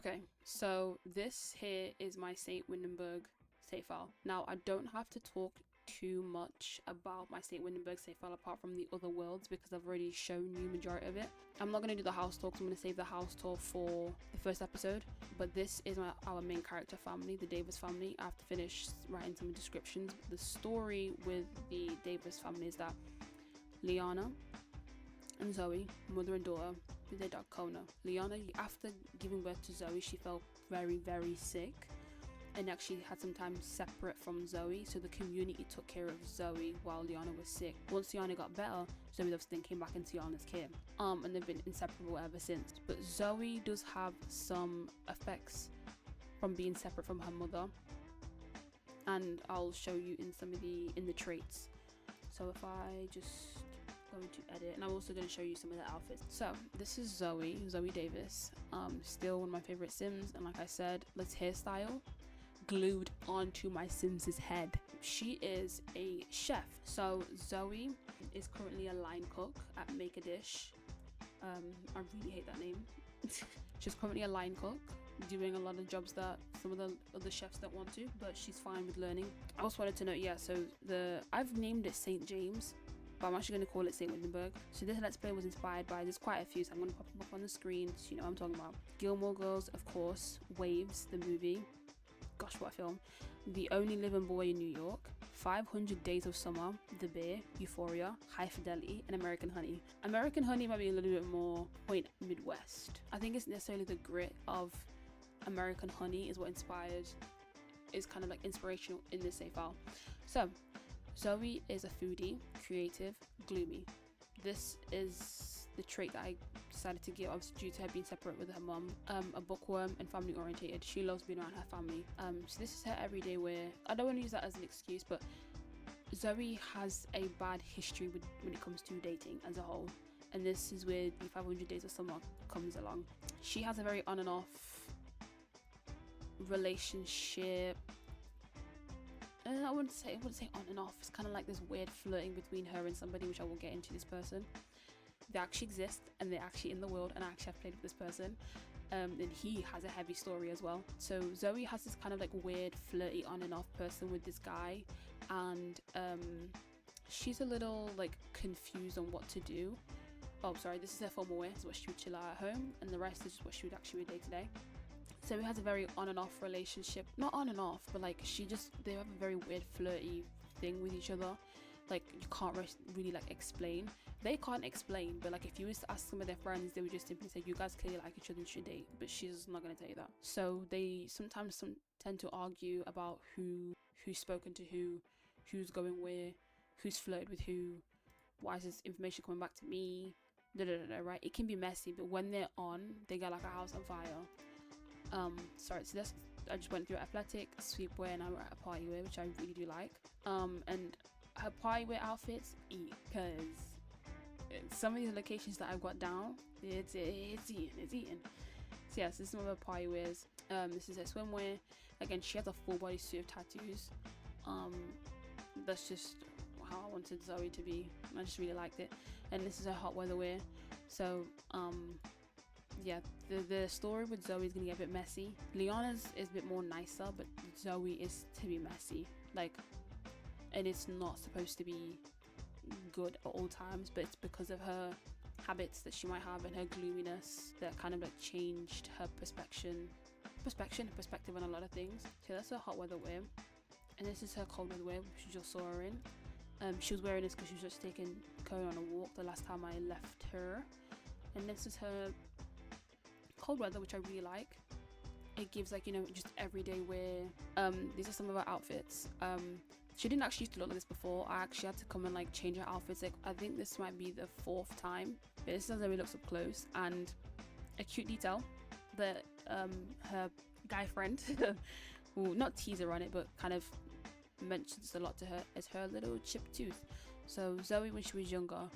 Okay, so this here is my st.windenburg save file. Now, I don't have to talk too much about my st.windenburg save file apart from the other worlds because I've already shown you majority of it. I'm not going to do the house tour because I'm going to save the house tour for the first episode, but this is our main character family, the Davis family. I have to finish writing some descriptions. The story with the Davis family is that Liana and Zoe, mother and daughter, with their dog Kona. Liana, after giving birth to Zoe, she felt very, very sick and actually had some time separate from Zoe, so the community took care of Zoe while Liana was sick. Once Liana got better, Zoe then came back into Liana's care, and they've been inseparable ever since. But Zoe does have some effects from being separate from her mother, and I'll show you in some of the traits. So if I just going to edit, and I'm also going to show you some of the outfits. So this is Zoe Davis, still one of my favorite Sims, and like I said, this hairstyle glued onto my Sims's head. She is a chef. So Zoe is currently a line cook at Make a Dish. I really hate that name. She's currently a line cook, doing a lot of jobs that some of the other chefs don't want to, but she's fine with learning. I also wanted to note, yeah, so I've named it St. James, but I'm actually going to call it st.windenburg. So this Let's Play was inspired by, there's quite a few, so I'm going to pop them up on the screen so you know what I'm talking about. Gilmore Girls, of course, Waves, the movie, gosh what a film, The Only Living Boy in New York, 500 Days of Summer, The Bear, Euphoria, High Fidelity, and American Honey. American Honey might be a little bit more point Midwest. I think it's necessarily the grit of American Honey is what is kind of like inspirational in this save file. So Zoe is a foodie, creative, gloomy. This is the trait that I decided to give, obviously due to her being separate with her mum. A bookworm and family orientated. She loves being around her family. So this is her everyday wear. I don't want to use that as an excuse, but Zoe has a bad history when it comes to dating as a whole, and this is where the 500 Days of Summer comes along. She has a very on and off relationship. I wouldn't say on and off. It's kind of like this weird flirting between her and somebody, which I will get into this person. They actually exist and they're actually in the world, and I actually have played with this person. And he has a heavy story as well. So Zoe has this kind of like weird flirty on and off person with this guy, and she's a little like confused on what to do. Oh, sorry, this is her formal wear. This is what she would chill out at home, and the rest is just what she would actually wear day to day. So he has a very on and off relationship. Not on and off, but like they have a very weird flirty thing with each other. Like you can't really like explain. They can't explain, but like if you was to ask some of their friends, they would just simply say, you guys clearly like each other and should date, but she's not going to tell you that. So they sometimes tend to argue about who's spoken to who's going where, who's flirted with who, why is this information coming back to me, right? It can be messy, but when they're on, they get like a house on fire. Sorry, so I just went through athletic, sleepwear, and now we're at a party wear, which I really do like. And her party wear outfits, because some of these locations that I've got down, it's eating. So yes, this is some of her party wears. This is her swimwear. Again, she has a full body suit of tattoos. That's just how I wanted Zoe to be. I just really liked it. And this is her hot weather wear. So yeah, the story with Zoe is gonna get a bit messy. Liana's is a bit more nicer, but Zoe is to be messy, like, and it's not supposed to be good at all times, but it's because of her habits that she might have and her gloominess that kind of like changed her perspective on a lot of things. So that's her hot weather wear, and this is her cold weather wear, which you just saw her in. She was wearing this because she was just taking Kona on a walk the last time I left her, and this is her cold weather, which I really like. It gives like, you know, just everyday wear. These are some of her outfits. She didn't actually used to look like this before. I actually had to come and like change her outfits. Like I think this might be the 4th time, but this is how it looks up close. And a cute detail that her guy friend will not tease her on it, but kind of mentions a lot to her, is her little chipped tooth. So Zoe, when she was younger,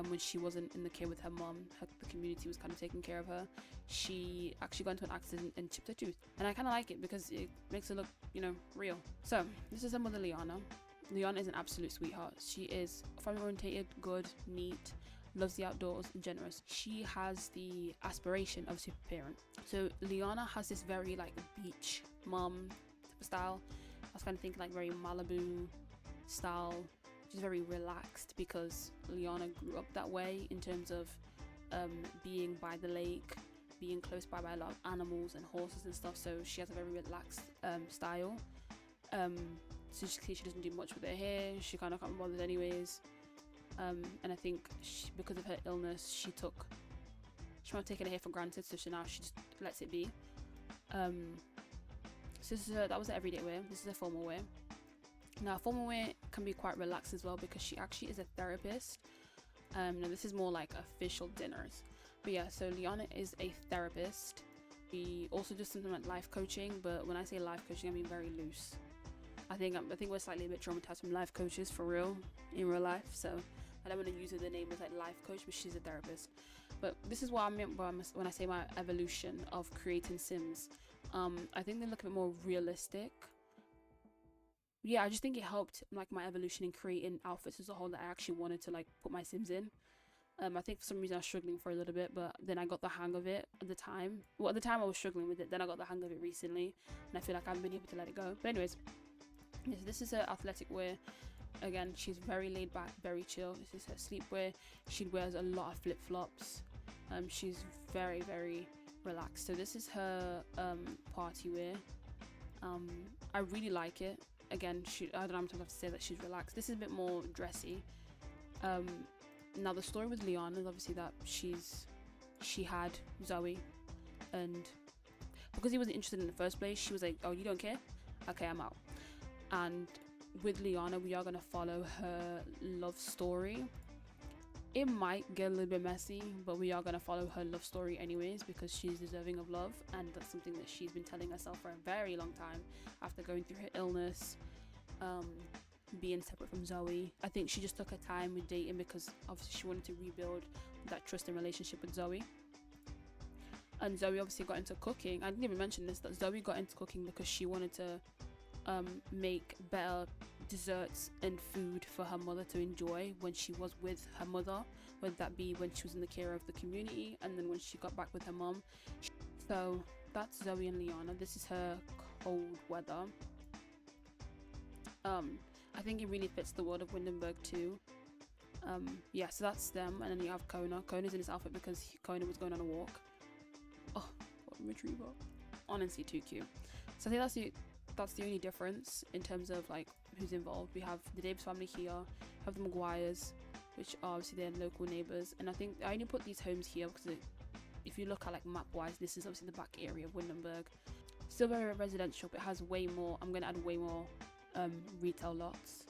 when she wasn't in the care with her mum, the community was kind of taking care of her, she actually got into an accident and chipped her tooth, and I kind of like it because it makes her look, you know, real. So this is her mother Liana. Liana is an absolute sweetheart. She is family orientated, good, neat. loves the outdoors, and generous. She has the aspiration of a super parent. So Liana has this very like beach mom type of style. I was kind of thinking like very Malibu style. She's very relaxed because Liana grew up that way in terms of being by the lake, being close by a lot of animals and horses and stuff. So she has a very relaxed style. So she doesn't do much with her hair. She kind of can't be bothered anyways. And I think because of her illness, she might have taken her hair for granted, so now she just lets it be. So that was her everyday wear. This is her formal wear. Now formal wear can be quite relaxed as well because she actually is a therapist. Now this is more like official dinners, but yeah, so Liana is a therapist. She also does something like life coaching, but when I say life coaching, I mean very loose. I think we're slightly a bit traumatized from life coaches for real, in real life, so I don't want to use the name as like life coach, but she's a therapist. But this is what I meant when I say my evolution of creating Sims. I think they look a bit more realistic. Yeah, I just think it helped like my evolution in creating outfits as a whole that I actually wanted to like put my Sims in. I think for some reason I was struggling for a little bit, but then I got the hang of it at the time. Well, at the time I was struggling with it, then I got the hang of it recently, and I feel like I haven't been able to let it go. But anyways, yes, this is her athletic wear. Again, she's very laid back, very chill. This is her sleepwear. She wears a lot of flip-flops. She's very, very relaxed. So this is her party wear. I really like it. Again, I don't know, I'm supposed to say that she's relaxed. This is a bit more dressy. Now the story with Liana is obviously that she had Zoe, and because he wasn't interested in the first place, she was like, oh, you don't care? Okay, I'm out. And with Liana, we are going to follow her love story. It might get a little bit messy, but we are going to follow her love story anyways because she's deserving of love, and that's something that she's been telling herself for a very long time after going through her illness, being separate from Zoe. I think she just took her time with dating because obviously she wanted to rebuild that trust and relationship with Zoe. And Zoe obviously got into cooking. I didn't even mention this, that Zoe got into cooking because she wanted to make better desserts and food for her mother to enjoy when she was with her mother, whether that be when she was in the care of the community and then when she got back with her mom. So that's Zoe and Liana. This is her cold weather. I think it really fits the world of 𝗿𝗺𝗺 too. Yeah, so that's them, and then you have Kona. Kona's in his outfit because Kona was going on a walk. Oh, what a retriever. Honestly, too cute. So I think that's the only difference in terms of like who's involved. We have the Davis family here, we have the Maguires, which are obviously their local neighbours, and I think I only put these homes here because if you look at like map wise, this is obviously the back area of 𝗿𝗺𝗺. Still very residential, but it has way more. I'm gonna add way more retail lots.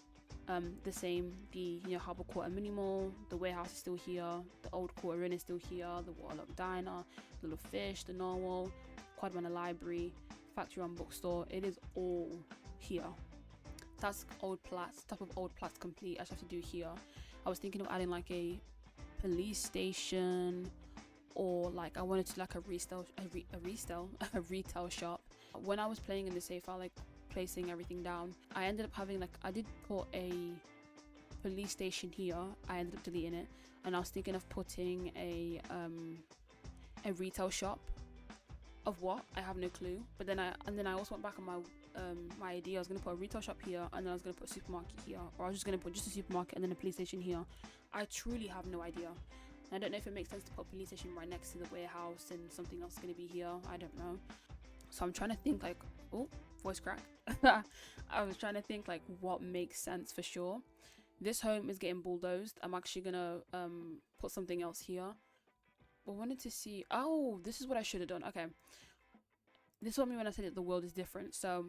The same, the Harbour Quarter mini mall, the warehouse is still here, the old Quarter Inn is still here, the Waterlock Diner, Little Fish, the Norwal, Quad Manor Library, Factory Run Bookstore. It is all here. That's Old Platts, top of Old Platts complete. I just have to do here. I was thinking of adding like a police station, or like I wanted to like a retail shop. When I was playing in the safe file, like placing everything down, I ended up having like, I did put a police station here. I ended up deleting it, and I was thinking of putting a retail shop. Of what? I have no clue. But then I also went back on my idea. I was gonna put a retail shop here, and then I was gonna put a supermarket here, or I was just gonna put just a supermarket and then a police station here. I truly have no idea. I don't know if it makes sense to put a police station right next to the warehouse and something else is gonna be here. I don't know. So I'm trying to think like, oh, voice crack. I was trying to think like what makes sense for sure. This home is getting bulldozed. I'm actually gonna put something else here. I wanted to see, oh, this is what I should have done. Okay, this is what I mean when I said that the world is different. So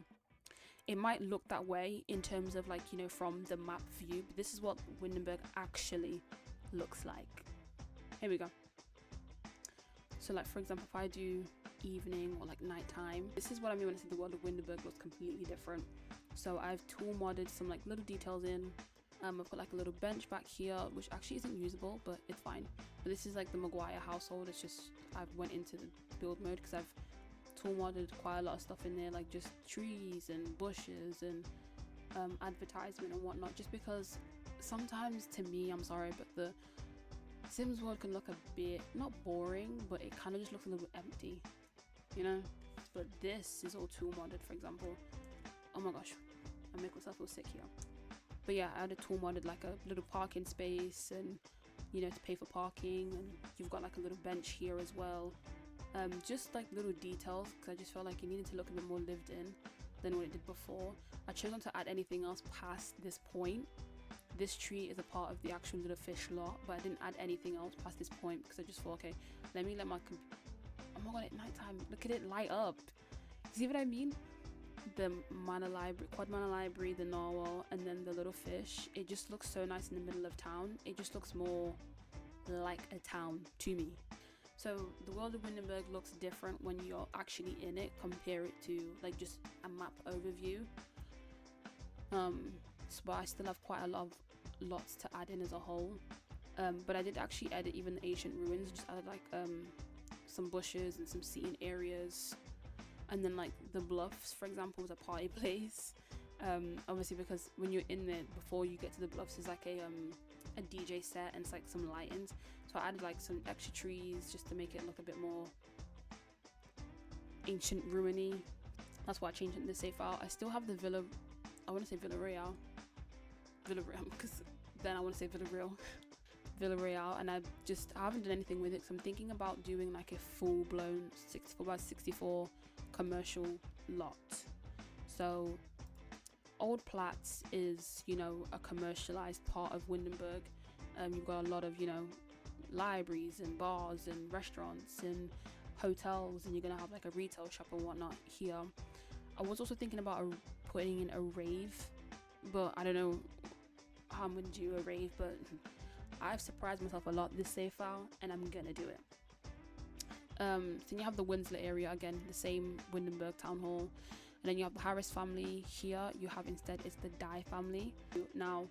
it might look that way in terms of like, from the map view, but this is what 𝗿𝗺𝗺 actually looks like. Here we go. So like, for example, if I do evening or like nighttime, this is what I mean when I said the world of 𝗿𝗺𝗺 looks completely different. So I've tool modded some like little details in. I've got like a little bench back here, which actually isn't usable, but it's fine. But this is like the Maguire household. It's just, I've went into the build mode because I've tool modded quite a lot of stuff in there, like just trees and bushes and advertisement and whatnot, just because sometimes, to me, I'm sorry, but Sims World can look a bit, not boring, but it kind of just looks a little bit empty, you know? But this is all tool modded, for example. Oh my gosh, I make myself feel sick here. But yeah, I had a tool modded, like a little parking space, and you know, to pay for parking, and you've got like a little bench here as well. Just like little details, because I just felt like it needed to look a bit more lived in than what it did before. I chose not to add anything else past this point. This tree is a part of the actual little fish lot, but I didn't add anything else past this point because I just thought, okay, let me let my oh my god, at nighttime, look at it light up. See what I mean? The manor library, quad manor library, the narwhal, and then the little fish. It just looks so nice in the middle of town. It just looks more like a town to me. So the world of Windenburg looks different when you're actually in it. Compare it to like just a map overview. So I still have quite a lot of lots to add in as a whole. But I did actually edit even the ancient ruins. Just added like some bushes and some seating areas. And then like the bluffs, for example, was a party place. Obviously because when you're in there, before you get to the bluffs, there's like a DJ set and it's like some lightings. So I added like some extra trees just to make it look a bit more ancient ruiny. That's why I changed it in the save file. I still have the villa, I want to say Villarreal, because then I want to say Villarreal, and I haven't done anything with it. So I'm thinking about doing like a full-blown 64x64 commercial lot. So Old Platts is, you know, a commercialized part of Windenburg. You've got a lot of, you know, libraries and bars and restaurants and hotels, and you're gonna have like a retail shop and whatnot here. I was also thinking about putting in a rave, but I don't know how I'm gonna do a rave, but I've surprised myself a lot this save file and I'm gonna do it. So you have the Winslow area, again the same Windenburg town hall, and then you have the Harris family. Here you have instead it's the Dye family. Now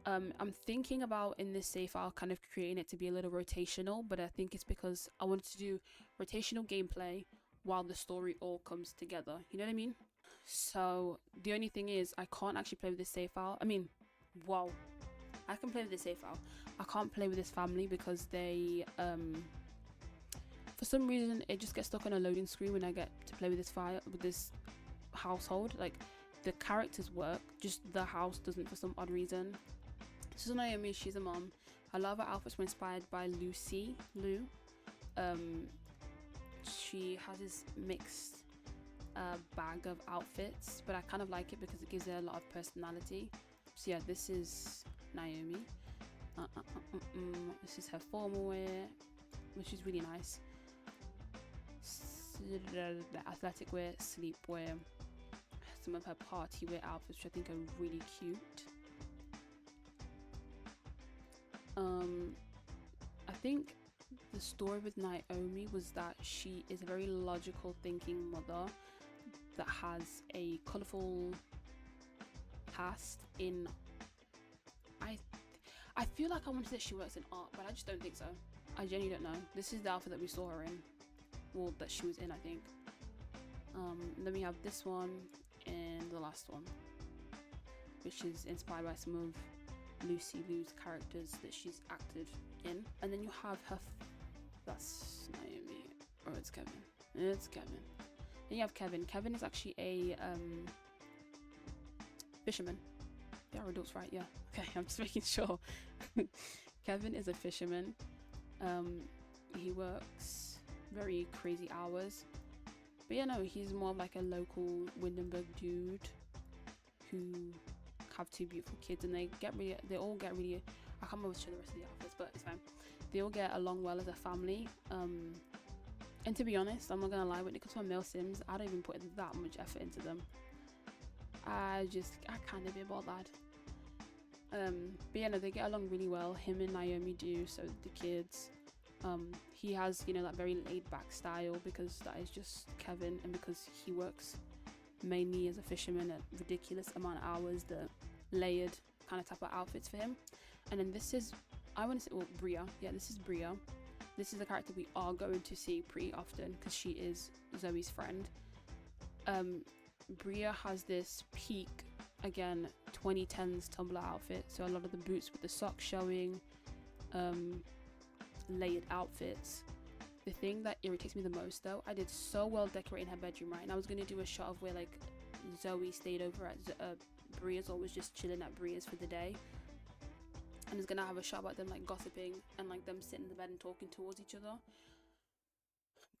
I'm thinking about in this save file kind of creating it to be a little rotational, but I think it's because I wanted to do rotational gameplay while the story all comes together, you know what I mean? So the only thing is I can't actually play with this save file. I mean, wow, I can play with this save file. I can't play with this family because they for some reason it just gets stuck on a loading screen when I get to play with this file, with this household. Like the characters work, just the house doesn't for some odd reason. This is Naomi, she's a mom. I love her outfits were inspired by 𝘆𝐶𝑖. She has this mixed bag of outfits, but I kind of like it because it gives her a lot of personality. So yeah, this is Naomi. This is her formal wear, which is really nice. The athletic wear, sleep wear, some of her party wear outfits, which I think are really cute. I think the story with Naomi was that she is a very logical thinking mother that has a colourful past in, I feel like I want to say she works in art, but I just don't think so. I genuinely don't know. This is the outfit that we saw her in, well, that she was in, I think. Then we have this one and the last one, which is inspired by some of 𝘆𝐶𝑖 characters that she's acted in. And then you have her, that's Naomi, or it's Kevin. It's Kevin. Then you have Kevin. Kevin is actually a fisherman. They are adults, right? Yeah. Okay, I'm just making sure. Kevin is a fisherman. He works very crazy hours. But yeah, no, he's more of like a local Windenburg dude who have two beautiful kids, and they all get really, I can't remember to show the rest of the outfits, but it's fine. They all get along well as a family. And to be honest, I'm not gonna lie, when it comes to my male Sims, I don't even put that much effort into them. I kind of be bothered. But yeah, no, they get along really well. Him and Naomi do, so the kids. He has, you know, that very laid back style because that is just Kevin, and because he works mainly as a fisherman at ridiculous amount of hours, the layered kind of type of outfits for him. And then this is, I want to say, well, 𝗶𝘁'𝗀. Yeah, this is 𝗶𝘁'𝗀. This is a character we are going to see pretty often because she is Zoe's friend. 𝗶𝘁'𝗀 has this peak, again, 2010s Tumblr outfit. So a lot of the boots with the socks showing, layered outfits. The thing that irritates me the most though, I did so well decorating her bedroom, right? And I was gonna do a shot of where like Zoe stayed over at 𝗶𝘁'𝗀𝗺, or was just chilling at 𝗶𝘁'𝗺's for the day, and it's gonna have a shot about them like gossiping and like them sitting in the bed and talking towards each other,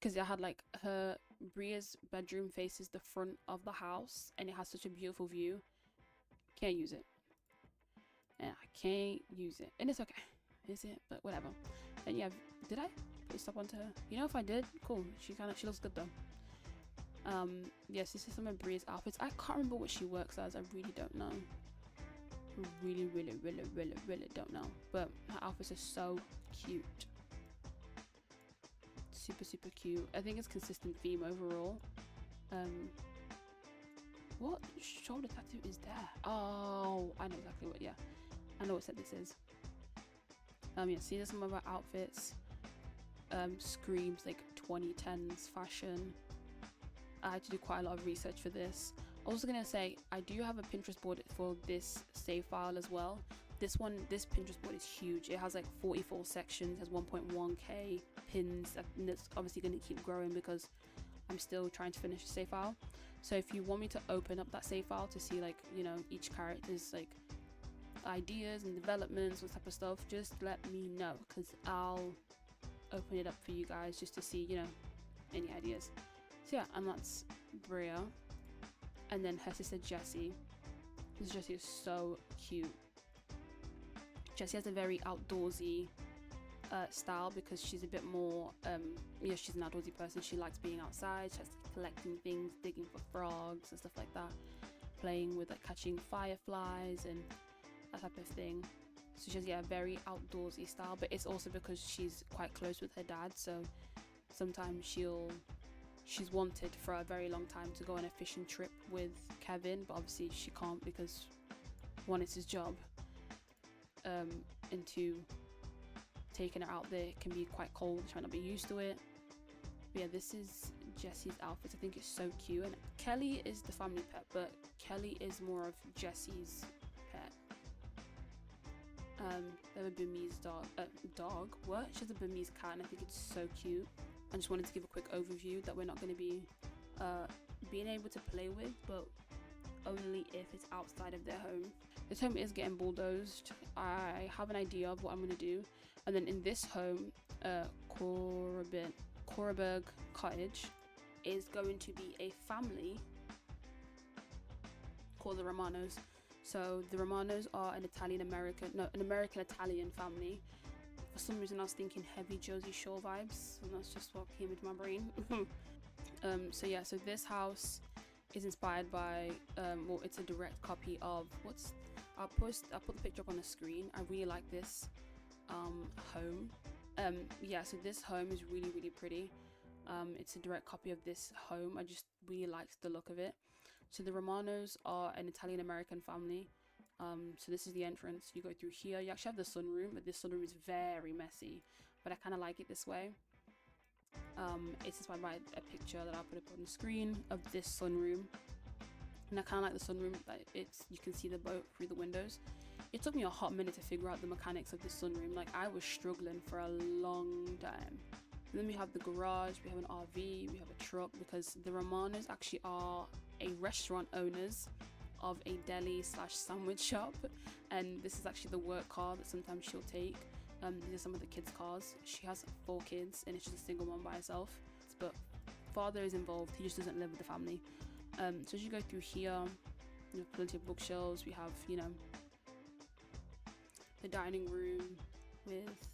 because I had like her 𝗶𝘁'𝗺's bedroom faces the front of the house and it has such a beautiful view. Can't use it. Yeah, I can't use it, and it's okay, is it? But whatever. And yeah, did I put stuff onto her? You know, if I did, cool. She looks good though. Yes, this is some of 𝗶𝘁'𝗺's outfits. I can't remember what she works as. I really don't know. Really don't know. But her outfits are so cute. Super cute. I think it's consistent theme overall. What shoulder tattoo is there? Oh, I know exactly what. Yeah, I know what set this is. Yeah, see, there's some of her outfits. Screams like 2010s fashion. I had to do quite a lot of research for this. I was gonna say, I do have a Pinterest board for this save file as well. This Pinterest board is huge. It has like 44 sections, has 1.1k pins, and it's obviously gonna keep growing because I'm still trying to finish the save file. So if you want me to open up that save file to see, like, you know, each character's like ideas and developments, what type of stuff, just let me know, because I'll open it up for you guys just to see, you know, any ideas. So yeah, and that's 𝗶𝘁'𝗺, and then her sister 𝘄cie. This 𝘄cie is so cute. 𝘄cie has a very outdoorsy style because she's a bit more yeah, she's an outdoorsy person. She likes being outside. She likes collecting things, digging for frogs and stuff like that, playing with like catching fireflies and that type of thing. So she has, yeah, a very outdoorsy style, but it's also because she's quite close with her dad, so sometimes she's wanted for a very long time to go on a fishing trip with Kevin, but obviously she can't because one, it's his job, and two, taking her out there can be quite cold. She might not be used to it. But yeah, this is 𝘄cie's outfit. I think it's so cute. And Kelly is the family pet, but Kelly is more of 𝘄cie's pet. They have a 𝗶𝘁'𝗺's dog. What? She has a 𝗶𝘁'𝗺's cat, and I think it's so cute. I just wanted to give a quick overview that we're not going to be being able to play with, but only if it's outside of their home. This home is getting bulldozed. I have an idea of what I'm going to do, and then in this home, 𝗿𝗲𝗺𝗿 cottage is going to be a family called the Romanos. So the Romanos are an American-Italian family. For some reason I was thinking heavy 𝗄cie 𝗿𝗺 vibes, and that's just what came into my brain. So yeah, so this house is inspired by well, it's a direct copy of I'll put the picture up on the screen. I really like this home. Yeah, so this home is really pretty. It's a direct copy of this home. I just really liked the look of it. So the Romanos are an Italian-American family. So this is the entrance. You go through here. You actually have the sunroom, but this sunroom is very messy, but I kind of like it this way. It's inspired by a picture that I'll put up on the screen of this sunroom, and I kind of like the sunroom that you can see the boat through the windows. It took me a hot minute to figure out the mechanics of this sunroom. Like, I was struggling for a long time. And then we have the garage, we have an RV, we have a truck, because the Romanos actually are a restaurant owners of a deli/sandwich shop, and this is actually the work car that sometimes she'll take. These are some of the kids' cars. She has 4 kids, and it's just a single mom by herself, but father is involved. He just doesn't live with the family. So as you go through here, you have plenty of bookshelves. We have, you know, the dining room with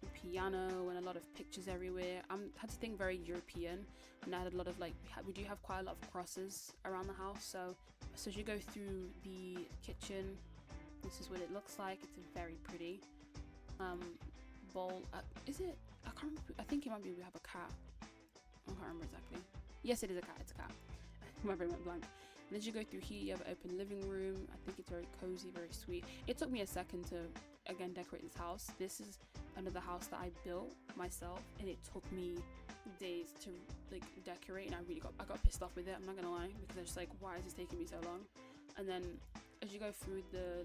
a piano and a lot of pictures everywhere. I had to think very European, and I had a lot of like, we do have quite a lot of crosses around the house. So as you go through the kitchen, this is what it looks like. It's very pretty. Bowl, is it? I can't remember. I think it might be we have a cat. I can't remember exactly. Yes, it is a cat. It's a cat. My brain went blank. And as you go through here, you have an open living room. I think it's very cozy, very sweet. It took me a second to, again, decorate this house. This is another house that I built myself, and it took me days to like decorate, and I got pissed off with it. I'm not gonna lie, because I was just like, why is this taking me so long? And then as you go through the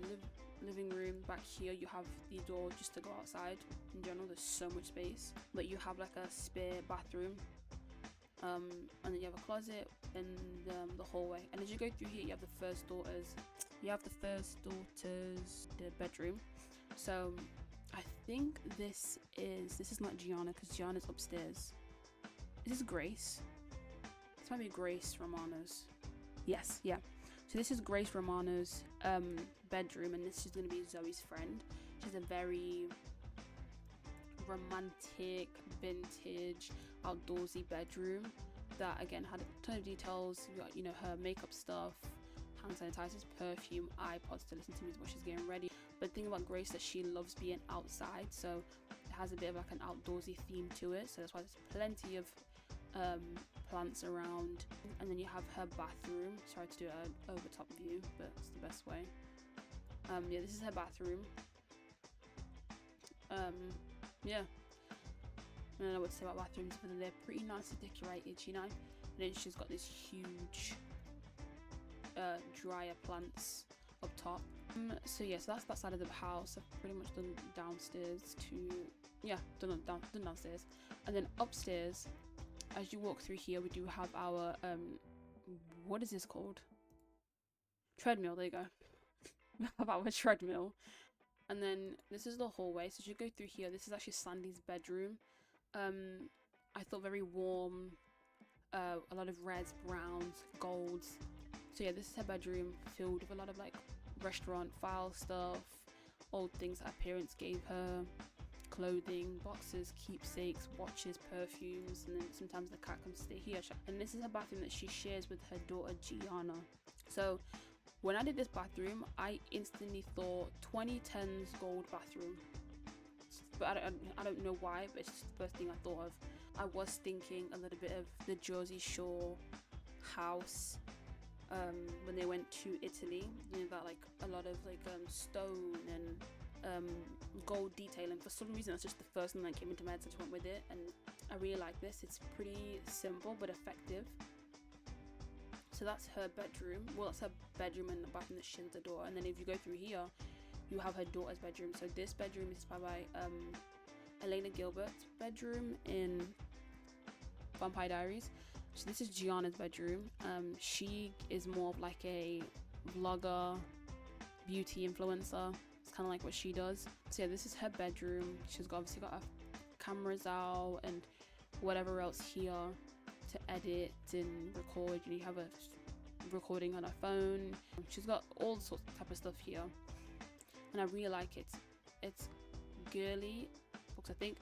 living room. Back here you have the door just to go outside. In general, there's so much space, but you have like a spare bathroom, and then you have a closet in the hallway. And as you go through here, you have the first daughter's bedroom. So I think this is not Gianna, because Gianna's upstairs. Is this Grace? This might be Grace Romano's. Yes, yeah. So this is Grace Romano's bedroom, and this is going to be Zoe's friend. She's a very romantic, vintage, outdoorsy bedroom that again had a ton of details. You got, you know, her makeup stuff, hand sanitizers, perfume, iPods to listen to music while she's getting ready. But the thing about Grace is that she loves being outside, so it has a bit of like an outdoorsy theme to it. So that's why there's plenty of plants around. And then you have her bathroom. Sorry to do an over top view, but it's the best way. Yeah, this is her bathroom. Yeah, I don't know what to say about bathrooms, but they're pretty nicely decorated, you know. And then she's got this huge dryer plants up top. So yeah, so that's that side of the house. I've pretty much done downstairs done downstairs. And then upstairs, as you walk through here, we do have our what is this called? Treadmill. There you go. We have our treadmill. And then this is the hallway. So as you go through here, this is actually Sandy's bedroom. I thought very warm, a lot of reds, browns, golds. So yeah, this is her bedroom, filled with a lot of like restaurant file stuff, old things that her parents gave her, clothing, boxes, keepsakes, watches, perfumes, and then sometimes the cat comes to stay here. And this is her bathroom that she shares with her daughter Gianna. So when I did this bathroom, I instantly thought 2010s gold bathroom. But I don't know why, but it's just the first thing I thought of. I was thinking a little bit of the 𝘄cie𝗂𝗿 house when they went to Italy. You know, that like a lot of like stone and gold detailing. For some reason, that's just the first thing that came into my head, so I just went with it. And I really like this. It's pretty simple but effective. So that's her bedroom. Well, that's her bedroom and the bathroom that she has the door. And then if you go through here, you have her daughter's bedroom. So this bedroom is by 𝗿𝗲𝗺𝗍𝗿's bedroom in Vampire Diaries. So this is Gianna's bedroom. She is more of like a vlogger, beauty influencer. It's kind of like what she does. So yeah, this is her bedroom. She's obviously got her cameras out and whatever else here to edit and record. You have a recording on her phone. She's got all sorts of type of stuff here, and I really like it. It's girly because I think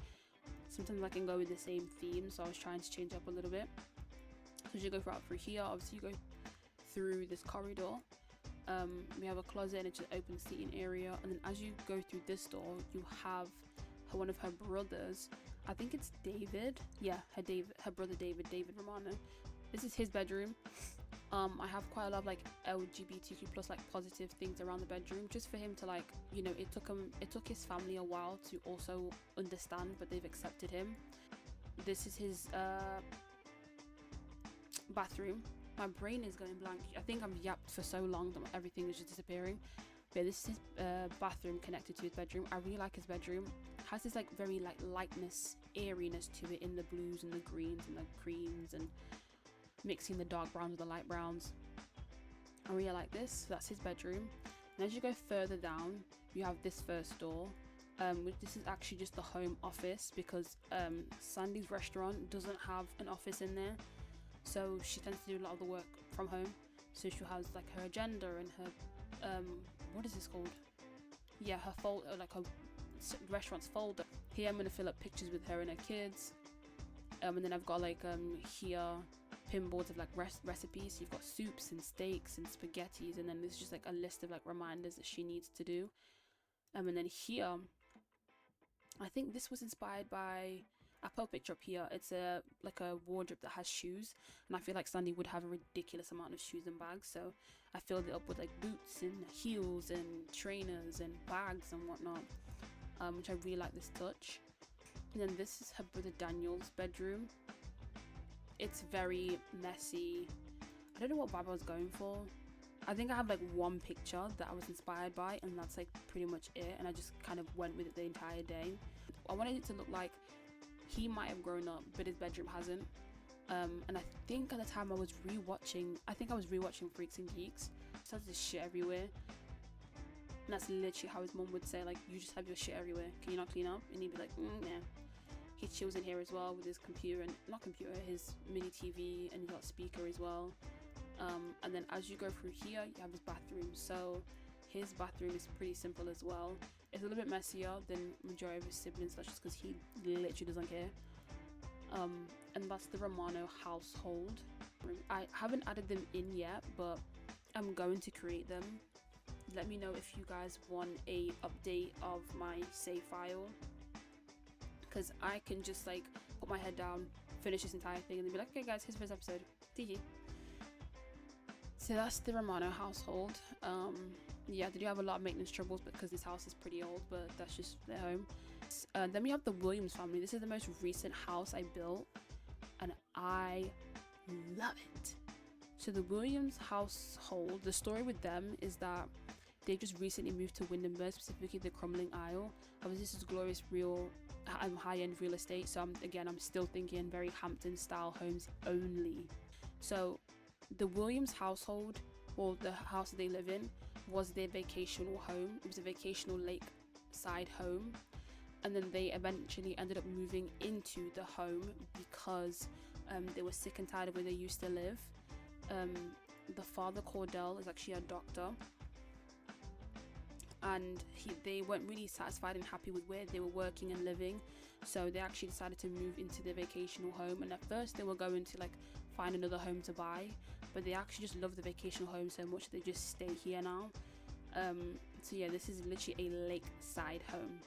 sometimes I can go with the same theme, so I was trying to change up a little bit. So as you go through here, obviously you go through this corridor. We have a closet and it's an open seating area, and then as you go through this door, you have one of her brothers. I think it's David. Yeah, her brother David Romano. This is his bedroom. I have quite a lot of like LGBTQ plus like positive things around the bedroom, just for him to like, you know, it took his family a while to also understand, but they've accepted him. This is his bathroom. My brain is going blank. I think I've yapped for so long that everything is just disappearing. But this is his bathroom connected to his bedroom. I really like his bedroom. It has this like very like lightness, airiness to it in the blues and the greens and the creams, and mixing the dark browns with the light browns. I really like this. So that's his bedroom. And as you go further down, you have this first door. This is actually just the home office, because Sandy's restaurant doesn't have an office in there, so she tends to do a lot of the work from home. So she has like her agenda and her what is this called? Yeah, her folder, like her restaurant's folder. Here I'm gonna fill up pictures with her and her kids. And then I've got like here pinboards of like recipes. So you've got soups and steaks and spaghettis, and then there's just like a list of like reminders that she needs to do. And then here, I think this was inspired by, I put a picture up here. It's like a wardrobe that has shoes, and I feel like Sandy would have a ridiculous amount of shoes and bags, so I filled it up with like boots and heels and trainers and bags and whatnot, which I really like this touch. And then this is her brother Daniel's bedroom. It's very messy. I don't know what vibe I was going for. I think I have like one picture that I was inspired by, and that's like pretty much it, and I just kind of went with it the entire day. I wanted it to look like he might have grown up but his bedroom hasn't. And I think at the time I was rewatching Freaks and Geeks. Just has this shit everywhere, and that's literally how his mom would say, like, you just have your shit everywhere, can you not clean up? And he'd be like, yeah. He chills in here as well with his computer, and his mini TV, and he's got a speaker as well. And then as you go through here, you have his bathroom. So his bathroom is pretty simple as well. It's a little bit messier than majority of his siblings. That's just because he literally doesn't care. And that's the Romano household. I haven't added them in yet, but I'm going to create them. Let me know if you guys want a update of my save file, because I can just like put my head down, finish this entire thing, and then be like, okay guys, here's the first episode. GG. So that's the Romano household. Yeah, they do have a lot of maintenance troubles because this house is pretty old, but that's just their home. Then we have the Williams family. This is the most recent house I built, and I love it. So the Williams household, the story with them is that they've just recently moved to 𝗿𝗺𝗺𝗿, specifically the crumbling Isle. Obviously this is glorious real high-end real estate, so I'm still thinking very Hampton style homes only. So the Williams household, or the house that they live in, was their vacational home. It was a vacational lakeside home, and then they eventually ended up moving into the home because they were sick and tired of where they used to live. The father, 𝗿𝗿𝗺, is actually a doctor, and they weren't really satisfied and happy with where they were working and living, so they actually decided to move into their vacational home. And at first they were going to like find another home to buy, but they actually just love the vacational home so much they just stay here now. So yeah, this is literally a lakeside home.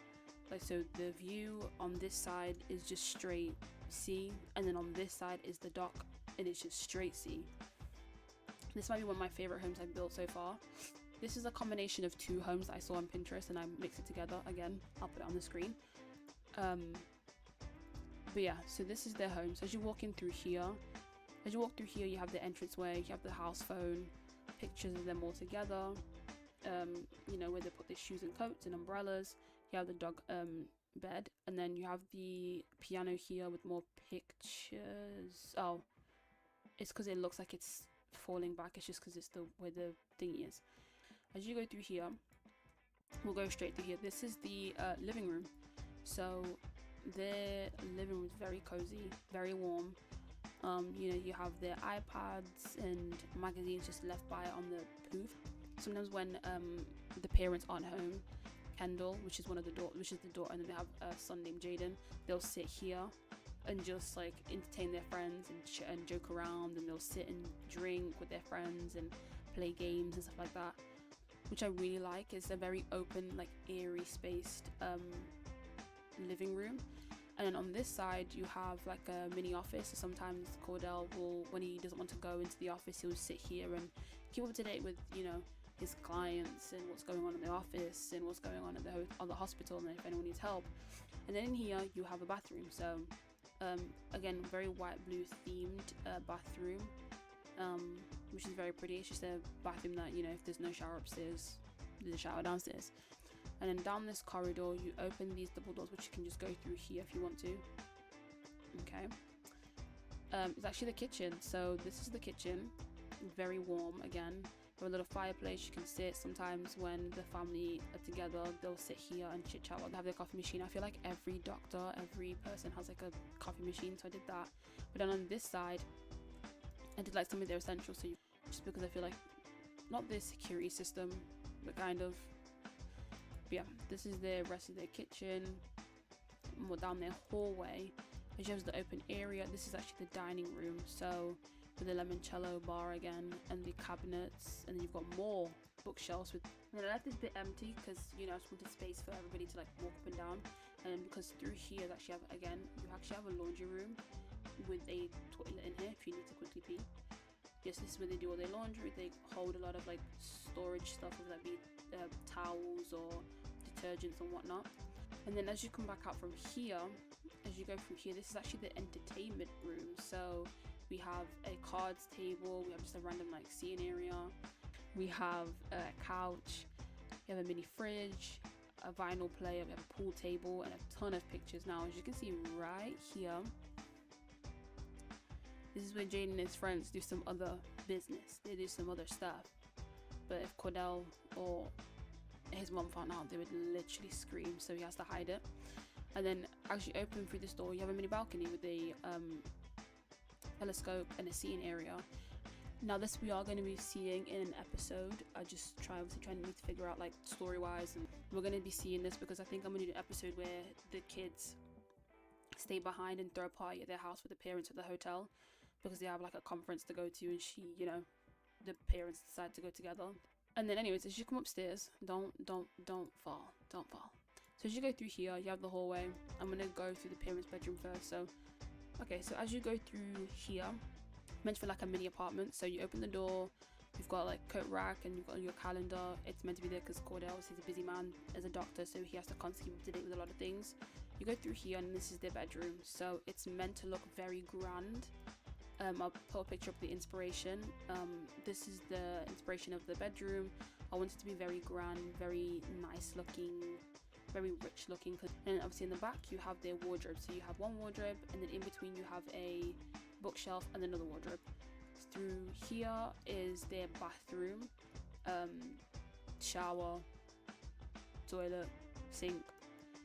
Like, so the view on this side is just straight sea, and then on this side is the dock, and it's just straight sea. This might be one of my favorite homes I've built so far. This is a combination of two homes that I saw on Pinterest, and I mixed it together. Again, I'll put it on the screen. But yeah, so this is their home. So as you walk through here, you have the entranceway, you have the house phone, pictures of them all together, you know, where they put their shoes and coats and umbrellas. You have the dog bed, and then you have the piano here with more pictures. Oh, it's because it looks like it's falling back. It's just because it's where the thingy is. As you go through here, we'll go straight through here. This is the living room. So their living room is very cozy, very warm. You know, you have their iPads and magazines just left by on the poof. Sometimes when the parents aren't home, Kendall, which is the daughter, and then they have a son named Jaden, they'll sit here and just like entertain their friends and joke around, and they'll sit and drink with their friends and play games and stuff like that, which I really like. It's a very open, like airy spaced living room. And then on this side you have like a mini office. So sometimes 𝗿𝗿𝗺 will, when he doesn't want to go into the office, he'll sit here and keep up to date with, you know, his clients and what's going on in the office and what's going on at the hospital, and if anyone needs help. And then in here you have a bathroom. So again, very white blue themed bathroom, which is very pretty. It's just a bathroom that, you know, if there's no shower upstairs, there's a shower downstairs. And then down this corridor you open these double doors, which you can just go through here if you want to. Okay. It's actually the kitchen. So this is the kitchen, very warm. Again, you have a little fireplace, you can sit. Sometimes when the family are together, they'll sit here and chit chat while they have their coffee machine. I feel like every doctor, every person has like a coffee machine, so I did that. But then on this side I did like some of their essentials, so just because I feel like, not the security system, but kind of. But yeah, this is the rest of their kitchen. More down their hallway, as you have the open area, this is actually the dining room. So with the limoncello bar again, and the cabinets, and then you've got more bookshelves with. And I left this bit empty because, you know, I just wanted space for everybody to like walk up and down. And because through here you actually have a laundry room with a toilet in here if you need to quickly pee. Yes, this is where they do all their laundry. They hold a lot of like storage stuff, whether that be towels or detergents and whatnot. And then as you come back out from here, as you go through here, this is actually the entertainment room. So we have a cards table, we have just a random like seating area, We have a couch, we have a mini fridge, a vinyl player, we have a pool table, and a ton of pictures. Now, as you can see right here, this is where Jaden and his friends do some other business. They do some other stuff. But if Cordell or his mom found out, they would literally scream, so he has to hide it. And then as you open through this door, you have a mini balcony with a telescope and a seating area. Now this we are going to be seeing in an episode. I just trying to figure out like story wise, and we're going to be seeing this because I think I'm going to do an episode where the kids stay behind and throw a party at their house with the parents at the hotel, because they have like a conference to go to, and the parents decide to go together. And then anyways, as you come upstairs, don't fall. So as you go through here, you have the hallway. I'm gonna go through the parents' bedroom first. So okay, so as you go through here, meant for like a mini apartment. So you open the door, you've got like coat rack, and you've got your calendar. It's meant to be there because Cordell, he's a busy man as a doctor, so he has to constantly keep up to date with a lot of things. You go through here, and this is their bedroom. So it's meant to look very grand. I'll put a picture of the inspiration. This is the inspiration of the bedroom. I want it to be very grand, very nice looking, very rich looking. And obviously in the back you have their wardrobe. So you have one wardrobe, and then in between you have a bookshelf and another wardrobe. Through here is their bathroom, shower, toilet, sink,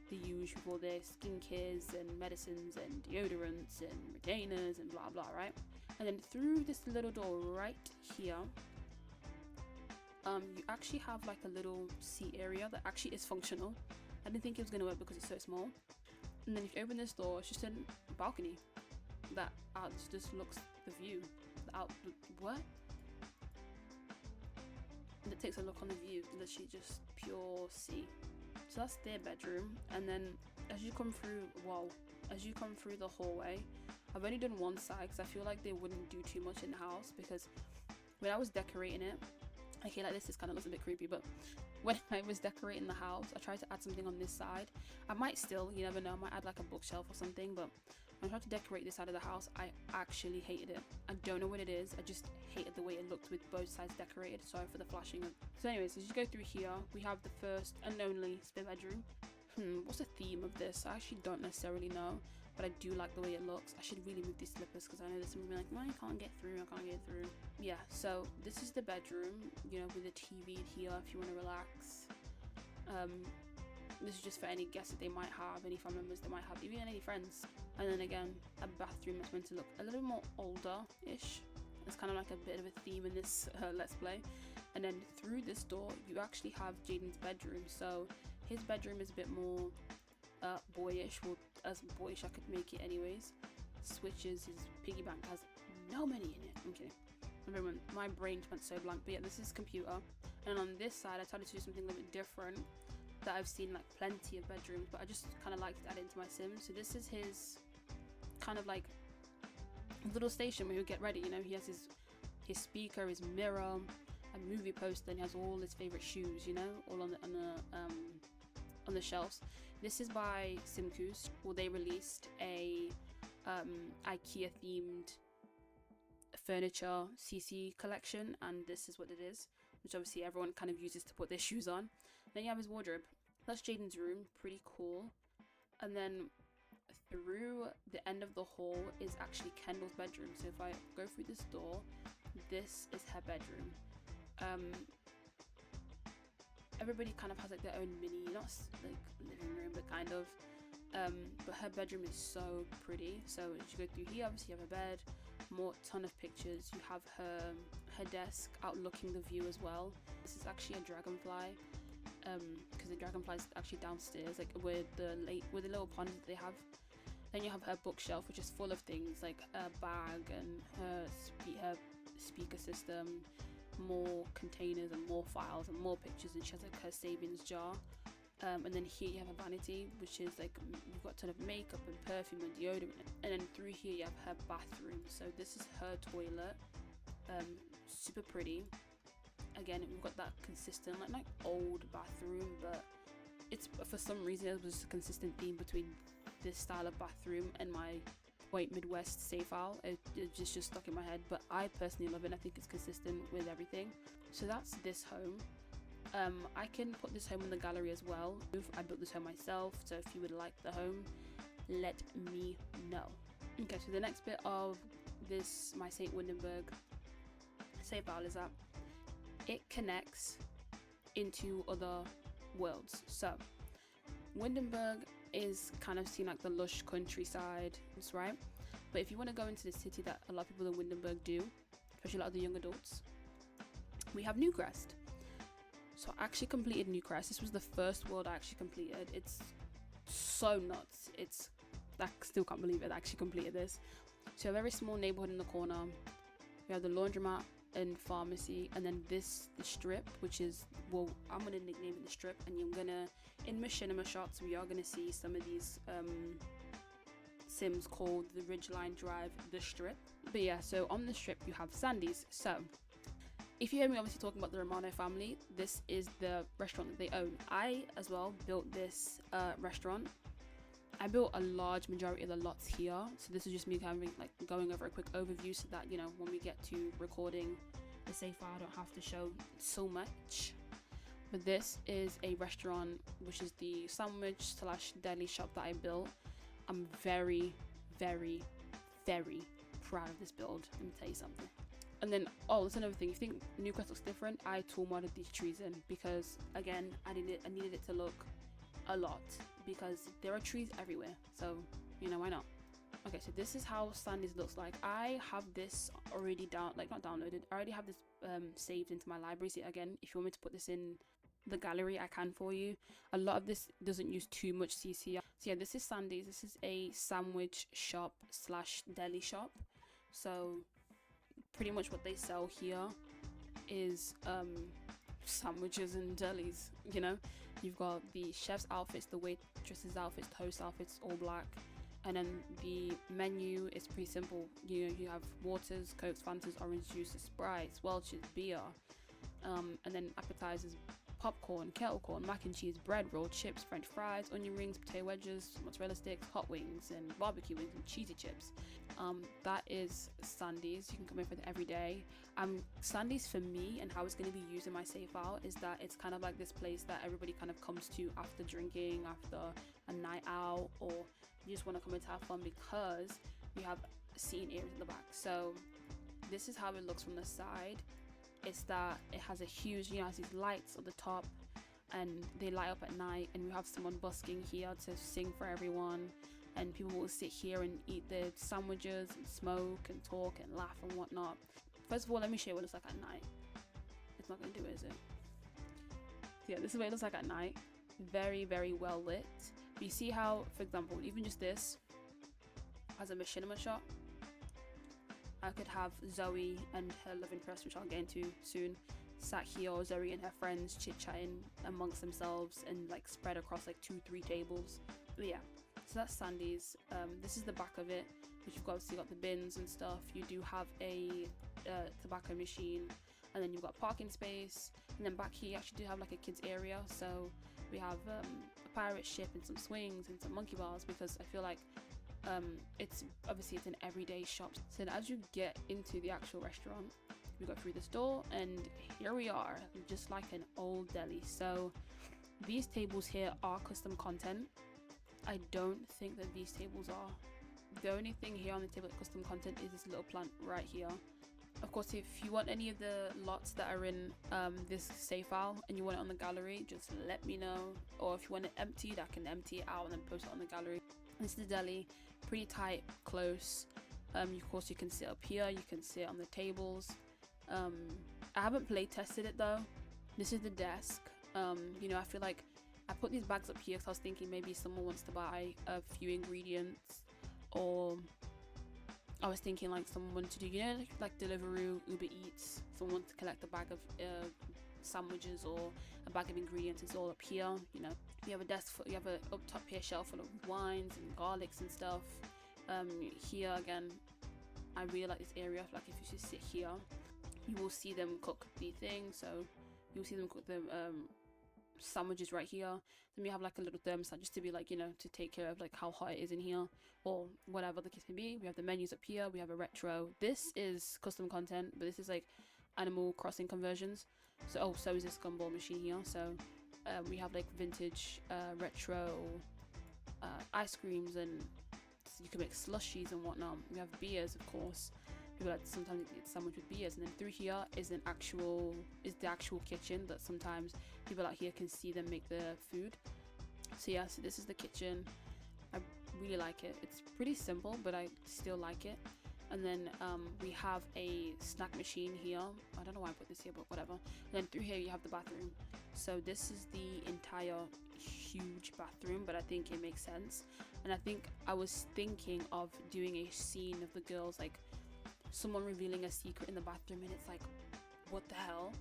the usual for their skincare and medicines and deodorants and retainers and blah blah, right? And then through this little door right here, you actually have like a little seat area that actually is functional. I didn't think it was going to work because it's so small. And then if you open this door, it's just a balcony that out just looks the view out. What? And it takes a look on the view, literally just pure sea. So that's their bedroom. And then as you come through the hallway, I've only done one side because I feel like they wouldn't do too much in the house, because when I was decorating it, okay, like this kind of looks a bit creepy, but when I was decorating the house, I tried to add something on this side. I might still, you never know, I might add like a bookshelf or something, but when I tried to decorate this side of the house, I actually hated it. I don't know what it is, I just hated the way it looked with both sides decorated. Sorry for the flashing. So anyways, as you go through here, we have the first and only spare bedroom. What's the theme of this? I actually don't necessarily know, but I do like the way it looks. I should really move these slippers because I know there's somebody like, well, I can't get through. Yeah, so this is the bedroom, with a TV here if you want to relax. This is just for any guests that they might have, any family members they might have, even any friends. And then again, a bathroom that's meant to look a little more older-ish. It's kind of like a bit of a theme in this Let's Play. And then through this door, you actually have Jaden's bedroom. So his bedroom is a bit more boyish, well, as boyish I could make it anyways. Switches, his piggy bank has no money in it. Okay, everyone, my brain went so blank. But yeah, this is computer. And on this side, I started to do something a little bit different that I've seen like plenty of bedrooms, but I just kind of like to add into my Sims. So this is his kind of like little station where he'll get ready. He has his speaker, his mirror, a movie poster, and he has all his favorite shoes, all on the shelves. This is by 𝗶𝘂𝗿𝗄. Well, they released a IKEA themed furniture 𝘄cie collection, and this is what it is, which obviously everyone kind of uses to put their shoes on. Then you have his wardrobe. That's Jaden's room, pretty cool. And then through the end of the hall is actually Kendall's bedroom. So if I go through this door, this is her bedroom. Everybody kind of has like their own mini, not like living room, but kind of. But her bedroom is so pretty. So as you go through here, obviously you have a bed, ton of pictures. You have her desk outlooking the view as well. This is actually a dragonfly, because the dragonfly is actually downstairs, like where the little pond that they have. Then you have her bookshelf, which is full of things like a bag and her speaker system, more containers and more files and more pictures, and she has like her savings jar. And then here you have a vanity, which is like you've got a ton of makeup and perfume and deodorant. And then through here you have her bathroom. So this is her toilet, super pretty. Again, we've got that consistent like old bathroom, but it's for some reason it was just a consistent theme between this style of bathroom and my Midwest save file. It's just stuck in my head, but I personally love it. I think it's consistent with everything. So that's this home. I can put this home in the gallery as well. I built this home myself, so if you would like the home, let me know. Okay, so the next bit of this, my st.windenburg save file, is that it connects into other worlds. So Windenburg is kind of seen like the lush countryside, right? But if you want to go into the city that a lot of people in Windenburg do, especially a lot of the young adults, we have Newcrest. So I actually completed Newcrest. This was the first world I actually completed. It's so nuts. I still can't believe it. I actually completed this. So a very small neighborhood in the corner. We have the laundromat and pharmacy, and then the strip, which is, well, I'm gonna nickname it the strip, and you're gonna, in machinima shots, we are gonna see some of these sims called the Ridgeline Drive, the strip. But yeah, so on the strip you have Sandy's. So if you hear me obviously talking about the Romano family, this is the restaurant that they own. I as well built this restaurant. I built a large majority of the lots here, so this is just me kind of like going over a quick overview so that, you know, when we get to recording the save file, I don't have to show so much. But this is a restaurant, which is the sandwich / deli shop that I built. I'm very, very, very proud of this build. Let me tell you something. And then, oh, that's another thing. If you think Newcrest looks different, I tool modded these trees in because, again, I needed it to look a lot, because there are trees everywhere, so you know, why not? Okay, so this is how Sandy's looks like. I have this already not downloaded. I already have this saved into my library. So again, if you want me to put this in the gallery, I can for you. A lot of this doesn't use too much CC. So yeah, this is Sandy's. This is a sandwich shop / deli shop. So pretty much what they sell here is sandwiches and delis. You know, you've got the chef's outfits, the waitress's outfits, the host outfits, all black. And then the menu is pretty simple. You know, you have waters, cokes, fantas, orange juices, sprites, 𝗿𝗺'𝗺𝗿, beer, and then appetizers, popcorn, kettle corn, mac and cheese, bread roll, chips, french fries, onion rings, potato wedges, mozzarella sticks, hot wings, and barbecue wings and cheesy chips. That is Sandy's. You can come in for it every day. Sandy's for me, and how it's going to be used in my save file, is that it's kind of like this place that everybody kind of comes to after drinking, after a night out, or you just want to come in to have fun, because we have seating areas in the back. So this is how it looks from the side. It's that it has a huge, you know, it has these lights at the top, and they light up at night, and we have someone busking here to sing for everyone, and people will sit here and eat their sandwiches and smoke and talk and laugh and whatnot. First of all, let me show you what it looks like at night. It's not gonna do it, is it? So yeah, this is what it looks like at night. Very, very well lit. But you see how, for example, even just this has a machinima shot. I could have Zoe and her love interest, which I'll get into soon, sat here, or Zoe and her friends chit-chatting amongst themselves and like spread across like 2-3 tables. But yeah, so that's Sandy's. This is the back of it, which you've obviously got the bins and stuff. You do have a tobacco machine, and then you've got parking space, and then back here you actually do have like a kids area. So we have a pirate ship and some swings and some monkey bars, because I feel like it's an everyday shop. So as you get into the actual restaurant, we go through this door, and here we are, just like an old deli. So these tables here are custom content. I don't think that these tables are. The only thing here on the table that's custom content is this little plant right here. Of course, if you want any of the lots that are in this save file and you want it on the gallery, just let me know. Or if you want it emptied, I can empty it out and then post it on the gallery. This is the deli, pretty tight, close. Of course, you can sit up here, you can sit on the tables. I haven't play tested it though. This is the desk. You know, I feel like I put these bags up here because I was thinking maybe someone wants to buy a few ingredients, or I was thinking like someone to do, you know, like Deliveroo, Uber Eats, someone to collect a bag of sandwiches or a bag of ingredients. It's all up here. You know, you have a desk, you have a up top here shelf full of wines and garlics and stuff. Here again, I really like this area. Like if you just sit here, you will see them cook the thing. So you'll see them cook the sandwiches right here. Then we have like a little thermostat just to be like, you know, to take care of like how hot it is in here or whatever the case may be. We have the menus up here. We have a retro. This is custom content, but this is like Animal Crossing conversions. So so is this gumball machine here. So we have like vintage retro ice creams, and you can make slushies and whatnot. We have beers, of course. People like sometimes it's sandwich with beers, and then through here is the actual kitchen that sometimes people out here can see them make the food. So yeah, so this is the kitchen. I really like it. It's pretty simple, but I still like it. And then we have a snack machine here. I don't know why I put this here, but whatever. And then through here you have the bathroom. So this is the entire huge bathroom, but I think it makes sense. And I think I was thinking of doing a scene of the girls, like someone revealing a secret in the bathroom, and it's like, what the hell?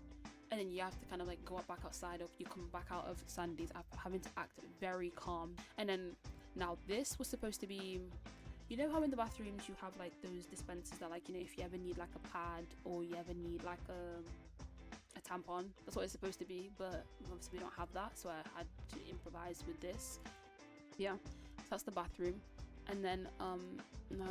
And then you have to kind of like go back outside, or you come back out of Sandy's after having to act very calm. And then now this was supposed to be, you know how in the bathrooms you have like those dispensers that, like, you know, if you ever need like a pad or you ever need like a tampon, that's what it's supposed to be, but obviously we don't have that, so I had to improvise with this. Yeah, so that's the bathroom. And then no,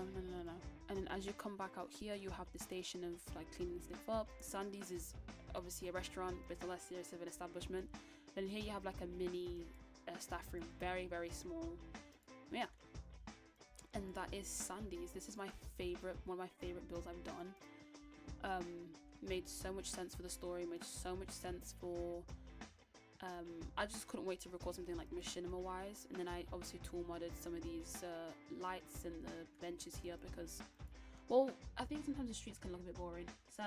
and then as you come back out here, you have the station of like cleaning stuff up. Sandy's is obviously a restaurant, but it's a less serious of an establishment. And here you have like a mini staff room, very small. Yeah, and that is Sandy's. This is my favorite, one of my favorite builds I've done. Made so much sense for the story, made so much sense for I just couldn't wait to record something like machinima wise. And then I obviously tool modded some of these lights and the benches here because, well, I think sometimes the streets can look a bit boring. So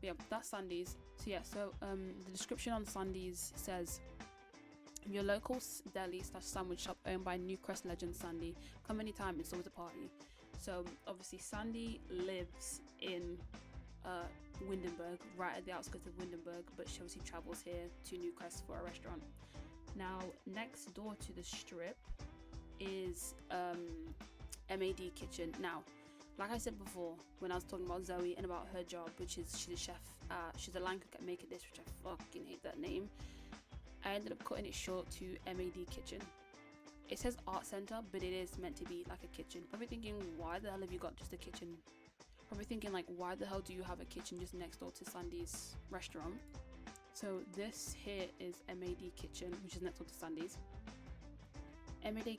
yeah, that's Sandy's. So yeah, so the description on Sandy's says, your local deli / sandwich shop owned by Newcrest legend Sandy. Come anytime, it's always a party. So obviously Sandy lives in Windenburg, right at the outskirts of Windenburg, but she obviously travels here to Newcrest for a restaurant. Now next door to the strip is MAD Kitchen. Now, like I said before, when I was talking about Zoe and about her job, which is she's a chef, she's a line cook at Make a Dish, which I fucking hate that name. I ended up cutting it short to MAD Kitchen. It says art center, but it is meant to be like a kitchen. Probably thinking, why the hell have you got just a kitchen? Probably thinking like, why the hell do you have a kitchen just next door to Sandy's restaurant? So this here is MAD Kitchen, which is next door to Sandy's. MAD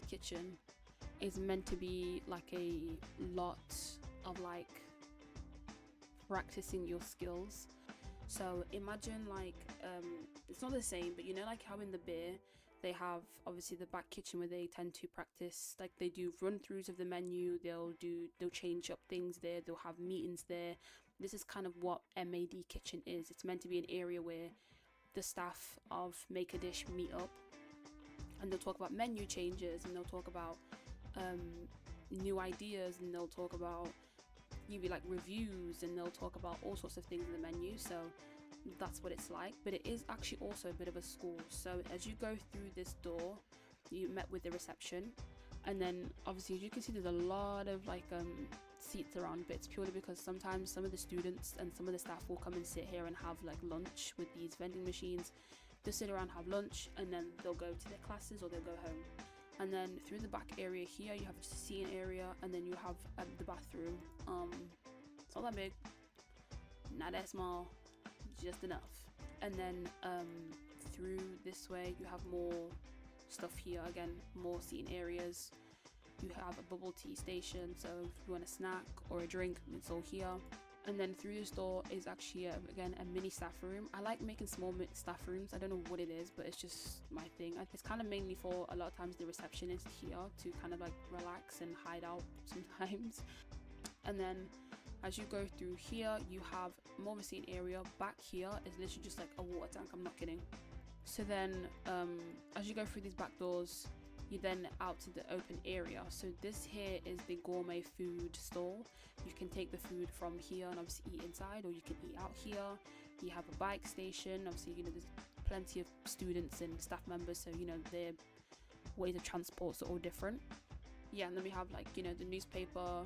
Kitchen is meant to be like a lot of like practicing your skills. So imagine like it's not the same, but you know, like how in the beer they have obviously the back kitchen where they tend to practice, like they do run-throughs of the menu, they'll change up things there, they'll have meetings there. This is kind of what MAD Kitchen is. It's meant to be an area where the staff of Make a Dish meet up, and they'll talk about menu changes, and they'll talk about new ideas, and they'll talk about maybe like reviews, and they'll talk about all sorts of things in the menu. So that's what it's like, but it is actually also a bit of a school. So as you go through this door, you met with the reception, and then obviously as you can see there's a lot of like seats around, but it's purely because sometimes some of the students and some of the staff will come and sit here and have like lunch with these vending machines. They'll sit around, have lunch, and then they'll go to their classes or they'll go home. And then through the back area here you have just a seating area, and then you have the bathroom. It's not that big, not that small, just enough. And then through this way you have more stuff here, again more seating areas. You have a bubble tea station, so if you want a snack or a drink, it's all here. And then through this door is actually again a mini staff room. I like making small staff rooms. I don't know what it is, but it's just my thing. It's kind of mainly for a lot of times the receptionist here to kind of like relax and hide out sometimes. And then as you go through here, you have more of a seating area. Back here is literally just like a water tank, I'm not kidding. So then as you go through these back doors, you then out to the open area. So this here is the gourmet food stall. You can take the food from here and obviously eat inside, or you can eat out here. You have a bike station. Obviously, you know, there's plenty of students and staff members, so you know their ways of transport are all different. Yeah, and then we have like, you know, the newspaper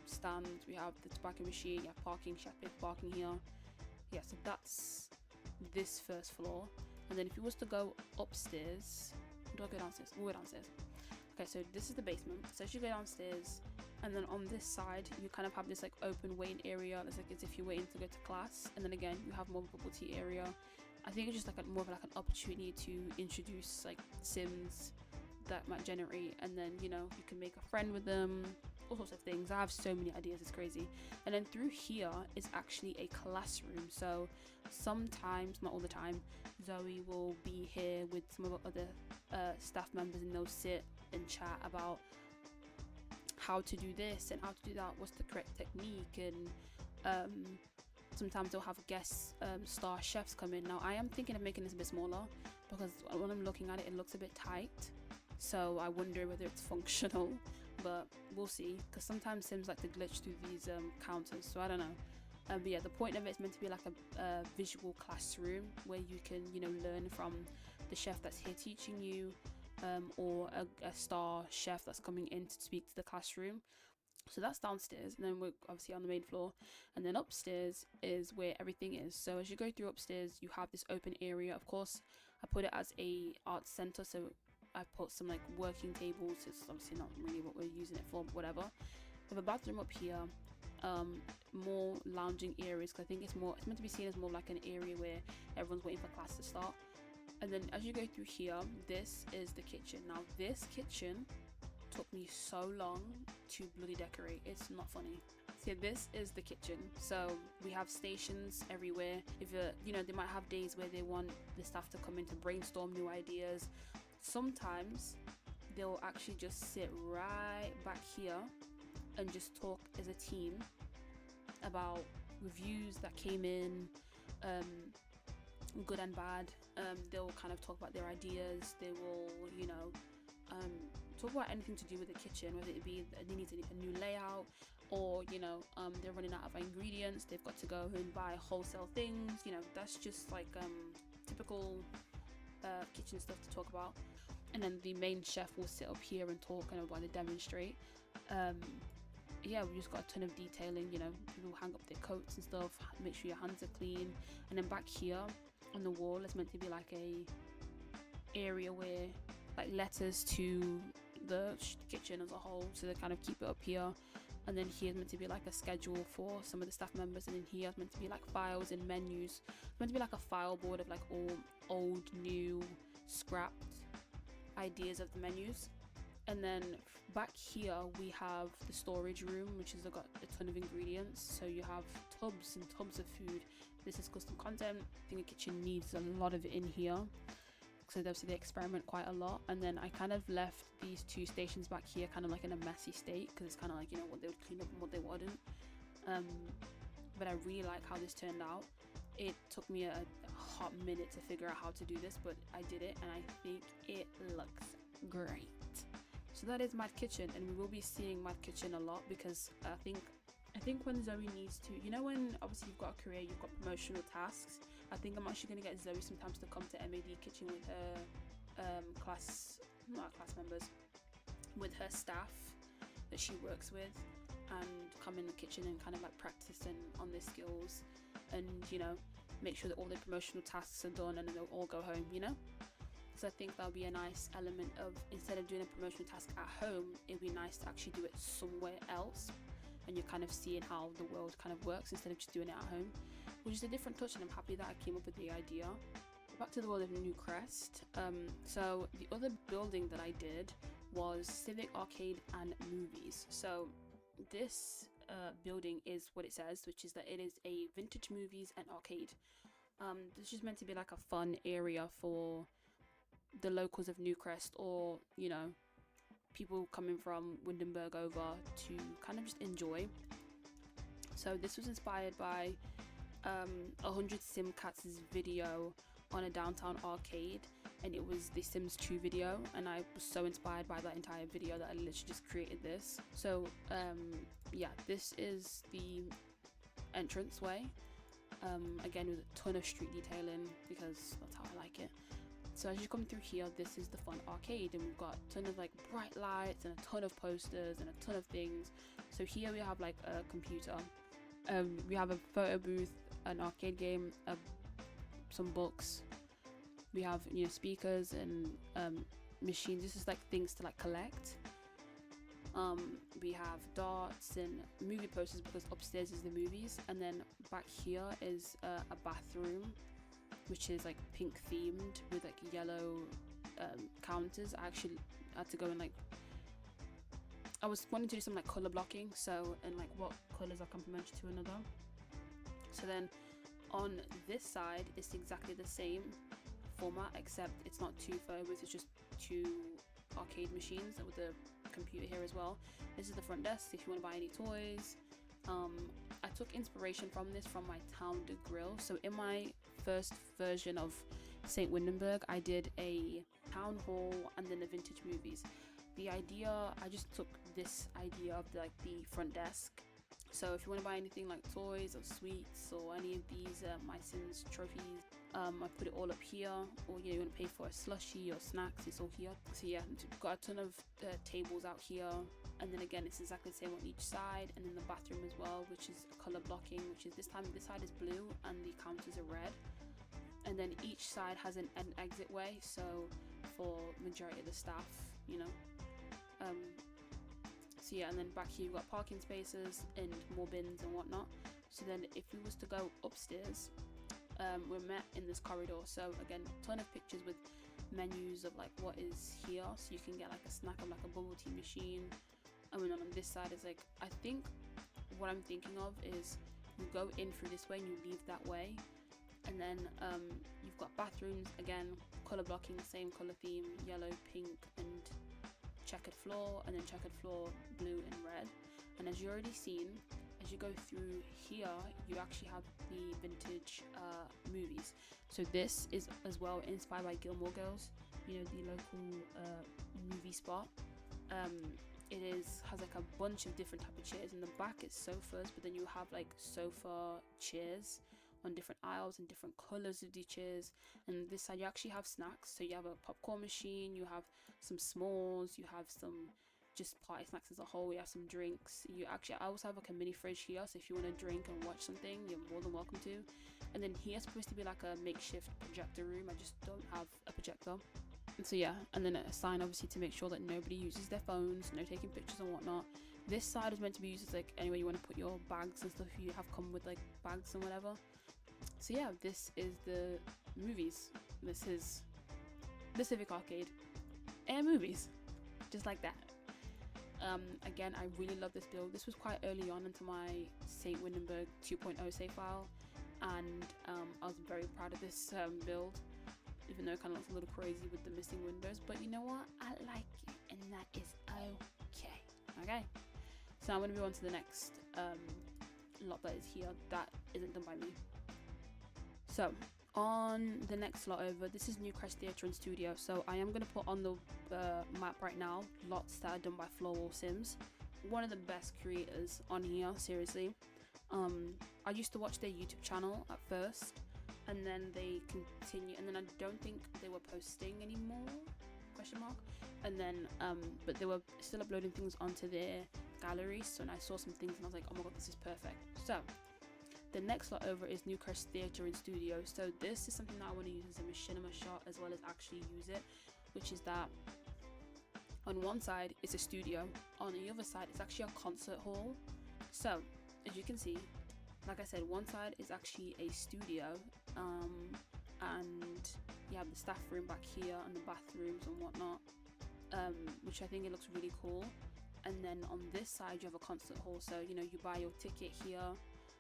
stand, we have the tobacco machine, you have parking, parking here. Yeah, so that's this first floor. And then if you was to go upstairs, do I go downstairs? We'll go downstairs. Okay, so this is the basement. So as you go downstairs, and then on this side you kind of have this like open waiting area. It's like as if you're waiting to go to class. And then again you have more bubble tea area. I think it's just like more of like an opportunity to introduce like sims that might generate, and then you know you can make a friend with them, all sorts of things. I have so many ideas, it's crazy. And then through here is actually a classroom. So sometimes, not all the time, Zoe will be here with some of the other staff members, and they'll sit and chat about how to do this and how to do that, what's the correct technique. And sometimes they'll have guest star chefs come in. Now I am thinking of making this a bit smaller, because when I'm looking at it, it looks a bit tight. So I wonder whether it's functional, but we'll see, because sometimes sims like to glitch through these counters, so I don't know. But yeah, the point of it is meant to be like a visual classroom where you can, you know, learn from the chef that's here teaching you, or a star chef that's coming in to speak to the classroom. So that's downstairs, and then we're obviously on the main floor, and then upstairs is where everything is. So as you go through upstairs, you have this open area. Of course, I put it as a art center, so I put some like working tables. It's obviously not really what we're using it for, but whatever. We have a bathroom up here, more lounging areas, because I think it's meant to be seen as more like an area where everyone's waiting for class to start. And then as you go through here, this is the kitchen. Now this kitchen took me so long to bloody decorate, it's not funny. So this is the kitchen. So we have stations everywhere. If you know, they might have days where they want the staff to come in to brainstorm new ideas. Sometimes they'll actually just sit right back here and just talk as a team about reviews that came in, good and bad. They'll kind of talk about their ideas. They will, you know, talk about anything to do with the kitchen, whether it be they need a new layout, or you know, they're running out of ingredients, they've got to go and buy wholesale things. You know, that's just like typical kitchen stuff to talk about. And then the main chef will sit up here and talk and while they demonstrate. Yeah, we just got a ton of detailing. You know, people hang up their coats and stuff, make sure your hands are clean. And then back here on the wall is meant to be like a area where like letters to the kitchen as a whole, so they kind of keep it up here. And then here's meant to be like a schedule for some of the staff members, and then here's meant to be like files and menus. It's meant to be like a file board of like all old, new, scrapped ideas of the menus. And then back here we have the storage room, which has got a ton of ingredients. So you have tubs and tubs of food. This is custom content. I think the kitchen needs a lot of it in here, so obviously they experiment quite a lot. And then I kind of left these two stations back here kind of like in a messy state, because it's kind of like, you know, what they would clean up and what they wouldn't. But I really like how this turned out. It took me a hot minute to figure out how to do this, but I did it, and I think it looks great. So that is my kitchen, and we will be seeing my kitchen a lot, because I think when Zoe needs to, you know, when obviously you've got a career, you've got promotional tasks, I think I'm actually going to get Zoe sometimes to come to MAD kitchen with her not class members, with her staff that she works with, and come in the kitchen and kind of like practice on their skills, and you know, make sure that all their promotional tasks are done, and then they'll all go home, you know. So I think that'll be a nice element of, instead of doing a promotional task at home, it'd be nice to actually do it somewhere else, and you're kind of seeing how the world kind of works instead of just doing it at home, which is a different touch, and I'm happy that I came up with the idea. Back to the world of Newcrest. So the other building that I did was Civic Arcade and Movies. So this building is what it says, which is that it is a vintage movies and arcade. This is meant to be like a fun area for the locals of Newcrest, or you know, people coming from Windenburg over to kind of just enjoy. So this was inspired by 𝗿𝗺'𝗀𝗋𝗋's video on a downtown arcade, and it was the Sims 2 video, and I was so inspired by that entire video that I literally just created this. So yeah, this is the entrance way, again with a ton of street detailing, because that's how I like it. So as you come through here, this is the fun arcade, and we've got a ton of like bright lights and a ton of posters and a ton of things. So here we have like a computer, we have a photo booth, an arcade game, some books, We have, you know, speakers and machines. This is like things to like collect. We have darts and movie posters because upstairs is the movies, and then back here is a bathroom which is like pink themed with like yellow counters. I actually had to go and like, I was wanting to do some like color blocking, so, and like what colors are complementary to another. So then on this side it's exactly the same format, except it's not two photos, it's just two arcade machines with the computer here as well. This is the front desk if you want to buy any toys. I took inspiration from this from my town de grill. So in my first version of St. Windenburg, I did a town hall and then the vintage movies. The idea, I just took this idea of the front desk. So if you want to buy anything like toys or sweets or any of these my Sims trophies, I put it all up here. Or you want to pay for a slushie or snacks, it's all here. So yeah, we've got a ton of tables out here, and then again it's exactly the same on each side. And then the bathroom as well, which is color blocking, which is this side is blue and the counters are red. And then each side has an exit way, so for majority of the staff, you know. So yeah, and then back here you've got parking spaces and more bins and whatnot. So then if we was to go upstairs, we're met in this corridor. So again, ton of pictures with menus of like what is here, so you can get like a snack of like a bubble tea machine. And then on this side is like, I think what I'm thinking of is you go in through this way and you leave that way. And then you've got bathrooms, again, color blocking, same color theme, yellow, pink and checkered floor, and then checkered floor, blue and red. And as you already seen, as you go through here, you actually have the vintage movies. So this is as well inspired by Gilmore Girls, you know, the local movie spot. It has like a bunch of different type of chairs. In the back it's sofas, but then you have like sofa chairs on different aisles and different colors of the chairs. And this side you actually have snacks, so you have a popcorn machine, you have some s'mores, you have some just party snacks as a whole, you have some drinks. I also have like a mini fridge here, so if you want to drink and watch something, you're more than welcome to. And then here's supposed to be like a makeshift projector room. I just don't have a projector. And so yeah, and then a sign obviously to make sure that nobody uses their phones, no taking pictures and whatnot. This side is meant to be used as like anywhere you want to put your bags and stuff, you have come with like bags and whatever. So yeah, this is the movies. This is the Civic Arcade and movies, just like that. Again, I really love this build. This was quite early on into my st. Windenburg 2.0 save file, and I was very proud of this build, even though it kind of looks a little crazy with the missing windows, but you know what, I like it, and that is okay. So I'm going to move on to the next lot that is here that isn't done by me. So on the next lot over, this is Newcrest Theatre and Studio. So I am going to put on the map right now lots that are done by Floorwall Sims, one of the best creators on here, seriously. I used to watch their YouTube channel at first, and then they continue, and then I don't think they were posting anymore, question mark, and then but they were still uploading things onto their gallery. So when I saw some things and I was like, oh my god, this is perfect. So the next lot over is Newcrest Theatre and Studio. So this is something that I want to use as a machinima shot as well as actually use it, which is that on one side it's a studio, on the other side it's actually a concert hall. So as you can see, like I said, one side is actually a studio, and you have the staff room back here and the bathrooms and whatnot, which I think it looks really cool. And then on this side you have a concert hall, so you know, you buy your ticket here,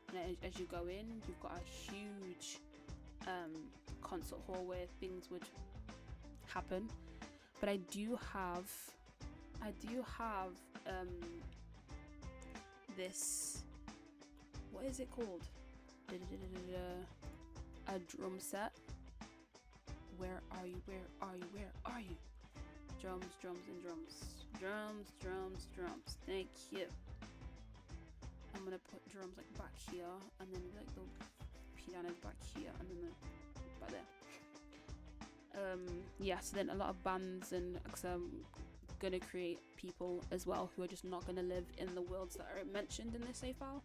and as you go in you've got a huge concert hall where things would happen. But I do have this, what is it called, a drum set. Where are you? Drums and drums. Thank you. I'm gonna put drums like back here, and then like the piano back here, and then back there. Yeah, so then a lot of bands, and because I'm gonna create people as well who are just not gonna live in the worlds that are mentioned in this save file.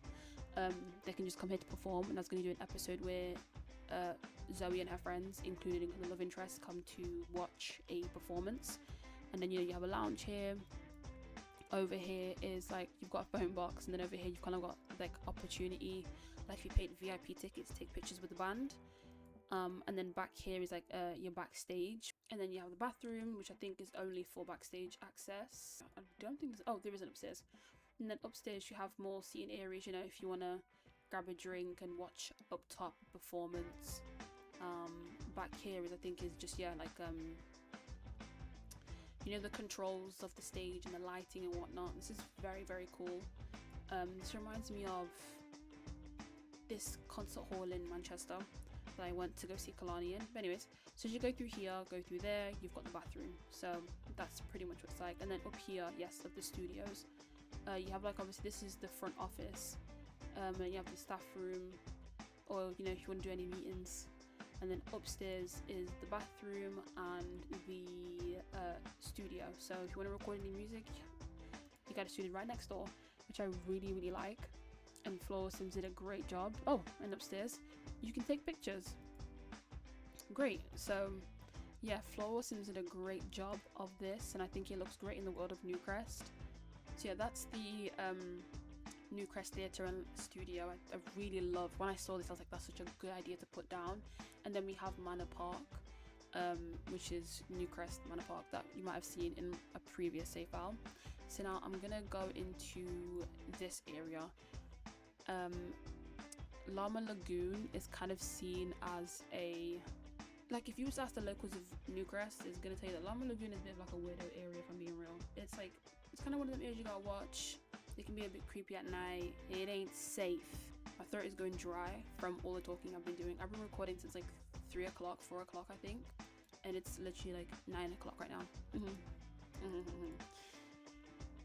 They can just come here to perform, and I was gonna do an episode where Zoe and her friends, including the love interest, come to watch a performance. And then, you know, you have a lounge here. Over here is like, you've got a phone box, and then over here you've kind of got like opportunity, like if you paid VIP tickets to take pictures with the band. And then back here is like your backstage, and then you have the bathroom, which I think is only for backstage access. I don't think there's, oh, there is an upstairs. And then upstairs you have more seating areas, you know, if you want to grab a drink and watch up top performance. Back here is, I think, is just, yeah, like you know, the controls of the stage and the lighting and whatnot. This is very, very cool. This reminds me of this concert hall in Manchester that I went to go see Kalani in. But anyways, so as you go through here, go through there, you've got the bathroom. So that's pretty much what it's like. And then up here, yes, of the studios, you have like, obviously this is the front office, and you have the staff room, or, you know, if you want to do any meetings. And then upstairs is the bathroom and the studio. So if you want to record any music, you got a studio right next door, which I really, really like. And 𝗶𝘁'𝗀𝗿 did a great job. Oh, and upstairs you can take pictures. Great. So yeah, 𝗶𝘁'𝗀𝗿 did a great job of this, and I think it looks great in the world of Newcrest. So yeah, that's the newcrest theatre and studio. I really love, when I saw this I was like, that's such a good idea to put down. And then we have Manor Park, which is Newcrest Manor Park, that you might have seen in a previous save file. So now I'm gonna go into this area. 𝗲𝗺 Lagoon is kind of seen as a, like, if you just ask the locals of Newcrest, it's gonna tell you that 𝗲𝗺 Lagoon is a bit of like a weirdo area, if I'm being real. It's like, it's kind of one of them areas you gotta watch. It can be a bit creepy at night. It ain't safe. My throat is going dry from all the talking I've been doing. I've been recording since like 3 o'clock, 4 o'clock, I think, and it's literally like 9 o'clock right now.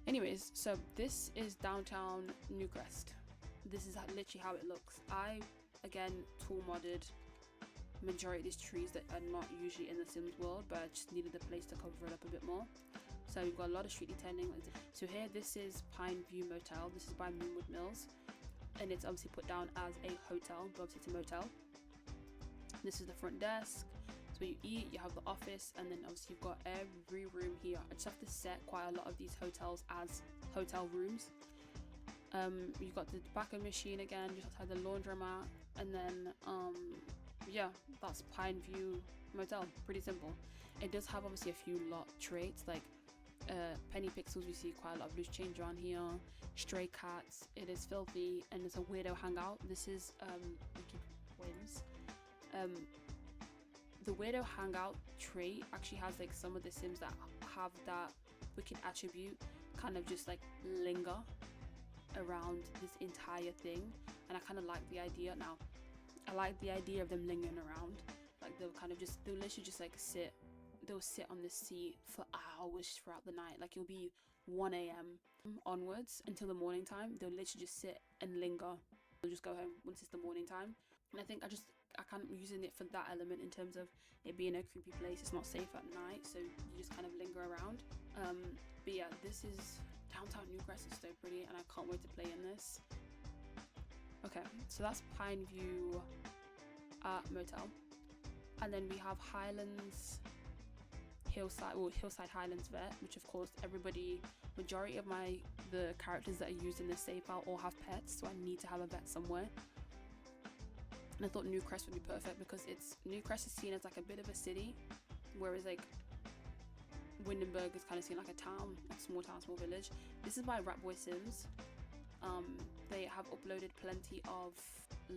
Anyways, so this is downtown Newcrest. This is literally how it looks. I, again, tool modded majority of these trees that are not usually in the Sims world, but I just needed a place to cover it up a bit more. So we've got a lot of street detailing. So here, this is Pine View Motel. This is by Moonwood Mills, and it's obviously put down as a hotel, but obviously it's a motel. This is the front desk. So where you eat, you have the office, and then obviously you've got every room here. I just have to set quite a lot of these hotels as hotel rooms. You've got the tobacco machine again, just outside the laundromat, and then yeah, that's Pine View Motel. Pretty simple. It does have obviously a few lot traits, like penny pixels. We see quite a lot of loose change around here, stray cats, it is filthy, and it's a weirdo hangout. This is 𝗿𝗺𝗺𝗿. The weirdo hangout trait actually has like some of the Sims that have that wicked attribute kind of just like linger around this entire thing, and I kind of like the idea. Now I like the idea of them lingering around, like they'll kind of just, they'll literally just like sit, they'll sit on this seat for hours throughout the night. Like it'll be 1 a.m. onwards until the morning time. They'll literally just sit and linger. They'll just go home once it's the morning time. And I think I kind of using it for that element in terms of it being a creepy place. It's not safe at night, so you just kind of linger around. But yeah, this is downtown Newcrest. Is so pretty, and I can't wait to play in this. Okay, so that's Pine View Motel, and then we have Highlands Hillside Highlands Vet, which of course majority of the characters that are used in this save file all have pets, so I need to have a vet somewhere. And I thought Newcrest would be perfect because Newcrest is seen as like a bit of a city, whereas like 𝗿𝗺 is kind of seen like a town, a small town, small village. This is by 𝗿𝗺𝗺𝗀𝗃. They have uploaded plenty of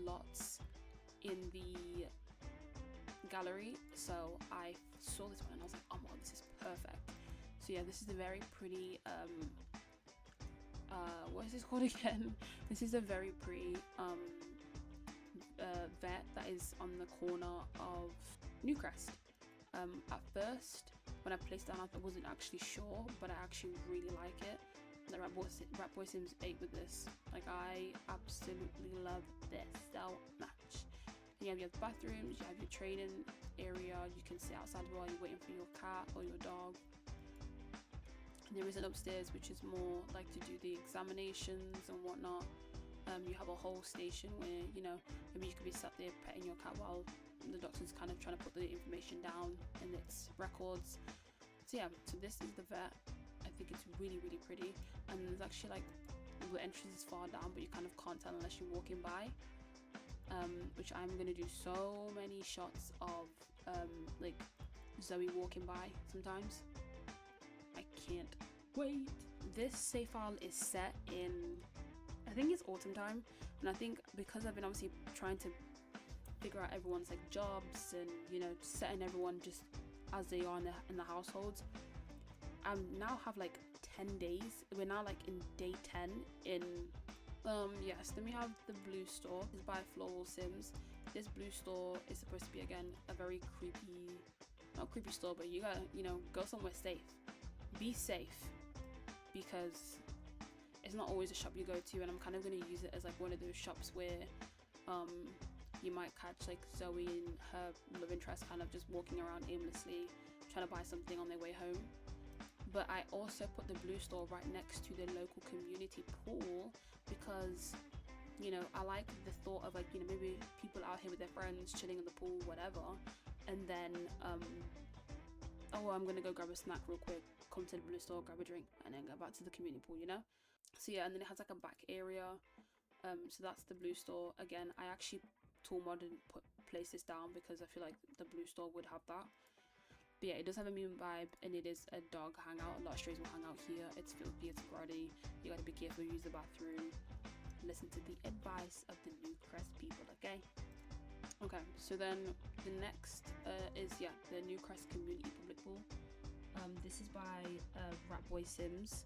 lots in the gallery, so I saw this one and I was like, oh my god, this is perfect. So yeah, this is a very pretty what is this called again? This is a very pretty vet that is on the corner of Newcrest. At first when I placed it down, I wasn't actually sure, but I actually really like it. Like 𝗿𝗺𝗺𝗃 with this, like I absolutely love this so much. And you have bathrooms, you have your training area, you can sit outside while you're waiting for your cat or your dog. And there is an upstairs which is more like to do the examinations and whatnot. You have a whole station where, you know, maybe you could be sat there petting your cat while the doctor's kind of trying to put the information down in its records. So yeah, so this is the vet. I think it's really, really pretty, and there's actually like the entrance is far down, but you kind of can't tell unless you're walking by. Which I'm gonna do so many shots of like Zoe walking by sometimes. I can't wait. This save file is set in, I think it's autumn time, and I think because I've been obviously trying to figure out everyone's like jobs and, you know, setting everyone just as they are in the households, I now have like 10 days. We're now like in day 10 in yes, then we have the blue store. It's by 𝗶𝘁'𝗀𝗿. This blue store is supposed to be, again, a very creepy, not creepy store, but you gotta, you know, go somewhere safe. Be safe, because it's not always a shop you go to, and I'm kind of going to use it as like one of those shops where you might catch like Zoe and her love interest kind of just walking around aimlessly trying to buy something on their way home. But I also put the blue store right next to the local community pool because, you know, I like the thought of like, you know, maybe people out here with their friends chilling in the pool, whatever, and then oh, I'm gonna go grab a snack real quick, come to the blue store, grab a drink, and then go back to the community pool, you know. So yeah, and then it has like a back area, so that's the blue store. Again, I actually tool modded and place this down because I feel like the blue store would have that. But yeah, it does have a mean vibe, and it is a dog hangout. A lot of strays will hang out here. It's filthy, it's grotty. You gotta be careful, use the bathroom. Listen to the advice of the Newcrest people, okay? Okay, so then the next is, yeah, the Newcrest Community Public Pool. This is by 𝗿𝗵𝗺𝗺𝗃.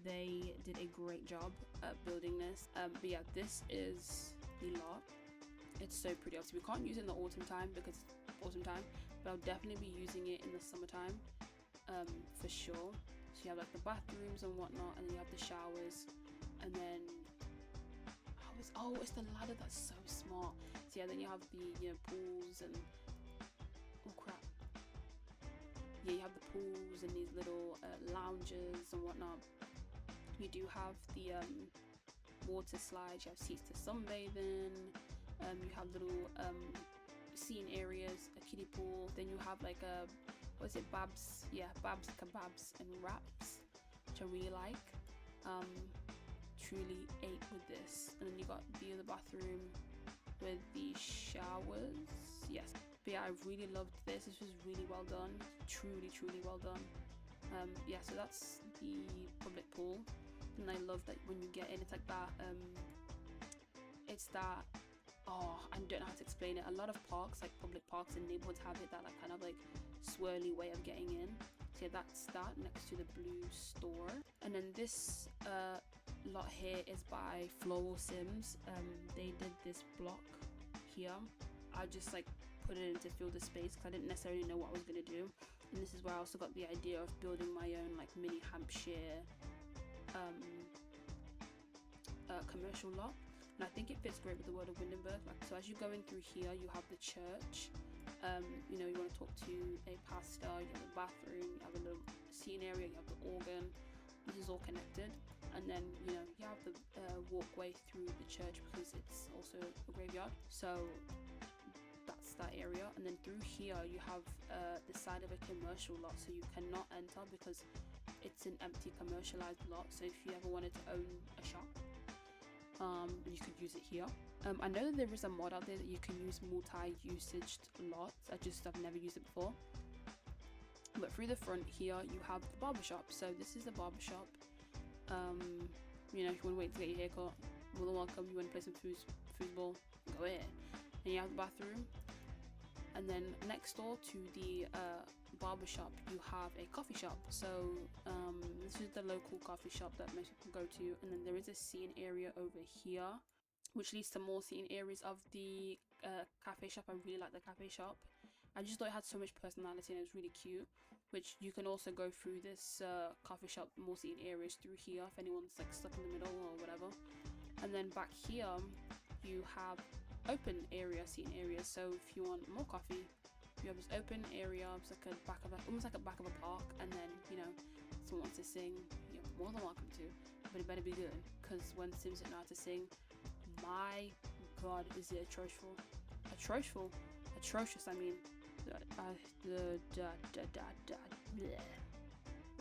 They did a great job at building this. But yeah, this is the lot. It's so pretty. Obviously, we can't use it in the autumn time because it's autumn time, but I'll definitely be using it in the summertime, for sure. So you have like the bathrooms and whatnot, and then you have the showers, and then it's the ladder. That's so smart. So yeah, then you have the, you know, pools and oh crap. Yeah, you have the pools and these little lounges and whatnot. You do have the water slides. You have seats to sunbathing. You have little scene areas, a kiddie pool. Then you have like a, what is it, 𝗶𝘁'𝗀𝗿? Yeah, 𝗶𝘁'𝗶𝘁 kebabs and wraps, which I really like. Truly ate with this. And then you got the other bathroom with the showers. Yes, but yeah, I really loved this. This was really well done. Truly well done. Yeah, so that's the public pool, and I love that when you get in, it's like that. It's that. Oh, I don't know how to explain it. A lot of parks, like public parks and neighborhoods, have it, that like kind of like swirly way of getting in. So yeah, that's that next to the blue store. And then this lot here is by 𝗶𝘁'𝗀𝗿. They did this block here. I just like put it in to fill the space because I didn't necessarily know what I was going to do. And this is where I also got the idea of building my own like mini Hampshire commercial lot. And I think it fits great with the word of 𝗿𝗵𝗺g. Like, so as you're going through here, you have the church. You know, you want to talk to a pastor, you have the bathroom, you have a little scene area, you have the organ. This is all connected. And then, you know, you have the walkway through the church because it's also a graveyard. So that's that area. And then through here, you have the side of a commercial lot, so you cannot enter because it's an empty commercialized lot. So if you ever wanted to own a shop, you could use it here. I know that there is a mod out there that you can use multi-usaged lots. I've never used it before. But through the front here, you have the barbershop. So this is the barbershop. You know, if you want to wait to get your haircut, more than welcome. You want to play some foosball, go here. And you have the bathroom. And then next door to the barbershop, you have a coffee shop. So this is the local coffee shop that most people go to. And then there is a scene area over here, which leads to more scene areas of the cafe shop. I really like the cafe shop. I just thought it had so much personality and it was really cute. Which you can also go through this coffee shop, more scene areas through here if anyone's like stuck in the middle or whatever. And then back here, you have open area scene areas. So if you want more coffee, you have this open area. It's like almost like a back of a park. And then, you know, someone wants to sing, you're more than welcome to, but it better be good, because when Sims don't know how to sing, my god, is it atrocious? Atrocious, I mean. I'm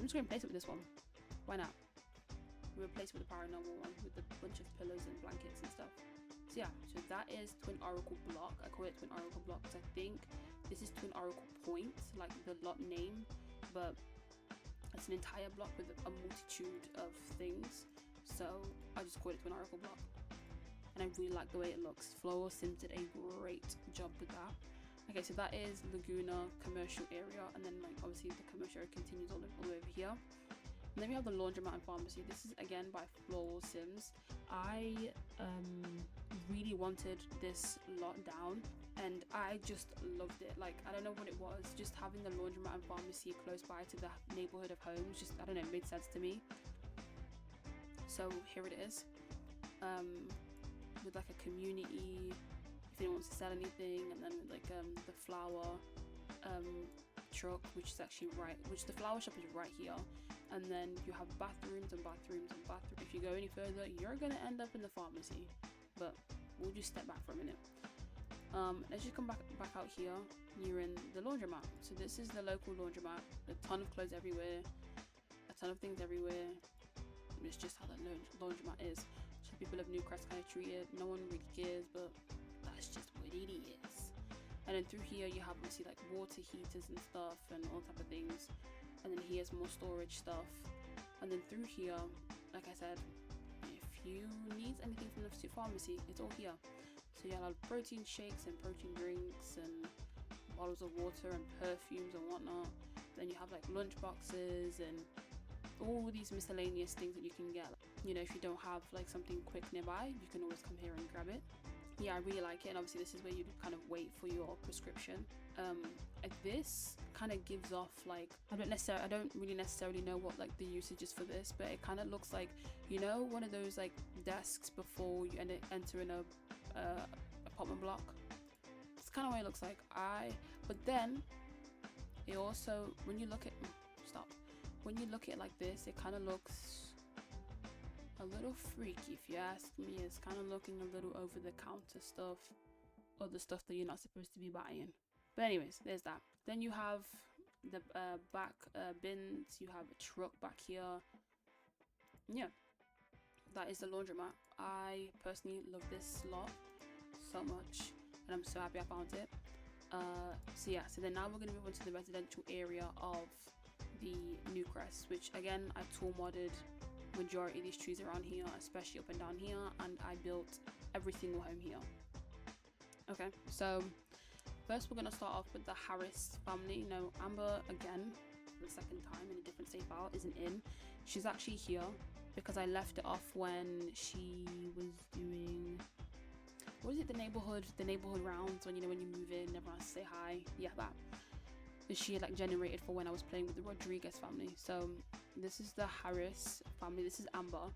just gonna replace it with this one. Why not? We replace it with the paranormal one with a bunch of pillows and blankets and stuff. So yeah, so that is Twin Oracle Block. I call it Twin Oracle Block because I think this is Twin Oracle Point, like the lot name, but it's an entire block with a multitude of things. So I just call it Twin Oracle Block, and I really like the way it looks. Floral Sims did a great job with that. Okay, so that is Laguna commercial area, and then like obviously the commercial area continues all the way over here. And then we have the laundromat and pharmacy. This is again by Floral Sims. I really wanted this lot down, and I just loved it. Like, I don't know what it was, just having the laundromat and pharmacy close by to the neighborhood of homes, just, I don't know, it made sense to me. So here it is, with like a community, if anyone wants to sell anything, and then with like the flower truck, which is actually the flower shop is right here. And then you have bathrooms and bathrooms and bathrooms. If you go any further, you're gonna end up in the pharmacy, but we'll just step back for a minute. Let's just come back out here. You're in the laundromat. So this is the local laundromat. A ton of clothes everywhere, a ton of things everywhere. It's just how the laundromat is. So people of Newcrest kind of treat it. No one really cares, but that's just what it is. And then through here you have obviously like water heaters and stuff and all type of things. And then here's more storage stuff. And then through here, like I said, if you need anything from the pharmacy, it's all here. So you have protein shakes and protein drinks and bottles of water and perfumes and whatnot. Then you have like lunch boxes and all these miscellaneous things that you can get. You know, if you don't have like something quick nearby, you can always come here and grab it. Yeah, I really like it. And obviously this is where you kind of wait for your prescription. This kind of gives off like, I don't really necessarily know what like the usage is for this, but it kind of looks like, you know, one of those like desks before you enter in a apartment block. It's kind of what it looks like. But then it also, when you look at it like this, it kind of looks a little freaky, if you ask me. It's kind of looking a little over the counter stuff, or the stuff that you're not supposed to be buying. But anyways, there's that. Then you have the back bins. You have a truck back here. Yeah, that is the laundromat. I personally love this lot so much, and I'm so happy I found it. So yeah, so then now we're going to move on to the residential area of the Newcrest, which again I tool modded majority of these trees around here, especially up and down here, and I built every single home here. Okay, so first we're going to start off with the Harris family. Now Amber, again for the second time in a different save file, isn't in. She's actually here because I left it off when she was doing, what is it, the neighborhood rounds, when you know, when you move in, everyone has to say hi. Yeah, that she had like generated for when I was playing with the Rodriguez family. So this is the Harris family. This is Amber.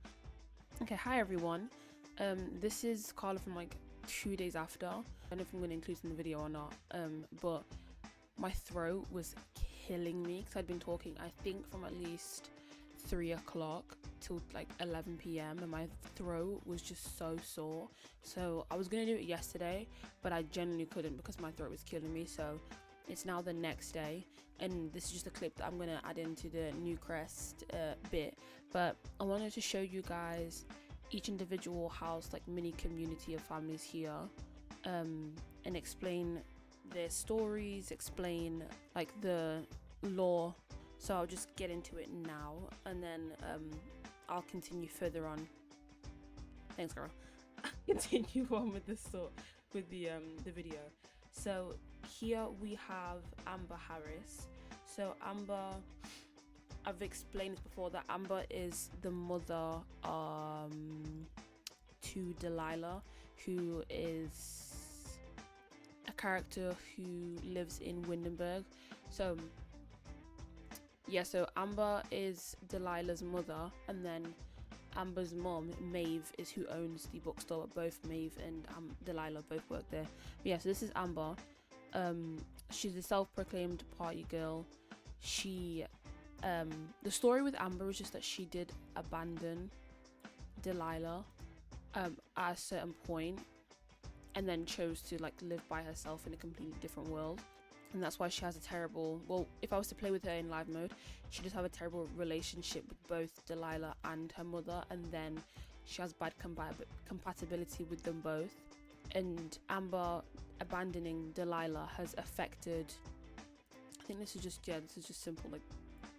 Okay, hi everyone. This is Carla from like 2 days after. I don't know if I'm going to include in the video or not, but my throat was killing me because I'd been talking, I think, from at least 3 o'clock till like 11 p.m. and my throat was just so sore. So I was going to do it yesterday, but I genuinely couldn't because my throat was killing me. So it's now the next day, and this is just a clip that I'm going to add into the Newcrest bit. But I wanted to show you guys each individual house, like mini community of families here, and explain their stories, explain like the lore. So I'll just get into it now, and then I'll continue further on. Thanks, girl. Continue on with the video. So here we have Amber Harris. So Amber, I've explained this before, that Amber is the mother to Delilah, who is a character who lives in Windenburg. So yeah, so Amber is Delilah's mother, and then Amber's mom, Maeve, is who owns the bookstore. Both Maeve and Delilah both work there. But yeah, so this is Amber. She's a self-proclaimed party girl. She the story with Amber is just that she did abandon Delilah at a certain point, and then chose to like live by herself in a completely different world. And that's why she has a terrible, well, if I was to play with her in live mode, she does have a terrible relationship with both Delilah and her mother, and then she has bad compatibility with them both. And Amber abandoning Delilah has affected, I think this is just simple like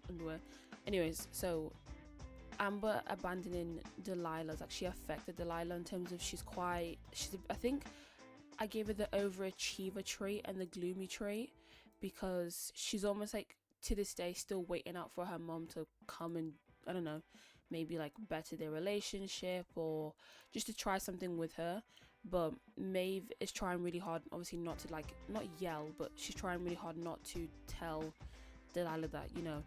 underwear. Anyways, so Amber abandoning Delilah has actually affected Delilah in terms of I think I gave her the overachiever trait and the gloomy trait, because she's almost like to this day still waiting out for her mom to come and, I don't know, maybe like better their relationship or just to try something with her. But Maeve is trying really hard, obviously not to like, not yell, but she's trying really hard not to tell Delilah that, you know,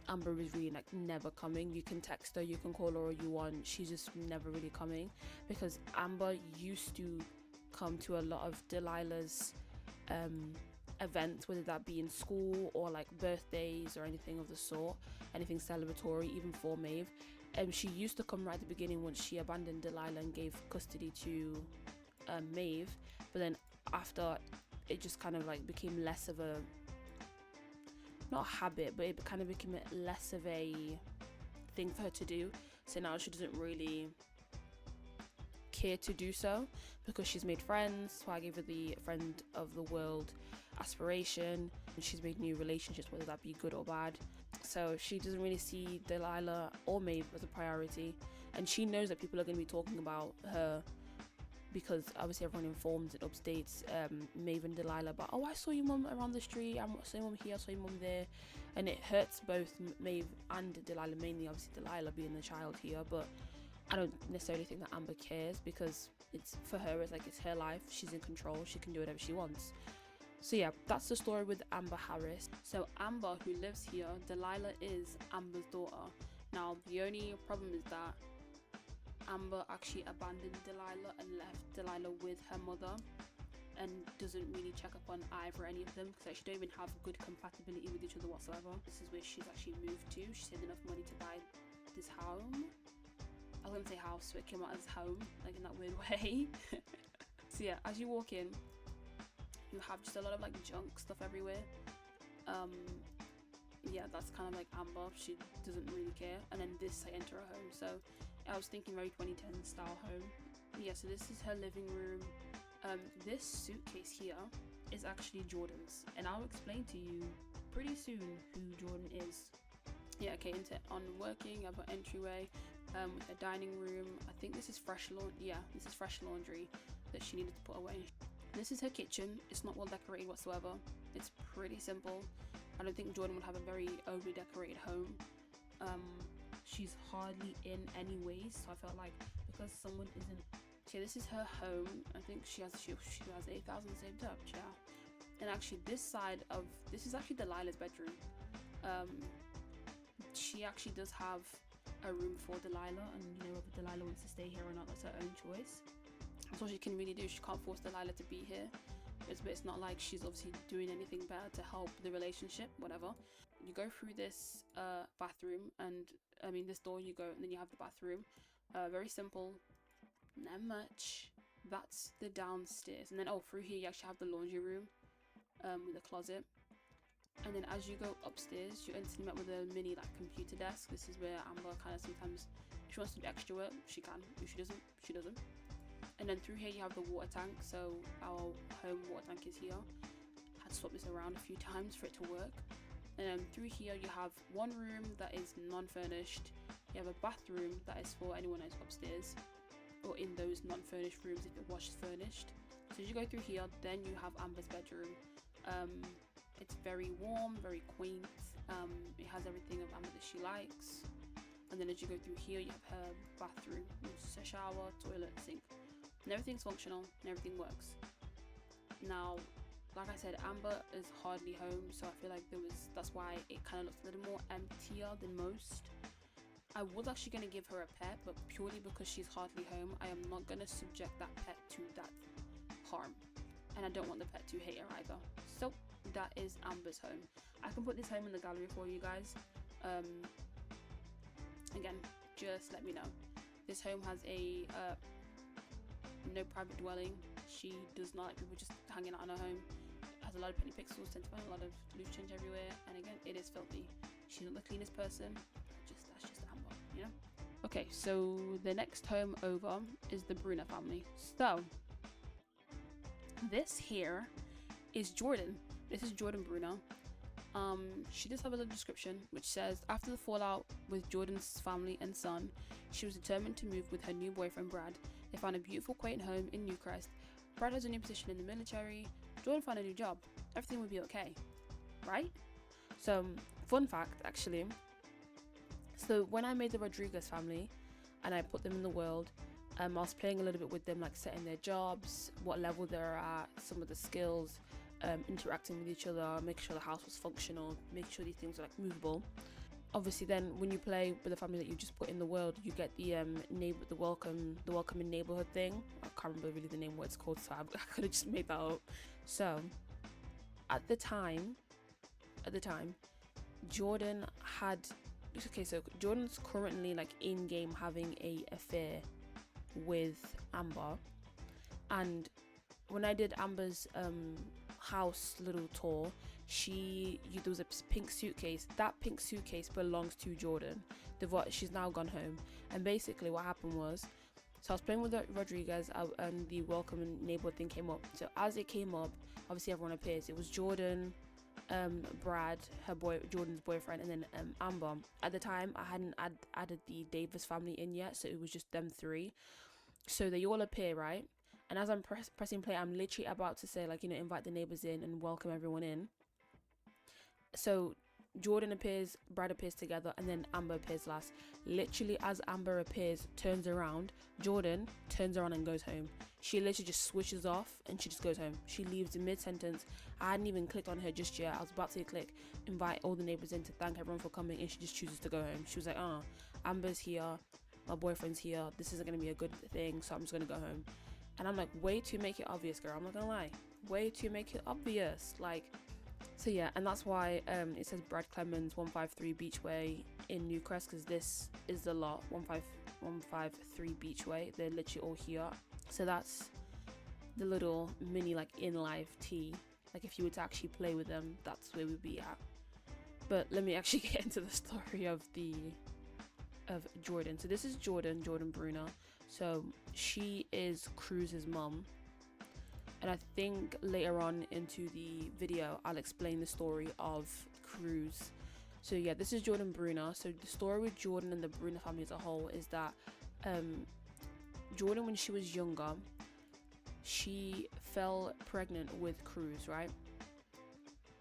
Amber is really like never coming. You can text her, you can call her all you want, she's just never really coming. Because Amber used to come to a lot of Delilah's events, whether that be in school or like birthdays or anything of the sort, anything celebratory, even for Maeve. And she used to come right at the beginning once she abandoned Delilah and gave custody to Maeve. But then after, it just kind of like became less of a, not a habit, but it kind of became less of a thing for her to do. So now she doesn't really care to do so, because she's made friends. So I gave her the friend of the world aspiration, and she's made new relationships, whether that be good or bad. So she doesn't really see Delilah or Maeve as a priority, and she knows that people are going to be talking about her, because obviously everyone informs and updates Maeve and Delilah about, oh, I saw your mum around the street, I saw your mum here, I saw your mum there. And it hurts both Maeve and Delilah, mainly obviously Delilah being the child here. But I don't necessarily think that Amber cares, because it's, for her, it's like, it's her life, she's in control, she can do whatever she wants. So yeah, that's the story with Amber Harris. So Amber, who lives here, Delilah is Amber's daughter. Now the only problem is that Amber actually abandoned Delilah and left Delilah with her mother, and doesn't really check up on either any of them, because she don't even have good compatibility with each other whatsoever. This is where she's actually moved to. She saved enough money to buy this home. I was gonna say house, so it came out as home, like in that weird way. So yeah, as you walk in, you have just a lot of like junk stuff everywhere. Yeah, that's kind of like Amber. She doesn't really care. And then this, I enter her home. So I was thinking very 2010 style home. Yeah, so this is her living room. This suitcase here is actually Jordan's, and I'll explain to you pretty soon who Jordan is. Yeah, okay, on working, I've got entryway with a dining room. I think this is fresh laundry. Yeah, this is fresh laundry that she needed to put away. This is her kitchen. It's not well decorated whatsoever. It's pretty simple. I don't think Jordan would have a very overly decorated home. She's hardly in anyways, so I felt like, because someone isn't. Okay, this is her home. I think she has 8,000 saved up. Yeah, and actually this is actually Delilah's bedroom. She actually does have a room for Delilah, and you know, if Delilah wants to stay here or not, that's her own choice. That's all she can really do. She can't force Delilah to be here. But it's not like she's obviously doing anything better to help the relationship, whatever. You go through this bathroom, and I mean this door, you go, and then you have the bathroom. Very simple, not much. That's the downstairs. And then through here you actually have the laundry room with a closet. And then as you go upstairs, you're instantly met with a mini like computer desk. This is where Amber kind of sometimes, if she wants to do extra work, she can. If she doesn't, she doesn't. And then through here you have the water tank. So our home water tank is here. Had to swap this around a few times for it to work. And then through here you have one room that is non-furnished. You have a bathroom that is for anyone who's upstairs, or in those non-furnished rooms if it was furnished. So as you go through here, then you have Amber's bedroom. It's very warm, very quaint. It has everything of Amber that she likes. And then as you go through here, you have her bathroom, which is a shower, toilet, sink, and everything's functional and everything works. Now, like I said, Amber is hardly home, so I feel like that's why it kind of looks a little more emptier than most. I was actually going to give her a pet, but purely because she's hardly home, I am not going to subject that pet to that harm. And I don't want the pet to hate her either. So that is Amber's home. I can put this home in the gallery for you guys. Again, just let me know. This home has a no private dwelling. She does not like people just hanging out in her home. Has a lot of penny pixels, tend to find a lot of loose change everywhere, and again, it is filthy. She's not the cleanest person. That's just Amber, you know. Okay, so the next home over is the Brunner family. So this here is Jordan. This is Jordan Brunner. She does have a little description which says, after the fallout with Jordan's family and son, she was determined to move with her new boyfriend Brad. They found a beautiful, quaint home in Newcrest. Brad has a new position in the military. Jordan found a new job. Everything will be okay, right? So, fun fact, actually. So when I made the Rodriguez family and I put them in the world, I was playing a little bit with them, like setting their jobs, what level they're at, some of the skills, interacting with each other, making sure the house was functional, making sure these things are like movable. Obviously, then when you play with the family that you just put in the world, you get the welcoming neighborhood thing. I can't remember really the name what it's called, so I could have just made that up. So at the time, Jordan had, okay, so Jordan's currently like in game having a affair with Amber, and when I did Amber's house little tour, there was a pink suitcase. That pink suitcase belongs to Jordan. She's now gone home, and basically what happened was, so I was playing with Rodriguez, and the welcome and neighborhood thing came up. So as it came up, obviously everyone appears. It was Jordan, Brad, Jordan's boyfriend, and then Amber. At the time, I hadn't added the Davis family in yet, so it was just them three. So they all appear, right? And as I'm pressing play, I'm literally about to say, like, you know, invite the neighbors in and welcome everyone in. So Jordan appears, Brad appears together, and then Amber appears last. Literally, as Amber appears, turns around, Jordan turns around and goes home. She literally just switches off and she just goes home. She leaves in mid-sentence. I hadn't even clicked on her just yet. I was about to click invite all the neighbors in to thank everyone for coming, and she just chooses to go home. She was like, Amber's here, my boyfriend's here, this isn't going to be a good thing, so I'm just going to go home. And I'm like, way to make it obvious, girl. I'm not gonna lie, way to make it obvious. Like, so yeah, and that's why it says Brad Clemens 153 Beachway in Newcrest, because this is the lot, 153 Beachway. They're literally all here. So that's the little mini like in life tea. Like if you were to actually play with them, that's where we'd be at. But let me actually get into the story of Jordan. So this is Jordan Brunner. So she is Cruz's mum, and I think later on into the video I'll explain the story of Cruz. So yeah, this is Jordan Brunner. So the story with Jordan and the Brunner family as a whole is that Jordan, when she was younger, she fell pregnant with Cruz, right?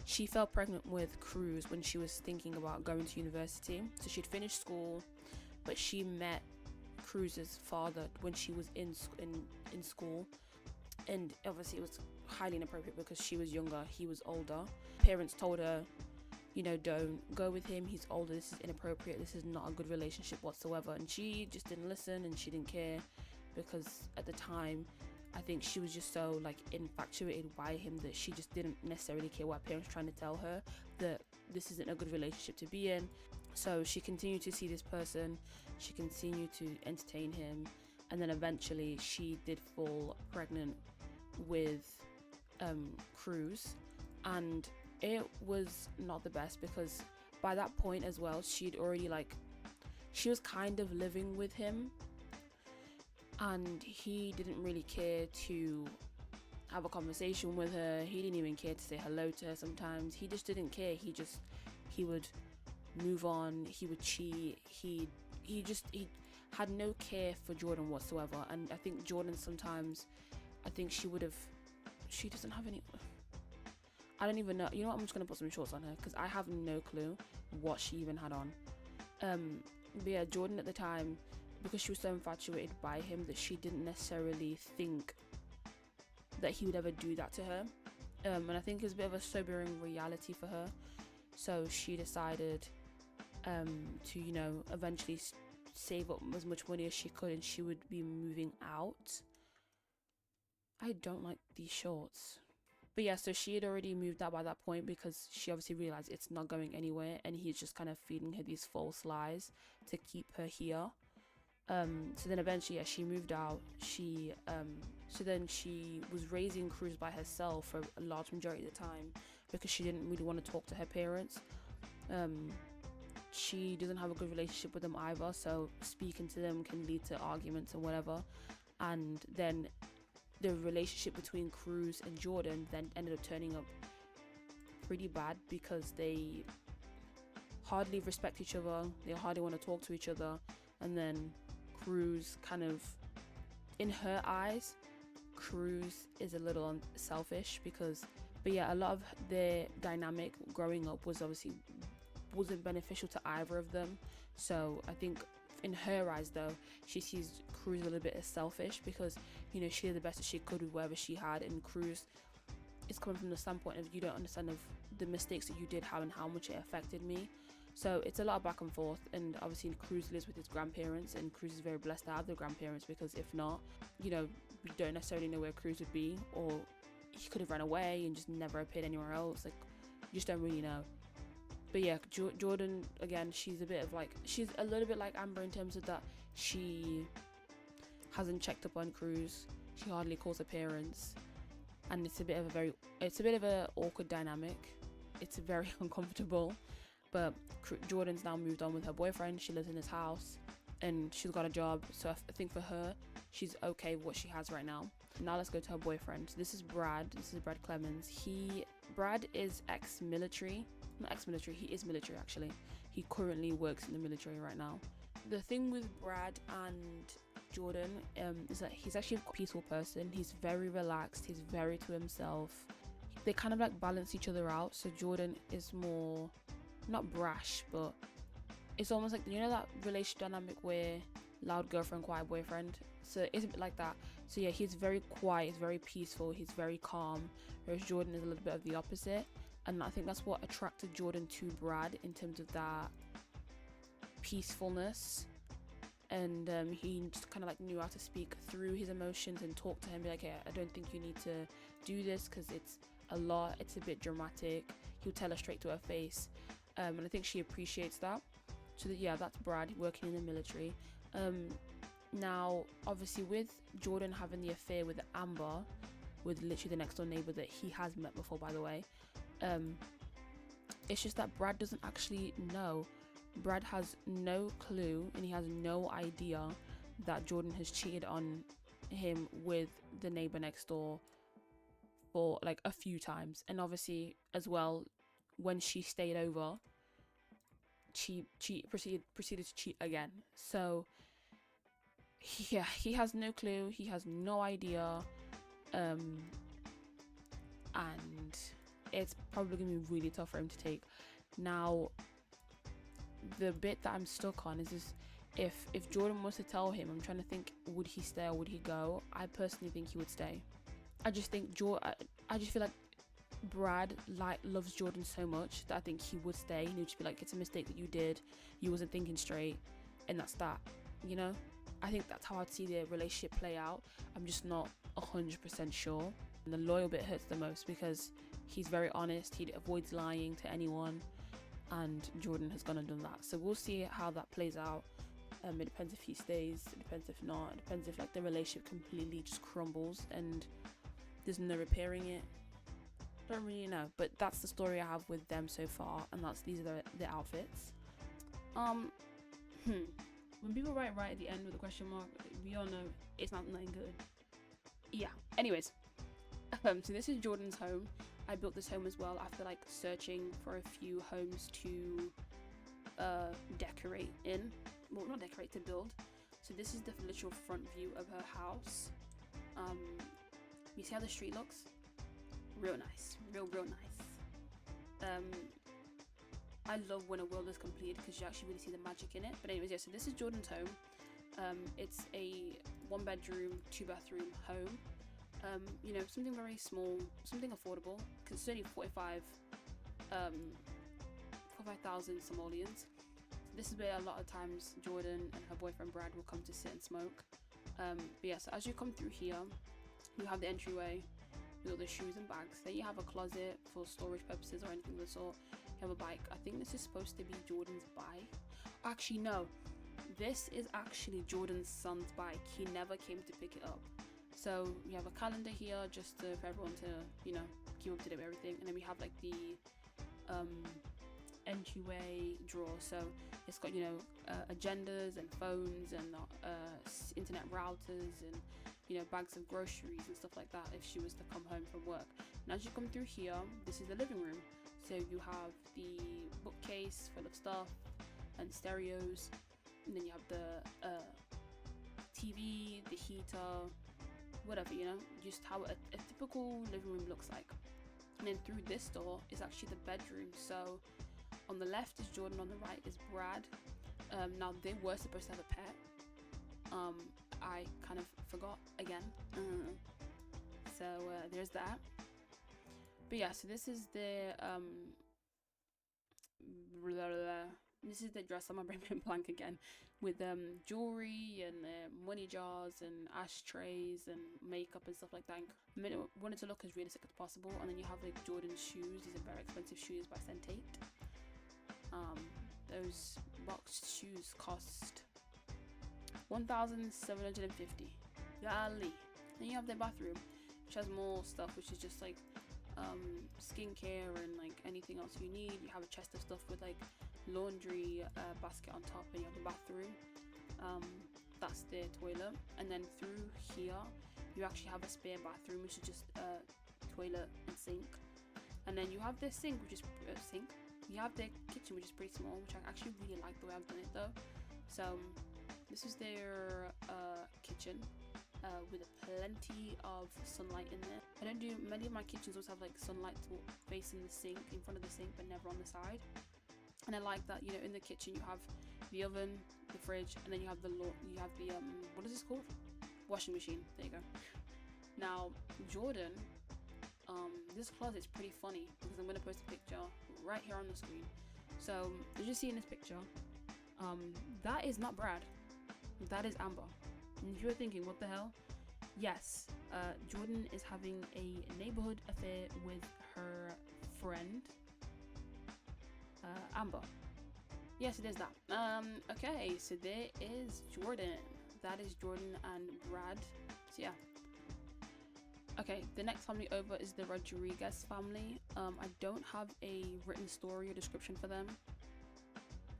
She fell pregnant with Cruz when she was thinking about going to university. So she'd finished school, but she met Cruz's father when she was in school, and obviously it was highly inappropriate because she was younger, he was older. Parents told her, you know, don't go with him, he's older, this is inappropriate, this is not a good relationship whatsoever. And she just didn't listen, and she didn't care, because at the time I think she was just so like infatuated by him that she just didn't necessarily care what parents were trying to tell her, that this isn't a good relationship to be in. So she continued to see this person, she continued to entertain him, and then eventually she did fall pregnant with Cruz, and it was not the best, because by that point as well, she was kind of living with him, and he didn't really care to have a conversation with her. He didn't even care to say hello to her sometimes. He just didn't care. He would move on, he would cheat, he had no care for Jordan whatsoever. And I think Jordan sometimes, she doesn't have any, I don't even know, you know what, I'm just gonna put some shorts on her because I have no clue what she even had on. But yeah, Jordan at the time, because she was so infatuated by him, that she didn't necessarily think that he would ever do that to her, and I think it's a bit of a sobering reality for her. So she decided to, you know, eventually save up as much money as she could, and she would be moving out. I don't like these shorts. But yeah, so she had already moved out by that point, because she obviously realized it's not going anywhere, and he's just kind of feeding her these false lies to keep her here. So then eventually, she moved out. So then she was raising 𝗂𝗃 by herself for a large majority of the time because she didn't really want to talk to her parents. She doesn't have a good relationship with them either, so speaking to them can lead to arguments and whatever. And then the relationship between 𝗂𝗃 and Jordan then ended up turning up pretty bad because they hardly respect each other, they hardly want to talk to each other, and then 𝗂𝗃 kind of, in her eyes, 𝗂𝗃 is a little selfish but yeah, a lot of their dynamic growing up wasn't beneficial to either of them. So I think in her eyes though, she sees 𝗂𝗃 a little bit as selfish because, you know, she did the best that she could with whatever she had, and 𝗂𝗃 is coming from the standpoint of, you don't understand of the mistakes that you did have and how much it affected me. So it's a lot of back and forth, and obviously 𝗂𝗃 lives with his grandparents, and 𝗂𝗃 is very blessed to have the grandparents, because if not, you know, we don't necessarily know where 𝗂𝗃 would be, or he could have run away and just never appeared anywhere else. Like, you just don't really know. But yeah, Jordan, again, she's a little bit like Amber in terms of that she hasn't checked up on 𝗂𝗃. She hardly calls her parents, and it's a bit of a awkward dynamic. It's very uncomfortable. But Jordan's now moved on with her boyfriend. She lives in his house and she's got a job, so I think for her, she's okay with what she has right now. Now let's go to her boyfriend. So this is Brad. This is Brad Clemens. Brad is ex-military. Not ex-military, he is military actually. He currently works in the military right now. The thing with Brad and Jordan is that he's actually a peaceful person. He's very relaxed. He's very to himself. They kind of like balance each other out. So Jordan is more, not brash, but it's almost like, you know, that relationship dynamic where loud girlfriend, quiet boyfriend. So it's a bit like that. So yeah, he's very quiet, he's very peaceful, he's very calm, whereas Jordan is a little bit of the opposite. And I think that's what attracted Jordan to Brad, in terms of that peacefulness. And he just kind of like knew how to speak through his emotions and talk to him, be like, hey, I don't think you need to do this because it's a lot, it's a bit dramatic. He'll tell her straight to her face. And I think she appreciates that. So that, yeah, that's Brad working in the military. Now, obviously, with Jordan having the affair with Amber, with literally the next door neighbor that he has met before, by the way, it's just that Brad doesn't actually know. Brad has no clue, and he has no idea that Jordan has cheated on him with the neighbor next door for like a few times. And obviously, as well, when she stayed over, she proceeded to cheat again. So yeah, he has no clue, he has no idea, and it's probably gonna be really tough for him to take. Now, the bit that I'm stuck on is this: if Jordan wants to tell him, I'm trying to think, would he stay or would he go? I personally think he would stay. I just think I just feel like Brad loves Jordan so much that I think he would stay. He would just be like, it's a mistake that you did, you wasn't thinking straight, and that's that, you know. I think that's how I'd see the relationship play out. I'm just not 100% sure. And the loyal bit hurts the most because he's very honest, he avoids lying to anyone, and Jordan has gone and done that. So we'll see how that plays out. It depends if he stays, it depends if not, it depends if like the relationship completely just crumbles and there's no repairing it. Don't really know, but that's the story I have with them so far, and these are the outfits. When people write right at the end with a question mark, we all know it's not nothing good. Yeah. Anyways, so this is Jordan's home. I built this home as well after like searching for a few homes to decorate in. Well, not decorate, to build. So this is the literal front view of her house. You see how the street looks? Real nice, real nice. I love when a world is completed because you actually really see the magic in it. But anyways, yeah, so this is Jordan's home. It's a 1-bedroom, 2-bathroom home. You know, something very small, something affordable, because it's only 45,000 simoleons. This is where a lot of times Jordan and her boyfriend Brad will come to sit and smoke. But yeah, so as you come through here, you have the entryway with all the shoes and bags. Then you have a closet for storage purposes or anything of the sort. You have a bike. I think this is supposed to be Jordan's bike. Actually, no. this is actually Jordan's son's bike. He never came to pick it up. So we have a calendar here just for everyone to, you know, keep up to date with everything. And then we have like the entryway drawer. So it's got, you know, agendas and phones and internet routers and, you know, bags of groceries and stuff like that if she was to come home from work. And as you come through here, this is the living room. So you have the bookcase full of stuff and stereos, and then you have the TV, the heater, whatever, you know, just how a typical living room looks like. And then through this door is actually the bedroom. So on the left is Jordan, on the right is Brad. Now they were supposed to have a pet. I kind of forgot again. So there's that. But yeah, so this is the this is the dresser. I'm bringing blank again, with jewelry and money jars and ashtrays and makeup and stuff like that. I wanted to look as realistic as possible. And then you have like Jordan's shoes. These are very expensive shoes by st.8. Those boxed shoes cost 1,750. Golly. Then you have the bathroom, which has more stuff, which is just like skincare and like anything else you need. You have a chest of stuff with like laundry basket on top, and you have the bathroom. That's the toilet. And then through here you actually have a spare bathroom, which is just a toilet and sink. And then you have the sink, which is you have the kitchen, which is pretty small, which I actually really like the way I've done it though. So this is their kitchen with plenty of sunlight in there. I don't do, many of my kitchens also have like sunlight facing the sink, in front of the sink, but never on the side. And I like that, you know, in the kitchen you have the oven, the fridge, and then you have the what is this called? Washing machine. There you go. Now Jordan, this closet is pretty funny because I'm going to post a picture right here on the screen. So as you see in this picture, that is not Brad, that is Amber. And if you're thinking, what the hell? Yes, Jordan is having a neighborhood affair with her friend, Amber. Yes, it is that. Okay, so there is Jordan. That is Jordan and Brad. So yeah. Okay, the next family over is the Rodriguez family. I don't have a written story or description for them.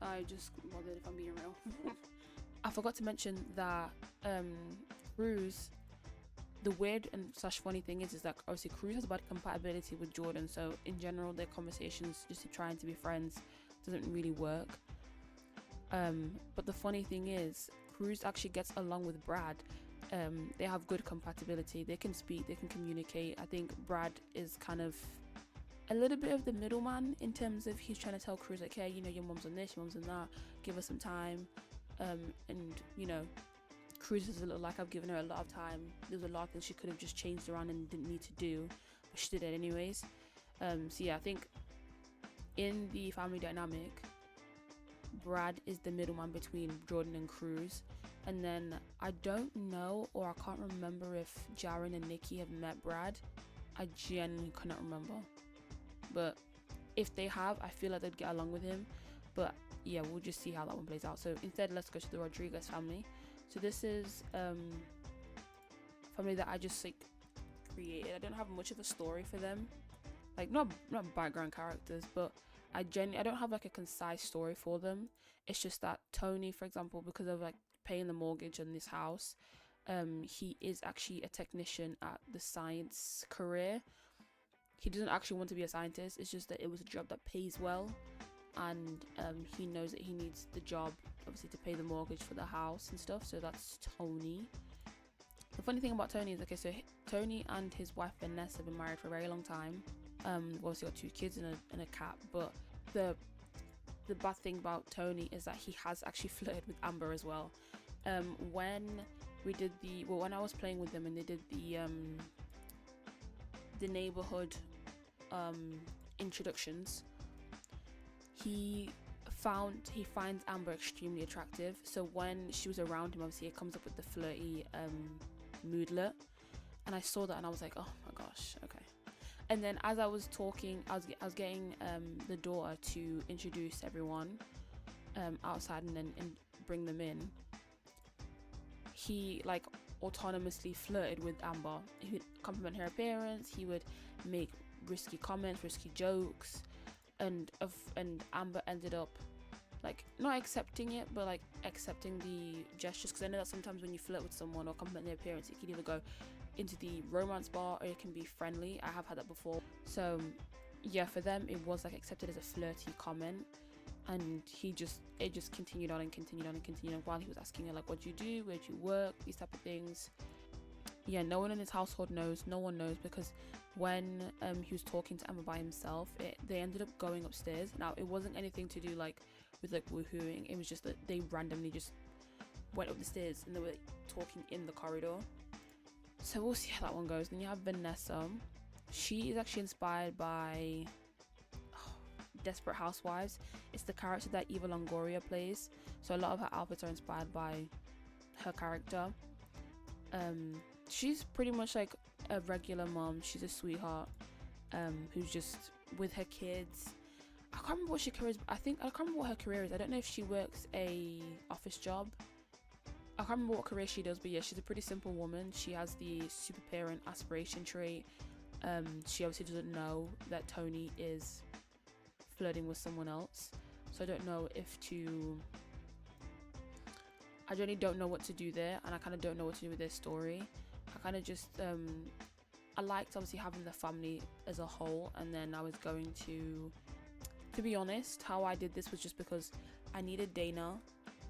I just bothered, if I'm being real. I forgot to mention that Cruz, the weird and / funny thing is that obviously Cruz has bad compatibility with Jordan, so in general their conversations just trying to be friends doesn't really work. But the funny thing is Cruz actually gets along with Brad. They have good compatibility, they can speak, they can communicate. I think Brad is kind of a little bit of the middleman in terms of he's trying to tell Cruz like, hey, you know, your mom's on this, your mom's on that, give us some time. And you know, Cruz is a little like, I've given her a lot of time, there's a lot of things she could have just changed around and didn't need to do, but she did it anyways. So yeah, I think in the family dynamic, Brad is the middleman between Jordan and Cruz. And then I don't know, or I can't remember if Jaren and Nikki have met Brad. I genuinely cannot remember, but if they have, I feel like they'd get along with him. But yeah, we'll just see how that one plays out. So instead, let's go to the Rodriguez family. So this is family that I just like created. I don't have much of a story for them, like not background characters, but I don't have like a concise story for them. It's just that Tony, for example, because of like paying the mortgage on this house, he is actually a technician at the science career. He doesn't actually want to be a scientist, it's just that it was a job that pays well, and he knows that he needs the job obviously to pay the mortgage for the house and stuff. So that's Tony. The funny thing about Tony is, okay, so Tony and his wife Vanessa have been married for a very long time. Obviously got 2 kids and a cat, but the bad thing about Tony is that he has actually flirted with Amber as well. When we did when I was playing with them and they did the neighborhood introductions, he finds Amber extremely attractive. So when she was around him, obviously it comes up with the flirty moodlet, and I saw that and I was like, oh my gosh, okay. And then as I was talking, I was getting the daughter to introduce everyone outside, and bring them in, he like autonomously flirted with Amber. He would compliment her appearance, he would make risky comments, risky jokes, and Amber ended up like not accepting it, but like accepting the gestures, because I know that sometimes when you flirt with someone or compliment their appearance, it can either go into the romance bar or it can be friendly. I have had that before. So yeah, for them it was like accepted as a flirty comment, and it just continued on and continued on and continued on while he was asking her like, what do you do, where do you work, these type of things. Yeah, no one in his household knows, no one knows, because when he was talking to Emma by himself, they ended up going upstairs. Now it wasn't anything to do like with like woohooing, it was just that they randomly just went up the stairs and they were talking in the corridor. So we'll see how that one goes. Then you have Vanessa. She is actually inspired by Desperate Housewives. It's the character that Eva Longoria plays, so a lot of her outfits are inspired by her character. She's pretty much like a regular mom. She's a sweetheart who's just with her kids. I can't remember what she career is. I can't remember what her career is. I don't know if she works a office job. I can't remember what career she does, but yeah, she's a pretty simple woman. She has the super parent aspiration trait. She obviously doesn't know that Tony is flirting with someone else, so I don't know I really don't know what to do there, and I kind of don't know what to do with their story. I kind of just I liked obviously having the family as a whole, and then I was going to be honest, how I did this was just because I needed Dana,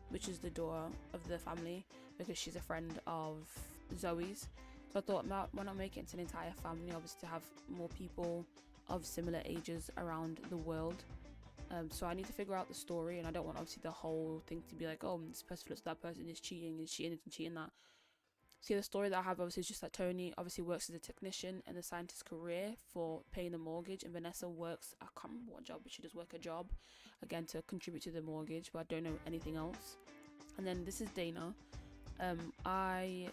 which is the daughter of the family, because she's a friend of Zoe's. So I thought, why not make it into an entire family, obviously to have more people of similar ages around the world. So I need to figure out the story, and I don't want obviously the whole thing to be like, oh, this person looks, that person is cheating and cheating that. See, the story that I have obviously is just that Tony obviously works as a technician in the scientist's career for paying the mortgage, and Vanessa works, I can't remember what job, but she does work a job again to contribute to the mortgage, but I don't know anything else. And then this is Dana. I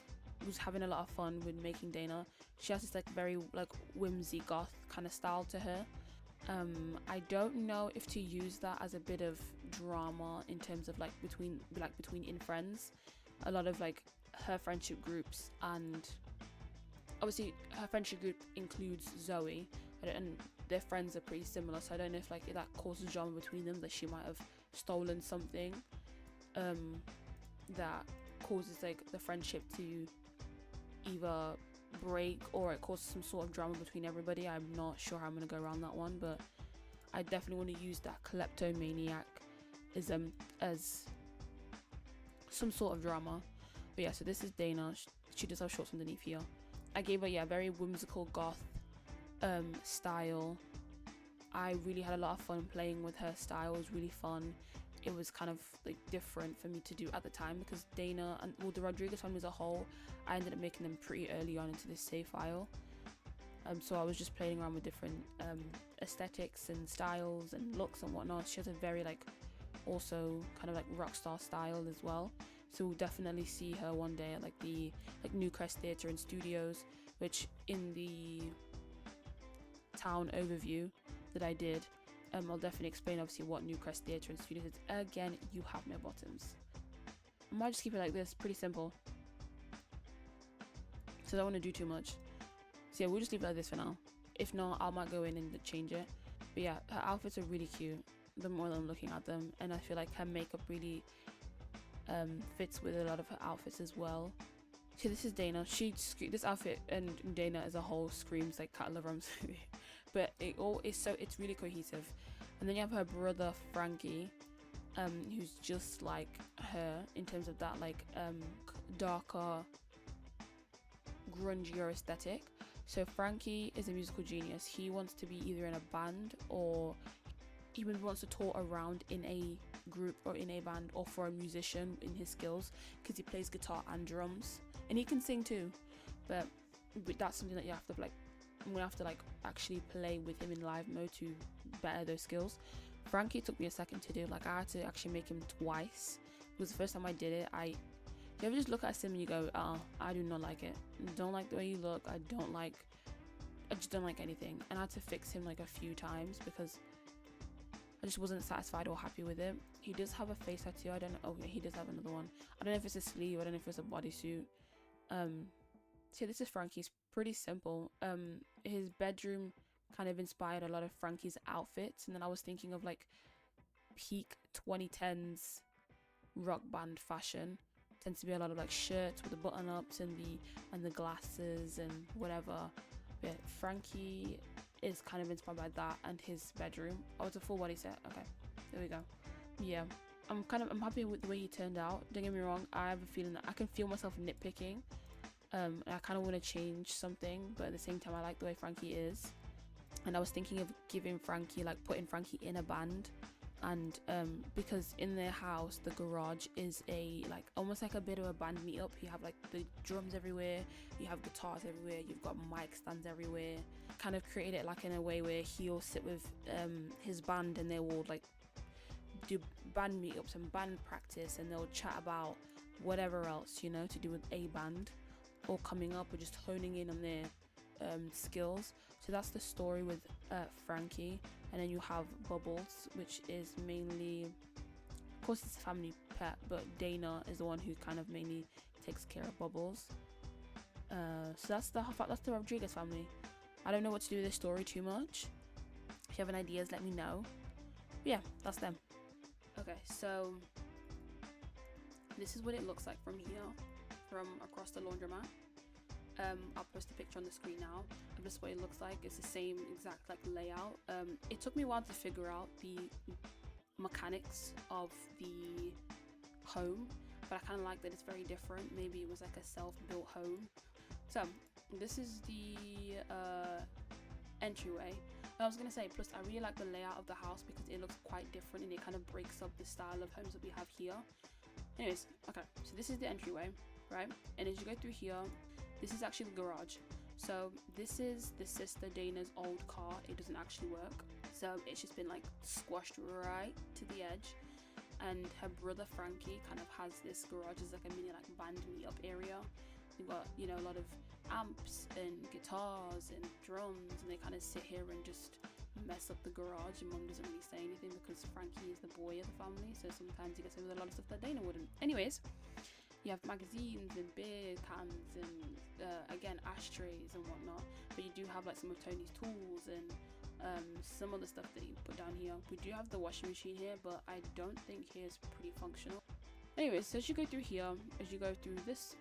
was having a lot of fun with making Dana. She has this like very like whimsy goth kind of style to her. I don't know if to use that as a bit of drama in terms of like between in friends. A lot of like her friendship groups, and obviously her friendship group includes Zoe, and their friends are pretty similar, so I don't know if like that causes drama between them, that she might have stolen something that causes like the friendship to either break or it causes some sort of drama between everybody. I'm not sure how I'm gonna go around that one, but I definitely want to use that kleptomaniacism as some sort of drama. But yeah, so this is Dana. She does have shorts underneath here. I gave her very whimsical goth style. I really had a lot of fun playing with her style. It was really fun. It was kind of like different for me to do at the time, because Dana and the Rodriguez family as a whole, I ended up making them pretty early on into this save file. So I was just playing around with different aesthetics and styles and looks and whatnot. She has a very like also kind of like rock star style as well. So we'll definitely see her one day at like the Newcrest Theatre and Studios, which in the town overview that I did, I'll definitely explain obviously what Newcrest Theatre and Studios is. Again, you have no bottoms. I might just keep it like this, pretty simple. So I don't want to do too much. So yeah, we'll just leave it like this for now. If not, I might go in and change it. But yeah, her outfits are really cute the more that I'm looking at them, and I feel like her makeup really fits with a lot of her outfits as well. So this is Dana. This outfit and Dana as a whole screams like Cat Lover, but it's really cohesive. And then you have her brother Frankie, who's just like her in terms of that like darker, grungier aesthetic. So Frankie is a musical genius. He wants to be either in a band, or even wants to tour around in a group or in a band, or for a musician in his skills, because he plays guitar and drums, and he can sing too. But that's something that I'm gonna have to like actually play with him in live mode to better those skills. Frankie took me a second to do. Like I had to actually make him twice. It was the first time I did it. You ever just look at him and you go, I do not like it. Don't like the way you look. I just don't like anything. And I had to fix him like a few times, because I just wasn't satisfied or happy with it. He does have a face tattoo. I don't know. Oh yeah, he does have another one. I don't know if it's a sleeve. I don't know if it's a bodysuit. So this is Frankie's. Pretty simple. His bedroom kind of inspired a lot of Frankie's outfits, and then I was thinking of like peak 2010s rock band fashion. Tends to be a lot of like shirts with the button ups and the glasses and whatever. But Frankie is kind of inspired by that and his bedroom. Oh, it's a full body set. Okay, there we go. Yeah, I'm happy with the way he turned out. Don't get me wrong, I have a feeling that I can feel myself nitpicking. I kind of want to change something, but at the same time I like the way Frankie is. And I was thinking of giving Frankie, like putting Frankie in a band. And because in their house, the garage is like almost like a bit of a band meetup. You have like the drums everywhere, you have guitars everywhere, you've got mic stands everywhere. Kind of created it like in a way where he'll sit with his band, and they will like do band meetups and band practice, and they'll chat about whatever else, you know, to do with a band, or coming up or just honing in on their skills. So that's the story with Frankie. And then you have Bubbles, which is mainly, of course it's a family pet, but Dana is the one who kind of mainly takes care of Bubbles. So that's the Rodriguez family. I don't know what to do with this story too much. If you have any ideas, let me know. But yeah, that's them. Okay, so this is what it looks like from here, from across the laundromat. I'll post a picture on the screen now of just what it looks like. It's the same exact like layout. It took me a while to figure out the mechanics of the home, but I kind of like that it's very different. Maybe it was like a self-built home. So this is the entryway. I was gonna say, plus I really like the layout of the house because it looks quite different and it kind of breaks up the style of homes that we have here. Anyways, okay, so this is the entryway, right? And as you go through here, this is actually the garage. So this is the sister Dana's old car. It doesn't actually work, so it's just been like squashed right to the edge. And her brother Frankie kind of has this garage as like a mini like band meetup area. They've got, you know, a lot of amps and guitars and drums, and they kind of sit here and just mess up the garage, and Mum doesn't really say anything because Frankie is the boy of the family, so sometimes he gets away with a lot of stuff that Dana wouldn't. Anyways, you have magazines and beer cans and again ashtrays and whatnot, but you do have like some of Tony's tools and some other stuff that you put down here. We do have the washing machine here, but I don't think here's pretty functional. Anyways, so as you go through here, as you go through this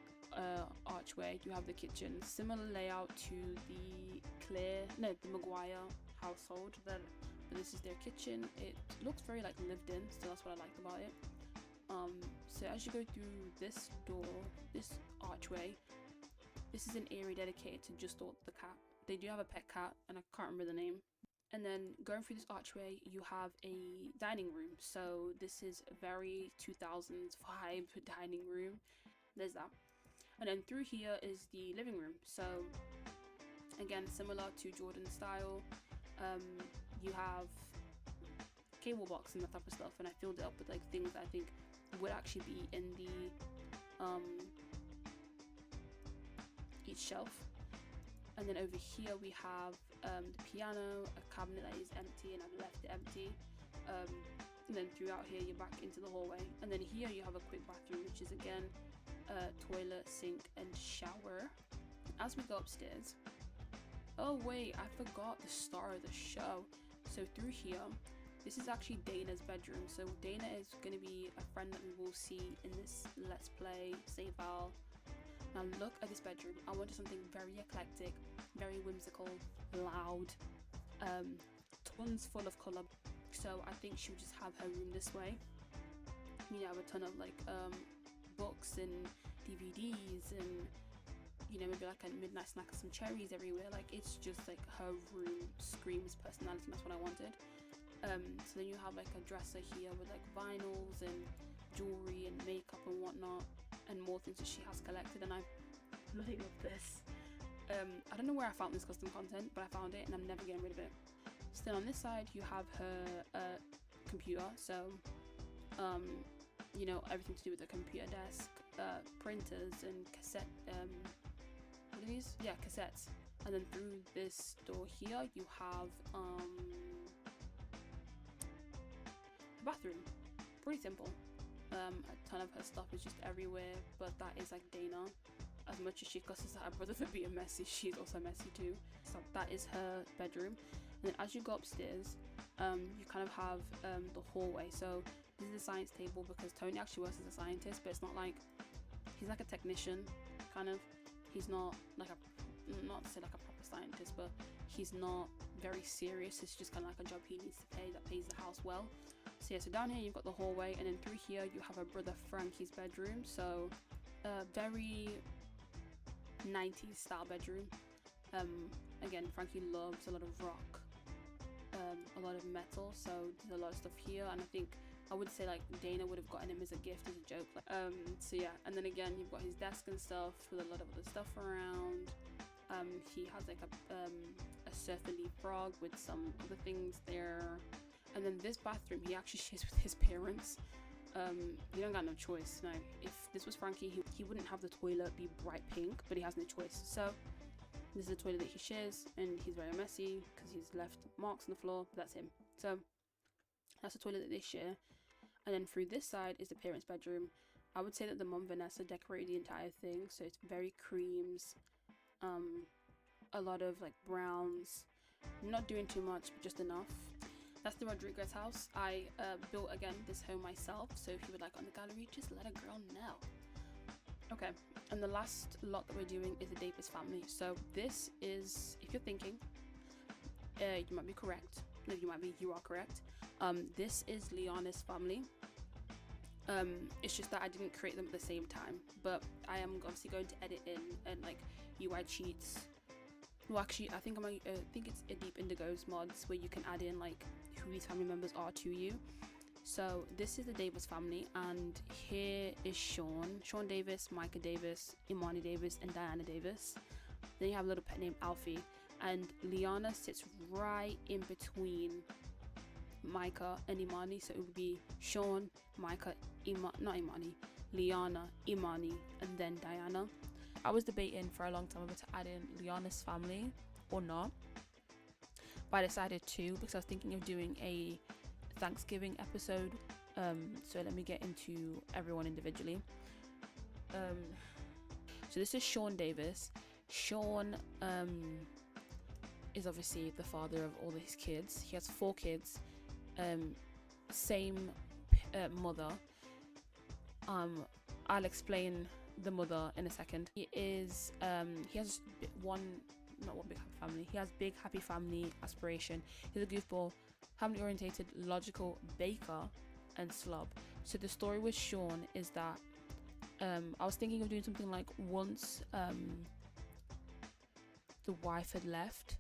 archway, you have the kitchen. Similar layout to the 𝗿𝗵𝗺 household. But this is their kitchen. It looks very like lived in, so that's what I liked about it. So as you go through this door, this archway, this is an area dedicated to just the cat. They do have a pet cat, and I can't remember the name. And then going through this archway, you have a dining room. So this is a very 2000s vibe dining room. There's that. And then through here is the living room. So again, similar to Jordan's style, you have cable box and that type of stuff, and I filled it up with like things that I think would actually be in the each shelf. And then over here we have the piano, a cabinet that is empty, and I've left it empty. And then throughout here you're back into the hallway, and then here you have a quick bathroom, which is again toilet, sink and shower. As we go upstairs, oh wait, I forgot the star of the show. So through here, this is actually Dana's bedroom. So Dana is going to be a friend that we will see in this Let's Play 𝗿𝗵𝗺. Now look at this bedroom. I wanted something very eclectic, very whimsical, loud, tons full of colour. So I think she would just have her room this way. You know, a ton of like books and DVDs, and you know, maybe like a midnight snack and some cherries everywhere. Like it's just like her room screams personality, and that's what I wanted. So then you have like a dresser here with like vinyls and jewelry and makeup and whatnot, and more things that she has collected, and I really love this. I don't know where I found this custom content, but I found it and I'm never getting rid of it. Still on this side you have her computer, so you know, everything to do with the computer desk, printers and cassette, what are these? Yeah, cassettes. And then through this door here you have bathroom, pretty simple. A ton of her stuff is just everywhere, but that is like Dana. As much as she cusses at her brother for being messy, she's also messy too. So that is her bedroom. And then as you go upstairs, you kind of have the hallway. So this is the science table, because Tony actually works as a scientist, but it's not like he's like a technician kind of. He's not like not to say like a proper scientist, but he's not very serious. It's just kind of like a job he needs to pay, that pays the house well. So yeah, so down here you've got the hallway, and then through here you have her brother Frankie's bedroom. So very 90s style bedroom. Again, Frankie loves a lot of rock, a lot of metal, so there's a lot of stuff here, and I would say like Dana would have gotten him as a gift, as a joke. So yeah, and then again you've got his desk and stuff with a lot of other stuff around. He has like a surfer leaf frog with some other things there. And then this bathroom he actually shares with his parents. He don't got no choice. No, if this was Frankie, he wouldn't have the toilet be bright pink, but he has no choice. So this is the toilet that he shares, and he's very messy because he's left marks on the floor. That's him. So that's the toilet that they share. And then through this side is the parents' bedroom. I would say that the mum Vanessa decorated the entire thing, so it's very creams, a lot of like browns, not doing too much, but just enough. That's the Rodriguez house. I built again this home myself, so if you would like on the gallery, just let a girl know. Okay, and the last lot that we're doing is the Davis family. So this is, if you're thinking, you might be correct. No, you are correct. This is Liana's family. It's just that I didn't create them at the same time, but I am obviously going to edit in and like UI cheats. Well, actually, I think it's ep.1's mods where you can add in like who these family members are to you. So this is the Davis family, and here is Sean Davis, Micah Davis, Imani Davis, and Diana Davis. Then you have a little pet named Alfie, and Liana sits right in between Micah and Imani, so it would be Sean, Micah, Liana, Imani, and then Diana. I was debating for a long time whether to add in Liana's family or not, but I decided to because I was thinking of doing a Thanksgiving episode. So let me get into everyone individually. So this is Sean Davis. Sean is obviously the father of all his kids. He has 4 kids, same mother. I'll explain the mother in a second. He has not one big happy family. He has big happy family aspiration. He's a goofball, family orientated, logical baker and slob. So the story with Sean is that I was thinking of doing something like once the wife had left.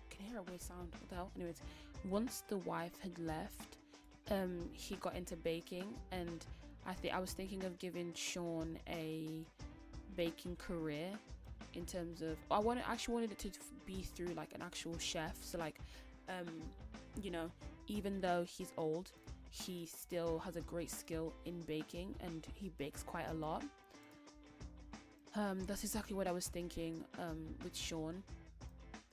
Can you hear a weird sound? What the hell? Anyways, once the wife had left, he got into baking, and I was thinking of giving Sean a baking career in terms of I actually wanted it to be through like an actual chef. So like you know, even though he's old, he still has a great skill in baking, and he bakes quite a lot. That's exactly what I was thinking with Sean.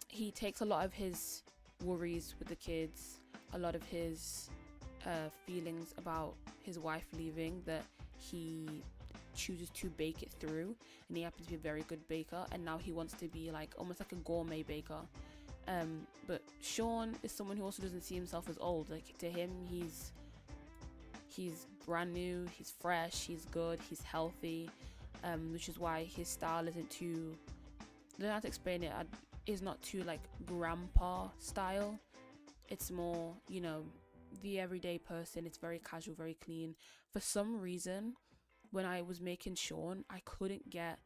He takes a lot of his worries with the kids, a lot of his feelings about his wife leaving, that he chooses to bake it through, and he happens to be a very good baker, and now he wants to be like almost like a gourmet baker. But Sean is someone who also doesn't see himself as old. Like to him, he's brand new, he's fresh, he's good, he's healthy, which is why his style isn't too, I don't know how to explain it, is not too like grandpa style. It's more, you know, the everyday person. It's very casual, very clean. For some reason, when I was making Sean, I couldn't get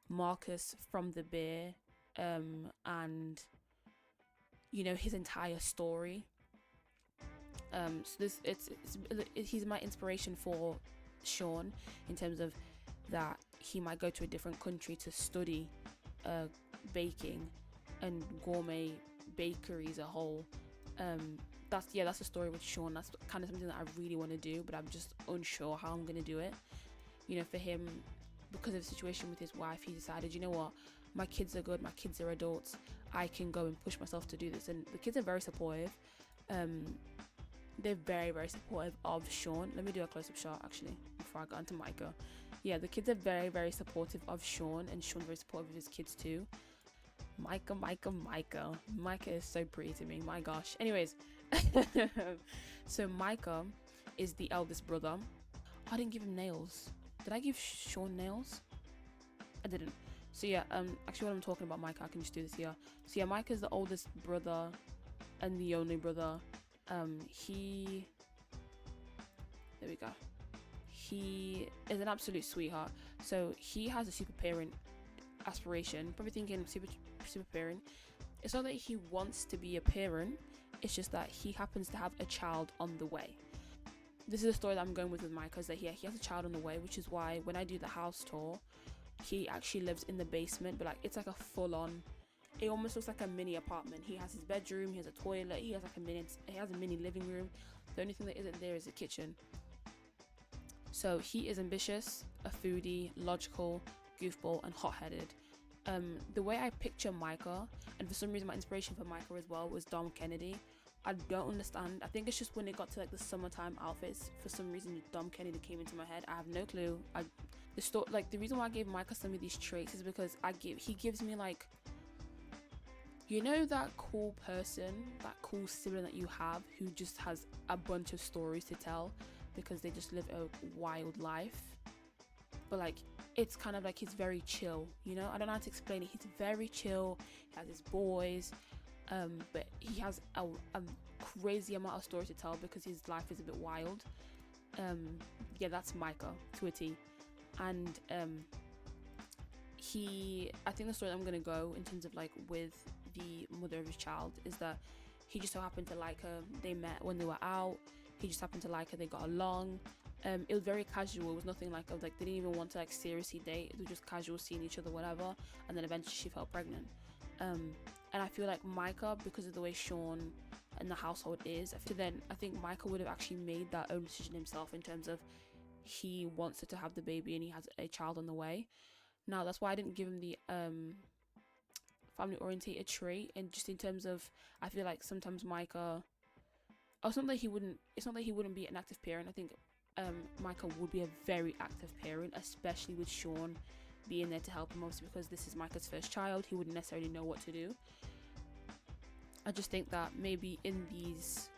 Marcus from the beer and you know, his entire story. So he's my inspiration for Sean in terms of that he might go to a different country to study baking and gourmet bakery as a whole. That's the story with Sean. That's kind of something that I really want to do, but I'm just unsure how I'm going to do it. You know, for him, because of the situation with his wife, he decided, you know what, my kids are good, my kids are adults, I can go and push myself to do this. And the kids are very supportive. they're very, very supportive of 𝗁. Let me do a close-up shot actually before I go on to Micah. Yeah, the kids are very, very supportive of 𝗁, and 𝗁's very supportive of his kids too. Micah is so pretty to me, my gosh. Anyways, so Micah is the eldest brother. I didn't give him nails. Did I give 𝗁 nails? I didn't. So yeah, actually, while I'm talking about Micah, I can just do this here. So yeah, Micah is the oldest brother and the only brother. There we go. He is an absolute sweetheart. So he has a super parent aspiration. Probably thinking super parent. It's not that he wants to be a parent. It's just that he happens to have a child on the way. This is the story that I'm going with Micah. Is that he has a child on the way, which is why when I do the house tour, he actually lives in the basement, but like it's like a full-on. It almost looks like a mini apartment. He has his bedroom, he has a toilet, he has a mini living room. The only thing that isn't there is the kitchen. So he is ambitious, a foodie, logical, goofball, and hot-headed. The way I picture Micah, and for some reason my inspiration for Micah as well was Dom Kennedy. I don't understand. I think it's just when it got to like the summertime outfits, for some reason Dom Kennedy came into my head. I have no clue. The reason why I gave Micah some of these traits is because he gives me like, you know, that cool person, that cool sibling that you have who just has a bunch of stories to tell because they just live a wild life, but like it's kind of like he's very chill, you know. I don't know how to explain it. He's very chill. He has his boys, but he has a crazy amount of stories to tell because his life is a bit wild. Yeah, that's Micah to a T. And I think the story that I'm gonna go in terms of like with the mother of his child is that he just so happened to like her. They met when they were out. He just happened to like her. They got along. It was very casual. It was nothing like they didn't even want to like seriously date. It was just casual, seeing each other, whatever. And then eventually she felt pregnant. And I feel like Micah, because of the way 𝗁 and the household is, I think Micah would have actually made that own decision himself in terms of he wants her to have the baby and he has a child on the way. Now that's why I didn't give him the family orientated trait, and just in terms of, I feel like sometimes Micah, it's not that he wouldn't be an active parent. I think Micah would be a very active parent, especially with 𝗁 being there to help him, obviously because this is Micah's first child. He wouldn't necessarily know what to do. I just think that maybe in these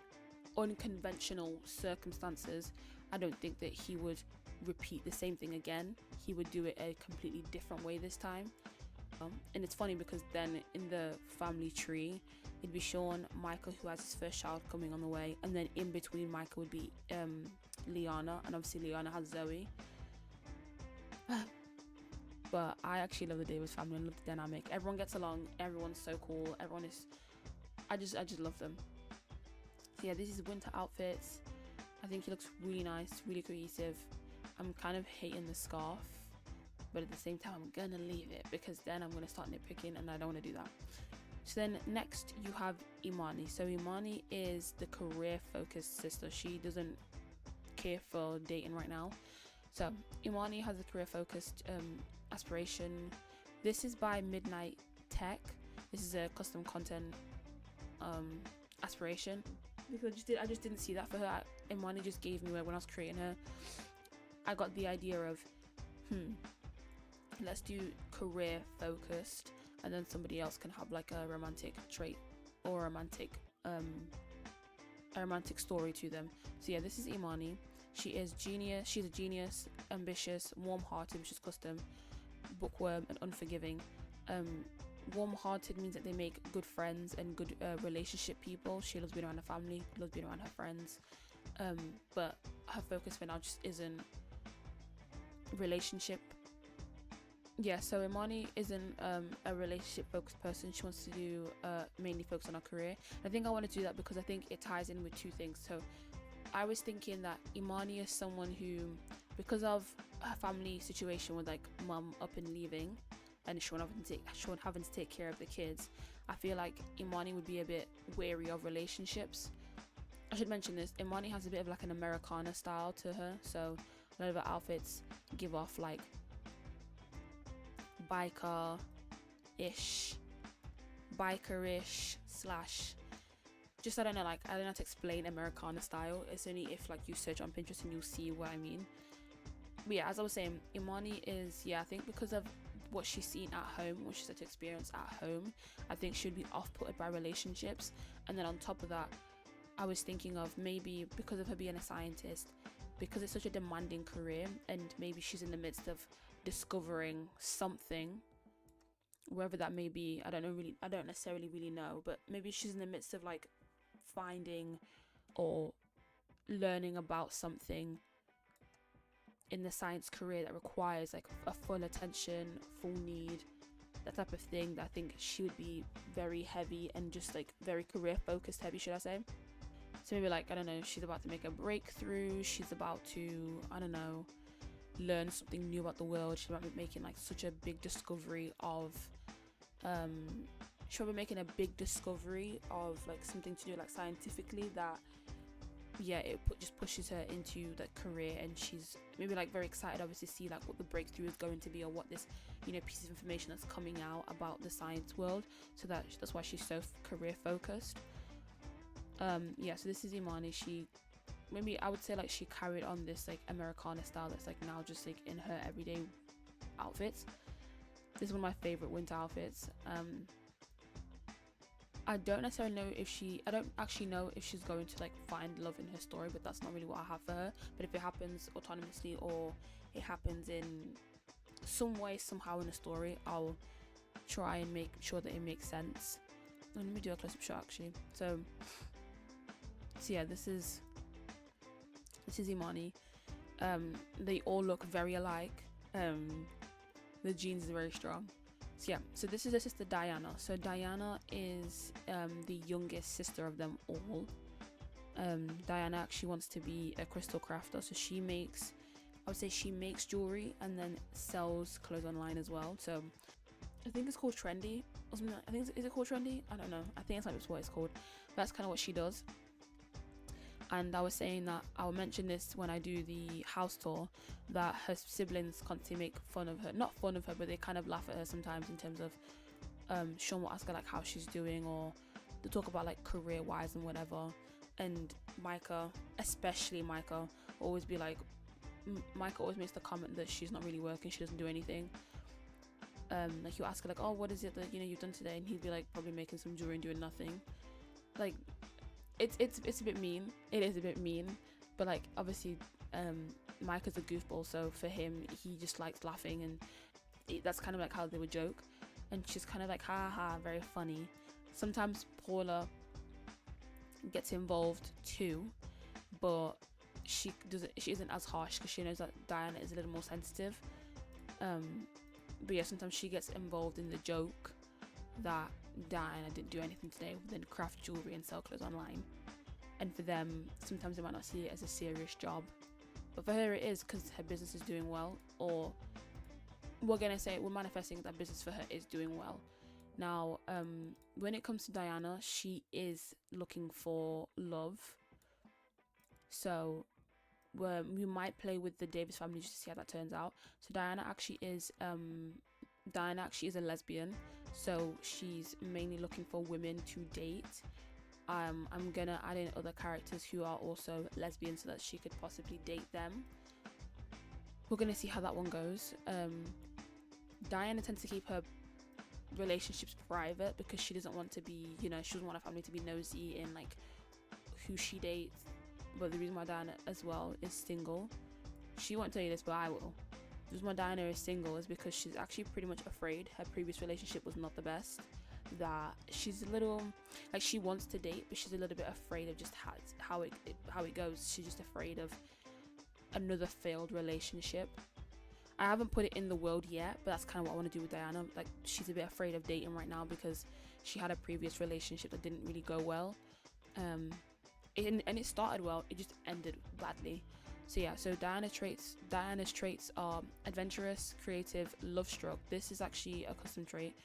unconventional circumstances, I don't think that he would repeat the same thing again. He would do it a completely different way this time. And it's funny because then in the family tree, it'd be 𝗁, Micah, who has his first child coming on the way, and then in between Micah would be Liana, and obviously Liana has Zoe. But I actually love the Davis family and love the dynamic. Everyone gets along. Everyone's so cool. I just love them. So yeah, this is winter outfits. I think he looks really nice, really cohesive. I'm kind of hating the scarf, but at the same time I'm gonna leave it because then I'm gonna start nitpicking and I don't want to do that. So then next you have Imani. So Imani is the career focused sister. She doesn't care for dating right now. So Imani has a career focused aspiration. This is by Midnight Tech. This is a custom content aspiration because I just didn't see that for her. Imani just gave me, when I was creating her, I got the idea of let's do career focused, and then somebody else can have like a romantic trait or a romantic story to them. So yeah, this is Imani. She's a genius, ambitious, warm-hearted, which is custom, bookworm, and unforgiving. Warm-hearted means that they make good friends and good relationship people. She loves being around her family, loves being around her friends, but her focus for now just isn't relationship. Yeah, so Imani isn't a relationship focused person. She wants to do mainly focus on her career. I think I want to do that because I think it ties in with two things. So I was thinking that Imani is someone who, because of her family situation with like mum up and leaving and 𝗁 having to take care of the kids, I feel like Imani would be a bit wary of relationships. I should mention this, Imani has a bit of like an Americana style to her, so a lot of her outfits give off like bikerish / just, I don't know, like, I don't know how to explain Americana style. It's only if like you search on Pinterest and you'll see what I mean. But yeah, as I was saying, Imani is, I think because of what she's seen at home, what she's had to experience at home, I think she'd be off-putted by relationships. And then on top of that, I was thinking of maybe because of her being a scientist, because it's such a demanding career, and maybe she's in the midst of discovering something, wherever that may be. I don't necessarily really know, but maybe she's in the midst of like finding or learning about something in the science career that requires like a full attention, full need, that type of thing, that I think she would be very heavy and just like very career focused heavy, should I say. So maybe like, I don't know, she's about to make a breakthrough, she's about to, I don't know, learn something new about the world, she's about to be making like such a big discovery of she'll be making a big discovery of like something to do like scientifically, that just pushes her into that career, and she's maybe like very excited obviously to see like what the breakthrough is going to be, or what this, you know, piece of information that's coming out about the science world. So that's why she's so career focused. So this is Imani. She, maybe I would say like she carried on this like Americana style that's like now just like in her everyday outfits. This is one of my favorite winter outfits. I don't necessarily know I don't actually know if she's going to like find love in her story, but that's not really what I have for her. But if it happens autonomously, or it happens in some way, somehow in the story, I'll try and make sure that it makes sense. Let me do a close-up shot actually. So yeah, this is Imani. They all look very alike. The genes is very strong. So yeah, so this is her sister Diana. So Diana is the youngest sister of them all. Diana actually wants to be a crystal crafter, so she makes jewelry and then sells clothes online as well. So I think it's called Trendy or something. I think is it called Trendy? I don't know. I think it's what it's called. That's kind of what she does. And I was saying that I'll mention this when I do the house tour, that her siblings constantly make fun of her, not fun of her, but they kind of laugh at her sometimes in terms of Sean will ask her like how she's doing, or they talk about like career wise and whatever. And Micah, especially Micah, always be like, Micah always makes the comment that she's not really working, she doesn't do anything. Like he'll ask her like, oh, what is it that you've done today, and he'd be like probably making some jewelry and doing nothing. Like it's a bit mean. It is a bit mean, but like obviously Micah's a goofball, so for him he just likes laughing, and that's kind of like how they would joke, and she's kind of like ha ha, very funny. Sometimes Paula gets involved too, but she isn't as harsh because she knows that Diana is a little more sensitive. But yeah, sometimes she gets involved in the joke that Diana didn't do anything today, then craft jewelry and sell clothes online. And for them, sometimes they might not see it as a serious job, but for her it is, because her business is doing well, or we're manifesting that business for her is doing well. Now, when it comes to Diana, she is looking for love, so we might play with the Davis family just to see how that turns out. So Diana actually is a lesbian, so she's mainly looking for women to date. I'm gonna add in other characters who are also lesbians so that she could possibly date them. We're gonna see how that one goes. Diana tends to keep her relationships private because she doesn't want to be, she doesn't want her family to be nosy in like who she dates. But the reason why Diana as well is single, she won't tell you this, but I will. The reason why Diana is single is because she's actually pretty much afraid her previous relationship was not the best. That she's a little like, she wants to date, but she's a little bit afraid of just how it goes. She's just afraid of another failed relationship. I haven't put it in the world yet, but that's kind of what I want to do with Diana. Like, she's a bit afraid of dating right now because she had a previous relationship that didn't really go well. And it started well, it just ended badly. So yeah, so Diana's traits are adventurous, creative, love-struck. This is actually a custom trait.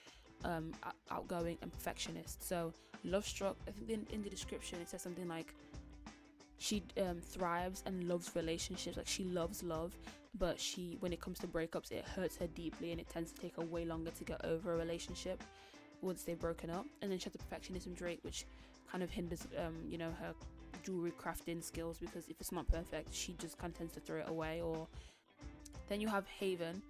Outgoing and perfectionist. So love-struck, I think in the description it says something like she thrives and loves relationships. Like, she loves love, but when it comes to breakups, it hurts her deeply and it tends to take her way longer to get over a relationship. once they've broken up. And then she has the perfectionism trait, which kind of hinders you know, her jewelry crafting skills, because if it's not perfect, she just kind of tends to throw it away. Or then you have Haven,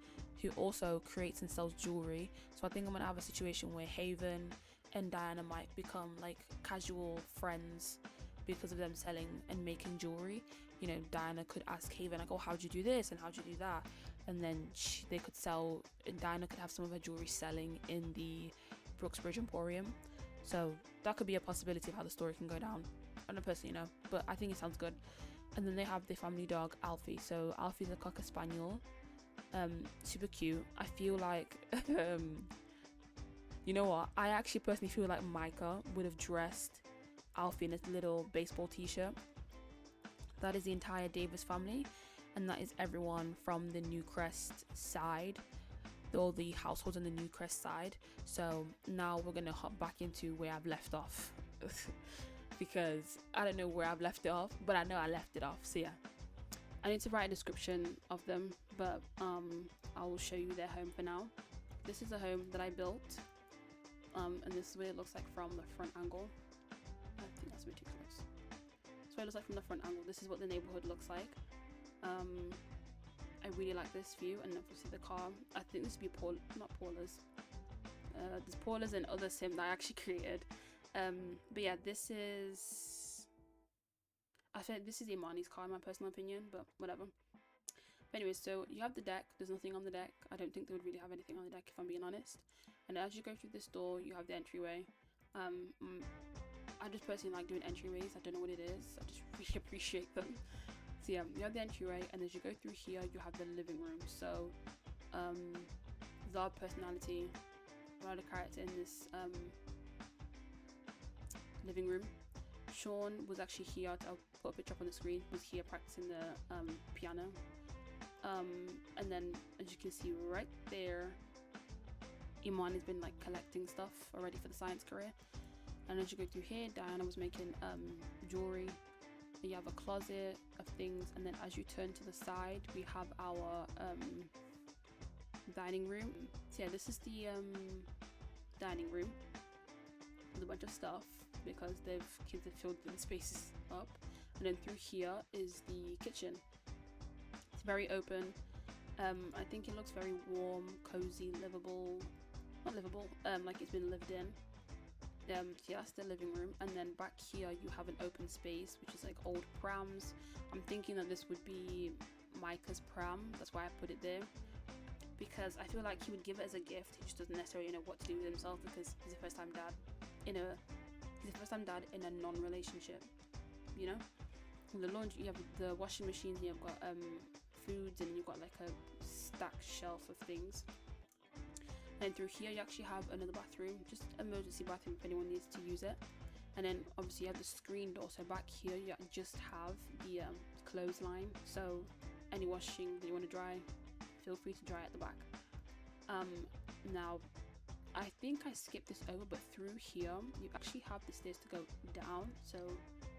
who also creates and sells jewelry. So I think I'm gonna have a situation where Haven and Diana might become like casual friends because of them selling and making jewelry. You know, Diana could ask Haven like, oh, how'd you do this and how'd you do that, and then they could sell, and Diana could have some of her jewelry selling in the 𝗶𝘁'𝗀𝗺𝗃 Emporium. So that could be a possibility of how the story can go down. I don't personally know, but I think it sounds good. And then they have the family dog Alfie. So Alfie's a cocker spaniel, super cute. I feel like you know what, I actually personally feel like Micah would have dressed Alfie in his little baseball t-shirt. That is the entire Davis family, and that is everyone from the Newcrest side, all the households on the Newcrest side. So now we're gonna hop back into where I've left off because I don't know where I've left it off, but I know I left it off. So yeah, I need to write a description of them, but I will show you their home for now. This is a home that I built, and this is what it looks like from the front angle. I think that's a bit too close. So it looks like from the front angle. This is what the neighborhood looks like. I really like this view, and obviously the car. I think this would be not Paula's. There's Paula's and other sim that I actually created. But yeah, this is, I think this is Imani's car in my personal opinion, but whatever. But anyways, so you have the deck. There's nothing on the deck. I don't think they would really have anything on the deck if I'm being honest. And as you go through this door, you have the entryway. I just personally like doing entryways. I don't know what it is. I just really appreciate them. So yeah, you have the entryway, and as you go through here, you have the living room. So 𝗿𝗲𝗺 personality, the character in this living room. Sean was actually here. I'll put a picture up on the screen. Was here practicing the piano. And then as you can see right there, Imani's been like collecting stuff already for the science career. And as you go through here, Diana was making jewelry. And you have a closet of things, and then as you turn to the side, we have our dining room. So yeah, this is the dining room with a bunch of stuff because kids have filled the spaces up. And then through here is the kitchen. It's very open. I think it looks very warm, cozy, livable. Not livable, like it's been lived in. So yeah, that's the living room. And then back here you have an open space, which is like old prams. I'm thinking that this would be Micah's pram. That's why I put it there, because I feel like he would give it as a gift. He just doesn't necessarily know what to do with himself, because he's a first-time dad in a non-relationship, you know. The laundry, you have the washing machine here. You've got foods, and you've got like a stacked shelf of things. And through here you actually have another bathroom, just emergency bathroom if anyone needs to use it. And then obviously you have the screen door, so back here you just have the clothesline, so any washing that you want to dry, feel free to dry at the back. Now I think I skipped this over, but through here you actually have the stairs to go down, so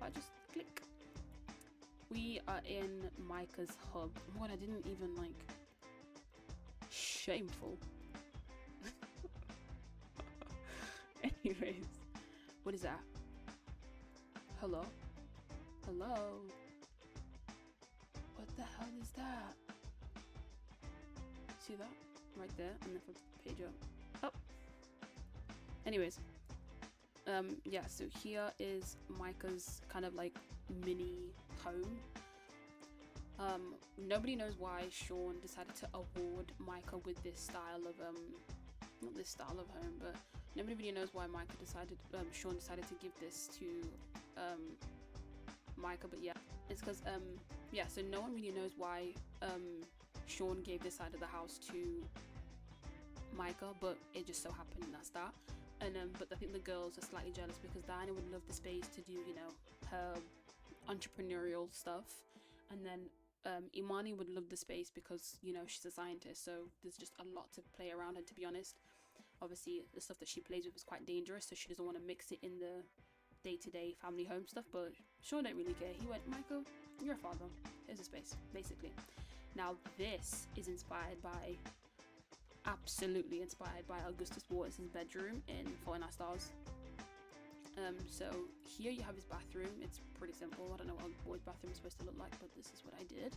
I just click. We are in Micah's hub. Oh my god, I didn't even like, shameful. Anyways, what is that? Hello? Hello? What the hell is that? See that? Right there, and then flip the page up. Oh! Anyways, yeah, so here is Micah's kind of like mini home. Nobody knows why Sean decided to award Micah with this style of, not this style of home, but nobody really knows why Sean decided to give this to Micah, but yeah, it's because yeah, so no one really knows why Sean gave this side of the house to Micah, but it just so happened that's that. And but I think the girls are slightly jealous because Diana would love the space to do, you know, her entrepreneurial stuff, and then Imani would love the space because, you know, she's a scientist, so there's just a lot to play around. And to be honest, obviously the stuff that she plays with is quite dangerous, so she doesn't want to mix it in the day-to-day family home stuff. But Sean don't really care. He went, Michael, you're a father, here's a space, basically. Now this is inspired by absolutely inspired by Augustus Waters' bedroom in Fault in Our Stars. So here you have his bathroom. It's pretty simple. I don't know what a boy's bathroom is supposed to look like, but this is what I did.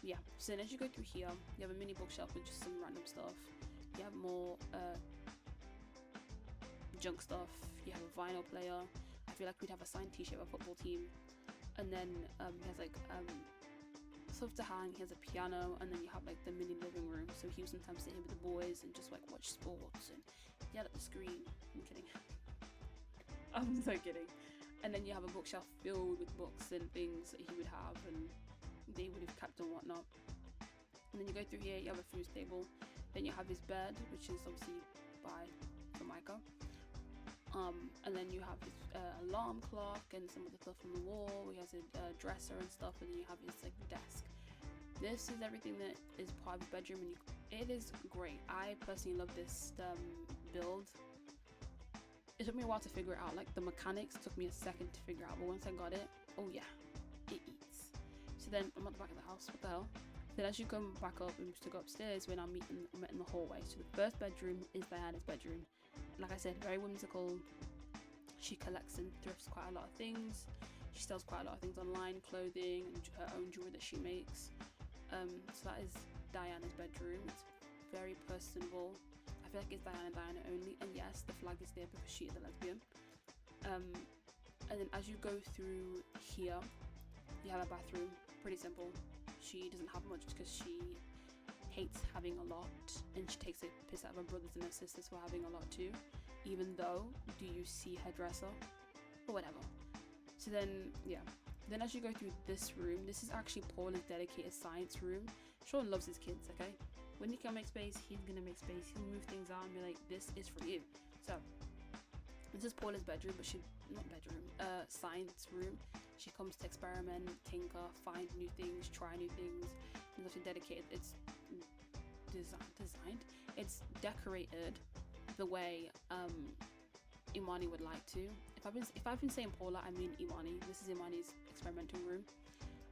Yeah, so then as you go through here, you have a mini bookshelf with just some random stuff. You have more junk stuff. You have a vinyl player. I feel like we'd have a signed t-shirt of a football team. And then he has like stuff to hang. He has a piano, and then you have like the mini living room. So he would sometimes sit here with the boys and just like watch sports and yell at the screen. I'm kidding. I'm so kidding. And then you have a bookshelf filled with books and things that he would have and they would have kept and whatnot. And then you go through here, you have a food table. Then you have his bed, which is obviously by Formica. And then you have his alarm clock and some of the stuff on the wall. He has a dresser and stuff, and then you have his like desk. This is everything that is part of his bedroom, and it is great. I personally love this build. It took me a while to figure it out. Like the mechanics took me a second to figure out, but once I got it, oh yeah, it eats. So then I'm at the back of the house. What the hell? Then as you come back up and to go upstairs, when I'm in the hallway. So the first bedroom is Diana's bedroom. Like I said, very whimsical. She collects and thrifts quite a lot of things. She sells quite a lot of things online, clothing and her own jewelry that she makes. So that is Diana's bedroom. It's very personable. I feel like it's Diana only, and yes, the flag is there because she is a lesbian. And then as you go through here, you have a bathroom. Pretty simple. She doesn't have much because she hates having a lot, and she takes a piss out of her brothers and her sisters for having a lot too. Even though, do you see her dresser? Or whatever. So then, yeah. Then as you go through this room, this is actually Paula's dedicated science room. Sean loves his kids, okay? When he can make space, he's gonna make space. He'll move things out and be like, this is for you. So, this is Paula's bedroom, but science room. She comes to experiment, tinker, find new things, try new things. It's also dedicated, it's designed, it's decorated the way Imani would like to. If I've been saying Paula, I mean Imani. This is Imani's experimental room.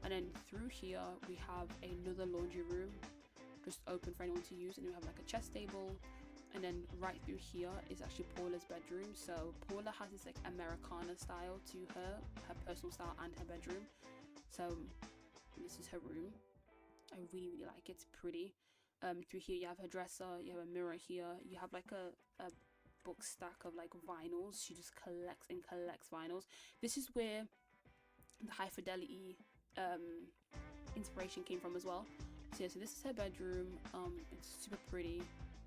And then through here we have another laundry room, just open for anyone to use, and we have like a chess table. And then right through here is actually Paula's bedroom. So Paula has this like Americana style to her personal style and her bedroom. So this is her room. I really, really like it. It's pretty. Through here you have her dresser, you have a mirror here, you have like a book stack of like vinyls. She just collects and collects vinyls. This is where the high fidelity inspiration came from as well. So yeah, so this is her bedroom. It's super pretty.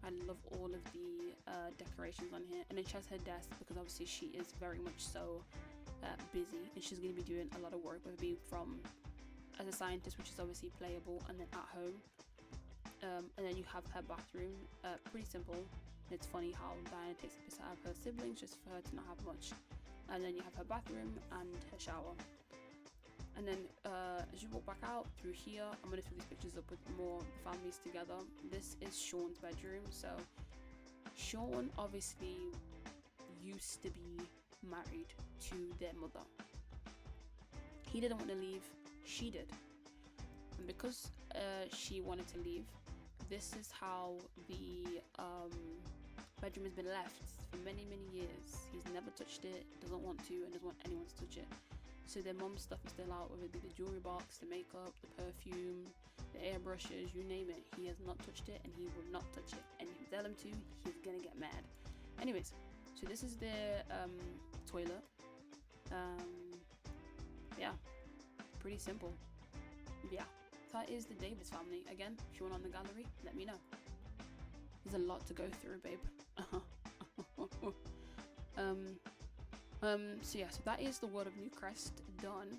I love all of the decorations on here. And then she has her desk because obviously she is very much so busy, and she's going to be doing a lot of work, whether it be from as a scientist, which is obviously playable, and then at home. And then you have her bathroom, pretty simple. It's funny how Diana takes a piss out of her siblings just for her to not have much. And then you have her bathroom and her shower. And then as you walk back out through here, I'm going to fill these pictures up with more families together. This is Sean's bedroom. So Sean obviously used to be married to their mother. He didn't want to leave, she did. And because she wanted to leave, this is how the bedroom has been left for many, many years. He's never touched it, doesn't want to, and doesn't want anyone to touch it. So their mum's stuff is still out, whether it be the jewelry box, the makeup, the perfume, the airbrushes, you name it. He has not touched it, and he will not touch it. And if you tell him to, he's gonna get mad. Anyways, so this is their toilet. Yeah, pretty simple. Yeah, that is the Davis family. Again, if you want on the gallery, let me know. There's a lot to go through, babe. So yeah, so that is the world of Newcrest done.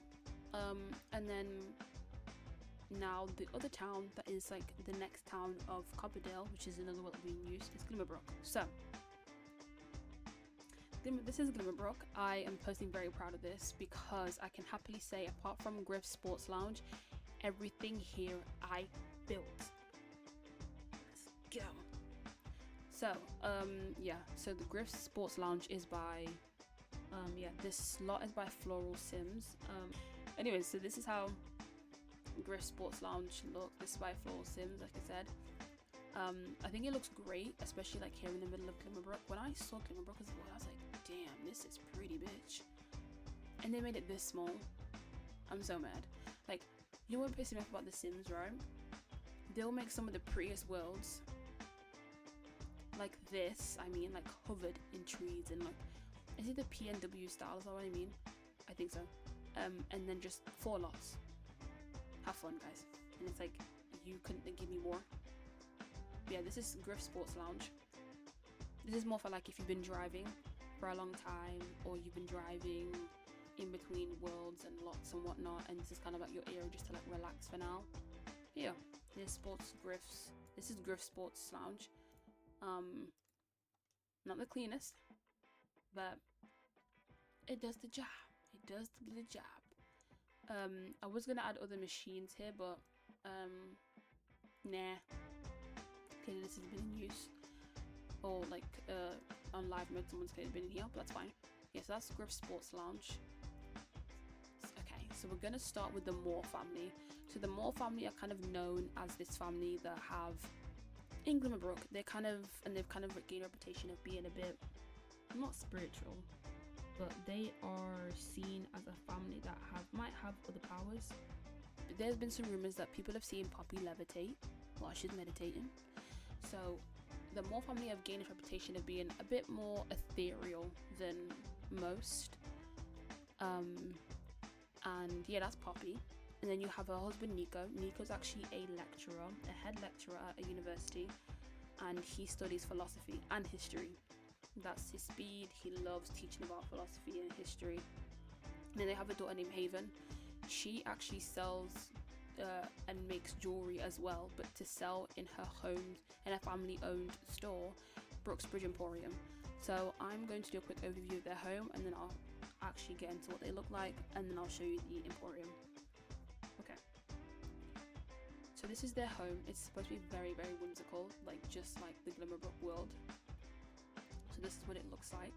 And then now the other town that is like the next town of Copperdale, which is another word being used, is Glimmerbrook. So this is Glimmerbrook. I am personally very proud of this because I can happily say, apart from Griff Sports Lounge, everything here I built. Let's go. So yeah, so the Griff Sports Lounge is by yeah, this lot is by Floral Sims. Anyways, so this is how Griff Sports Lounge looks. This is by Floral Sims, like I said. I think it looks great, especially like here in the middle of Glimmerbrook. When I saw Glimmerbrook as well, I was like, damn, this is pretty, bitch. And they made it this small. I'm so mad. Like, you know what pisses me off about The Sims, right? They'll make some of the prettiest worlds like this, I mean, like covered in trees and like, is it the PNW style, is that what I mean? I think so. And then just 4 lots. Have fun, guys. And it's like, you couldn't give me more. But yeah, this is 𝗀𝗃𝗺𝗀𝗺𝗿 Sports Lounge. This is more for like if you've been driving for a long time, or you've been driving in between worlds and lots and whatnot, and this is kind of like your area just to like relax for now. Yeah, there's sports 𝗀𝗃𝗺𝗺𝗃s. This is 𝗀𝗃𝗺𝗺𝗃 Sports Lounge. Not the cleanest, but it does the job. It does the job. I was gonna add other machines here, but nah. Clearly this has been in use, or like on live mode someone's clearly been in here, but that's fine. Yeah, so that's 𝗀𝗃𝗺𝗺 Sports Lounge. Okay, so we're gonna start with the 𝗲 family. So the 𝗲 family are kind of known as this family that have in Glimmerbrook, they've kind of gained a reputation of being a bit not spiritual, but they are seen as a family that might have other powers. There's been some rumors that people have seen Poppy levitate while she's meditating. So the 𝗲 family have gained a reputation of being a bit more ethereal than most. And yeah, that's Poppy. And then you have her husband Nico. Nico's actually a lecturer, a head lecturer at a university, and he studies philosophy and history. That's his speed. He loves teaching about philosophy and history. And then they have a daughter named Haven. She actually sells and makes jewelry as well, but to sell in her home, in a family-owned store, 𝗏𝗏𝗺𝗏𝗏𝗏 Emporium. So I'm going to do a quick overview of their home, and then I'll actually get into what they look like, and then I'll show you the Emporium. Okay. So this is their home. It's supposed to be very, very whimsical, like just like the Glimmerbrook world. So this is what it looks like.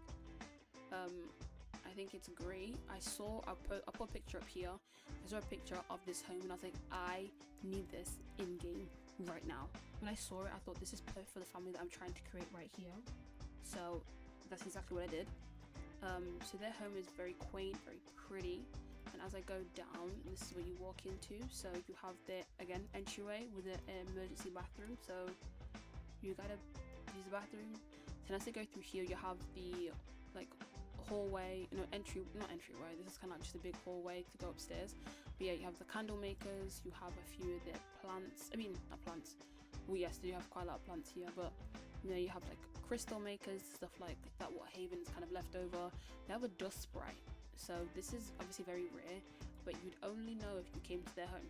I think it's great. I'll put a picture up here. I saw a picture of this home and I was like, I need this in game right now. When I saw it, I thought this is perfect for the family that I'm trying to create right here. So that's exactly what I did. So their home is very quaint, very pretty. And as I go down, this is what you walk into. So you have the, again, entryway with an emergency bathroom. So you gotta use the bathroom. And as I go through here, you have the like hallway, not entryway, this is kind of just a big hallway to go upstairs. But yeah, you have the candle makers, you have a few of their plants, not plants, well yes, they do have quite a lot of plants here, but you know, you have like crystal makers, stuff like that, what Haven's kind of left over. They have a dust sprite, so this is obviously very rare, but you'd only know if you came to their home.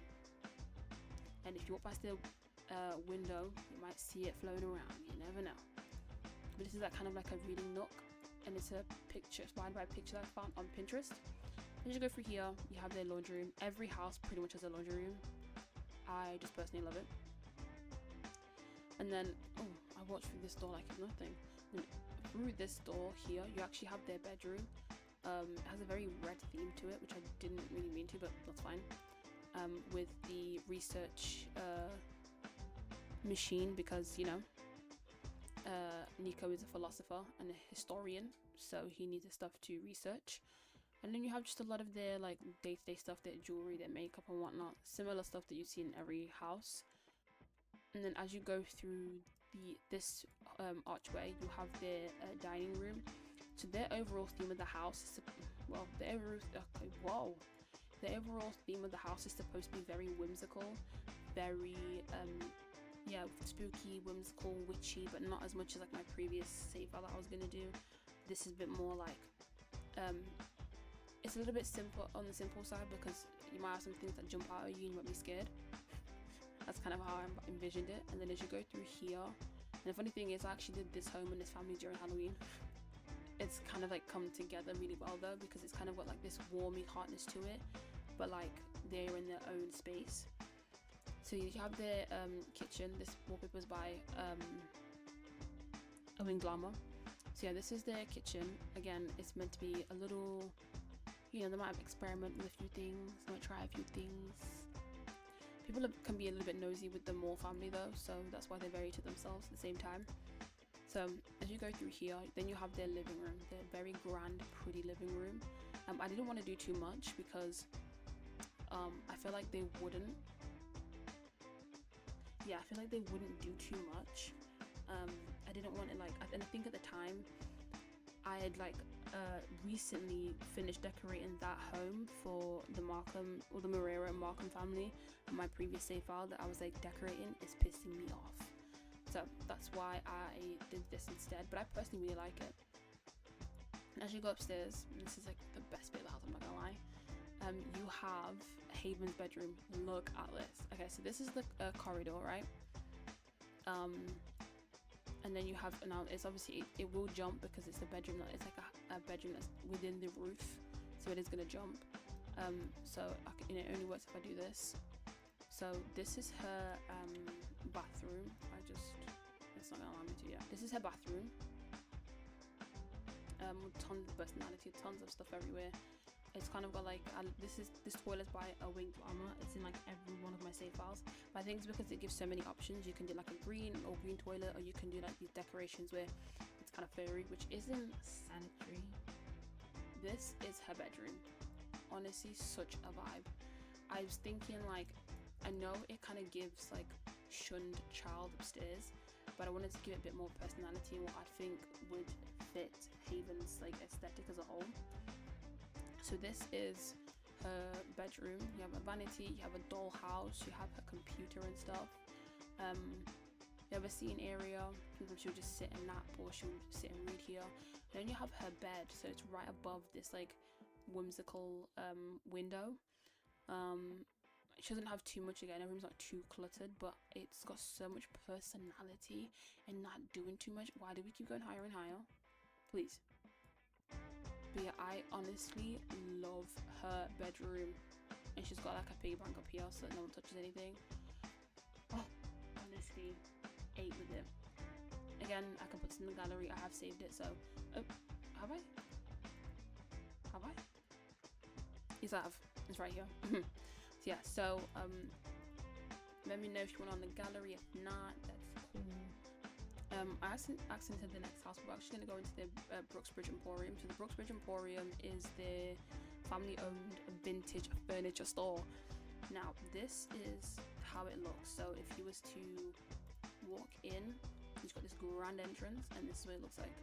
And if you walk past the window, you might see it floating around, you never know. But this is that kind of like a reading nook, and it's a picture, inspired by a picture that I found on Pinterest. As you go through here, you have their laundry room. Every house pretty much has a laundry room. I just personally love it. And then, oh, I watched through this door like it's nothing. And through this door here, you actually have their bedroom. It has a very red theme to it, which I didn't really mean to, but that's fine. With the research machine, because, you know, Nico is a philosopher and a historian, so he needs the stuff to research. And then you have just a lot of their like day-to-day stuff, their jewelry, their makeup and whatnot, similar stuff that you see in every house. And then as you go through this archway, you have their dining room. So their overall theme of the house is, the overall theme of the house is supposed to be very whimsical, very yeah, spooky, whimsical, witchy, but not as much as like my previous save file that I was gonna do. This is a bit more like it's a little bit simple on the simple side, because you might have some things that jump out at you and you might be scared. That's kind of how I envisioned it. And then as you go through here, and the funny thing is I actually did this home and this family during Halloween. It's kind of like come together really well though, because it's kind of got like this warmy heartness to it, but like they're in their own space. So you have their kitchen. This wallpaper is by 𝗿𝗏𝗺𝗏𝗏𝗿. So yeah, this is their kitchen. Again, it's meant to be a little, you know, they might experiment with a few things, they might try a few things. can be a little bit nosy with the Moore family though, so that's why they're very to themselves at the same time. So as you go through here, then you have their living room, their very grand, pretty living room. I didn't want to do too much because I feel like they wouldn't. Yeah, I feel like they wouldn't do too much. I didn't want it and I think at the time I had recently finished decorating that home for the Markham or the Moreira and Markham family. My previous save file that I was like, decorating is pissing me off. So that's why I did this instead. But I personally really like it. And as you go upstairs, and this is like the best bit of the house, I'm not gonna lie. You have Haven's bedroom. Look at this. Okay, so this is the corridor, right? And then you have, now it's obviously, it will jump because it's the bedroom, it's like a bedroom that's within the roof, so it is going to jump. So it only works if I do this. So this is her bathroom. It's not going to allow me to, yeah. This is her bathroom. With tons of personality, tons of stuff everywhere. It's kind of got like, this toilet's by a 𝗿𝗲𝗺𝗿. It's in like every one of my save files. But I think it's because it gives so many options. You can do like a green toilet, or you can do like these decorations where it's kind of furry, which isn't sanitary. This is her bedroom. Honestly, such a vibe. I was thinking like, I know it kind of gives like shunned child upstairs, but I wanted to give it a bit more personality and what I think would fit Haven's like aesthetic as a whole. So this is her bedroom. You have a vanity, you have a dollhouse, you have her computer and stuff. You have a seating area. She'll just sit and nap, or she'll sit and read here. Then you have her bed, so it's right above this like whimsical window. She doesn't have too much again. Her room's not too cluttered, but it's got so much personality and not doing too much. Why do we keep going higher and higher? Please. But yeah, I honestly love her bedroom, and she's got like a piggy bank up here so that no one touches anything. Oh, honestly, 8 with it. Again, I can put this in the gallery. I have saved it, so have I? Yes, I have. It's right here. So yeah, so let me know if you want on the gallery. If not, that's cool. I actually into the next house. We're actually going to go into the 𝗶𝘁'𝗀𝗿𝗺𝗺𝗃 Emporium. So the 𝗶𝘁'𝗀𝗃𝗺𝗃 Emporium is the family-owned vintage furniture store. Now, this is how it looks. So if you was to walk in, you've got this grand entrance, and this is what it looks like.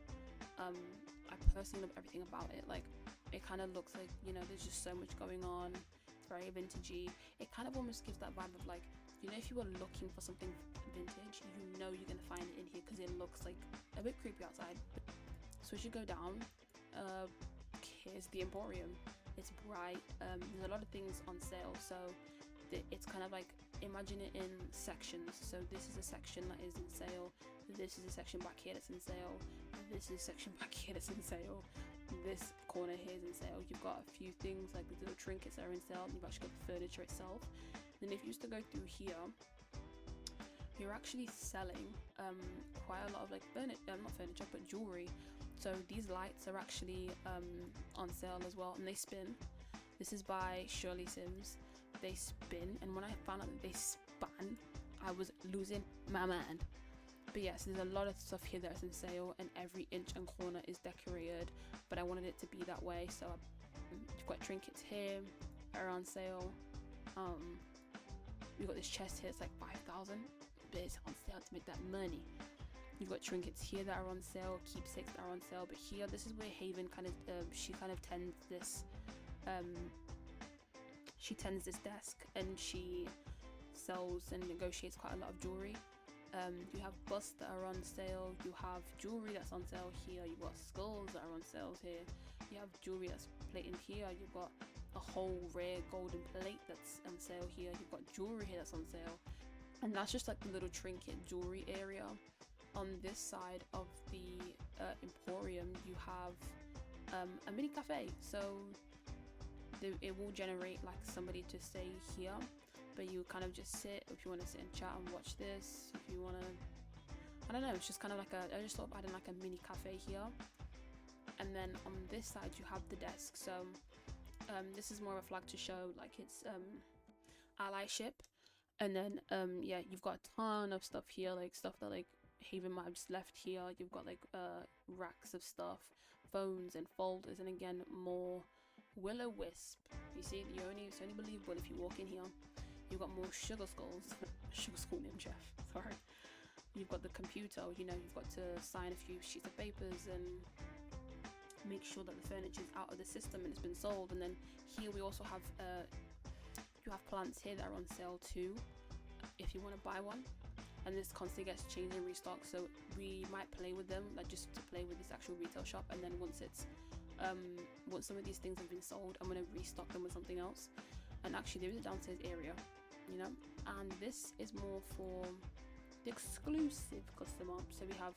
I personally love everything about it. Like, it kind of looks like, you know, there's just so much going on. It's very vintagey. It kind of almost gives that vibe of like, you know, if you were looking for something vintage, you know you're gonna find it in here because it looks like a bit creepy outside. So as you go down, here's the Emporium. It's bright. There's a lot of things on sale, so it's kind of like, imagine it in sections. So this is a section that is in sale. This is a section back here that's in sale. This is a section back here that's in sale. This corner here is in sale. You've got a few things like the little trinkets that are in sale. You've actually got the furniture itself. Then if you used to go through here, you're actually selling quite a lot of like not furniture, but jewelry. So these lights are actually on sale as well, and they spin. This is by 𝘄liche𝗿𝗿𝗋. They spin, and when I found out that they span, I was losing my mind. But yes, there's a lot of stuff here that's in sale, and every inch and corner is decorated, but I wanted it to be that way. So you've got trinkets here that are on sale. We've got this chest here, it's like 5,000, but it's on sale to make that money. You've got trinkets here that are on sale, keepsakes that are on sale, but here, this is where Haven kind of, she kind of tends this, she tends this desk, and she sells and negotiates quite a lot of jewelry. You have busts that are on sale, you have jewelry that's on sale here, you've got skulls that are on sale here, you have jewelry that's plated here, you've got a whole rare golden plate that's on sale here, you've got jewelry here that's on sale, and that's just like the little trinket jewelry area. On this side of the Emporium, you have a mini cafe, so it will generate like somebody to stay here, but you kind of just sit if you want to sit and chat and watch this. If you want to, I don't know, it's just kind of like I just thought of adding like a mini cafe here. And then on this side you have the desk, so this is more of a flag to show like it's allyship, And then yeah, you've got a ton of stuff here, like stuff that like Haven might have just left here. You've got like racks of stuff, phones and folders, and again more wisp. You see, it's only believable if you walk in here. You've got more sugar skulls. Sugar skull name chef, sorry. You've got the computer, you know, you've got to sign a few sheets of papers and make sure that the furniture is out of the system and it's been sold. And then here we also have you have plants here that are on sale too, if you want to buy one. And this constantly gets changed and restocked, so we might play with them, like just to play with this actual retail shop. And then once some of these things have been sold, I'm going to restock them with something else. And actually there is a downstairs area, you know, and this is more for the exclusive customer. So we have,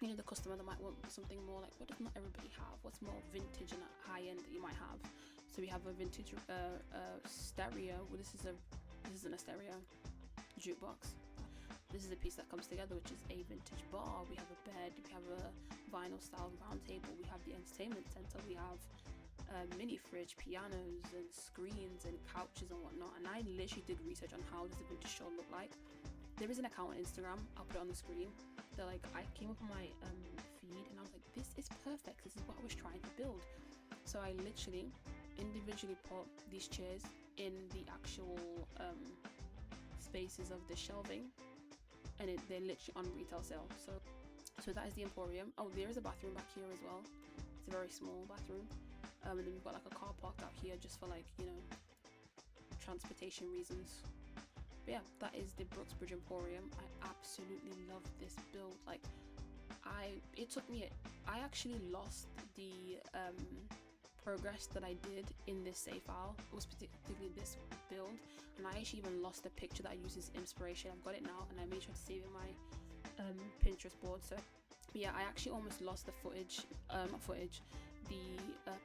you know, the customer that might want something more like what does not everybody have, what's more vintage and high end that you might have. So we have a vintage stereo. Well, this isn't a stereo, jukebox. This is a piece that comes together, which is a vintage bar. We have a bed, we have a vinyl style round table, we have the entertainment center, we have a mini fridge, pianos and screens and couches and whatnot. And I literally did research on how does the vintage show look like. There is an account on Instagram, I'll put it on the screen. That like I came up on my feed and I was like, this is perfect, this is what I was trying to build. So I literally individually put these chairs in the actual spaces of the shelving, and they're literally on retail sale. So that is the Emporium. Oh, there is a bathroom back here as well. It's a very small bathroom. And then we've got like a car park out here just for like, you know, transportation reasons. But yeah, that is the 𝗶𝘁'𝗀𝗺 Emporium. I absolutely love this build. Like I actually lost the progress that I did in this save file. It was particularly this build, and I actually even lost the picture that I used as inspiration. I've got it now, and I made sure to save in my Pinterest board. So yeah, I actually almost lost the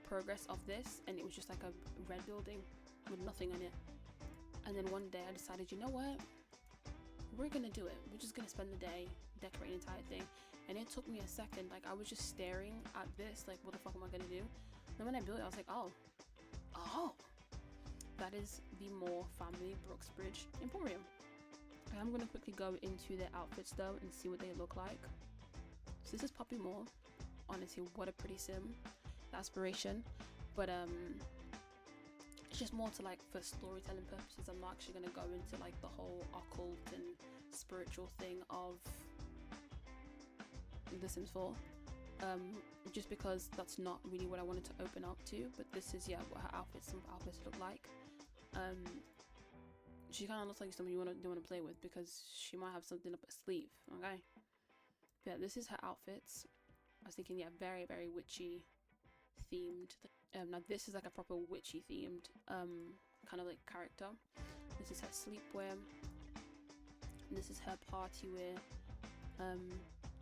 progress of this, and it was just like a red building with nothing on it. And then one day I decided, you know what, we're gonna do it. We're just gonna spend the day decorating the entire thing. And it took me a second. Like I was just staring at this, like what the fuck am I gonna do? Then when I built it, I was like, oh, that is the Moore family 𝗶𝘁'𝗀𝗺 Emporium. I am gonna quickly go into their outfits though and see what they look like. So this is Poppy Moore. Honestly, what a pretty sim. The aspiration, but it's just more to like for storytelling purposes. I'm not actually gonna go into like the whole occult and spiritual thing of The Sims 4. Just because that's not really what I wanted to open up to. But this is, yeah, what her some outfits look like. She kind of looks like someone you want to play with, because she might have something up her sleeve. Okay, but yeah, this is her outfits. I was thinking, yeah, very, very witchy themed. Now this is like a proper witchy themed kind of like character. This is her sleepwear. And this is her party wear.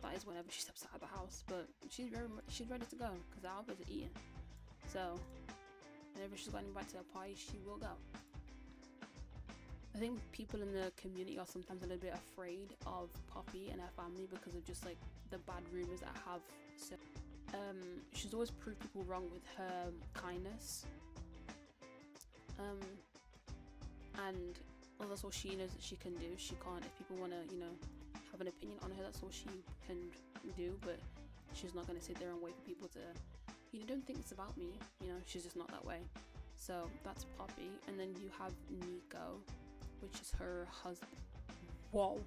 That is whenever she steps out of the house, but she's ready to go because the outfits are eating. So whenever she's going invited to a party, she will go. I think people in the community are sometimes a little bit afraid of Poppy and her family because of just like the bad rumors that have. So she's always proved people wrong with her kindness. And well, that's all she knows that she can do. She can't, if people want to, you know, have an opinion on her, that's all she can do. But she's not going to sit there and wait for people to, you know, don't think it's about me. You know, she's just not that way. So that's Poppy. And then you have Nico, which is her husband. Whoa.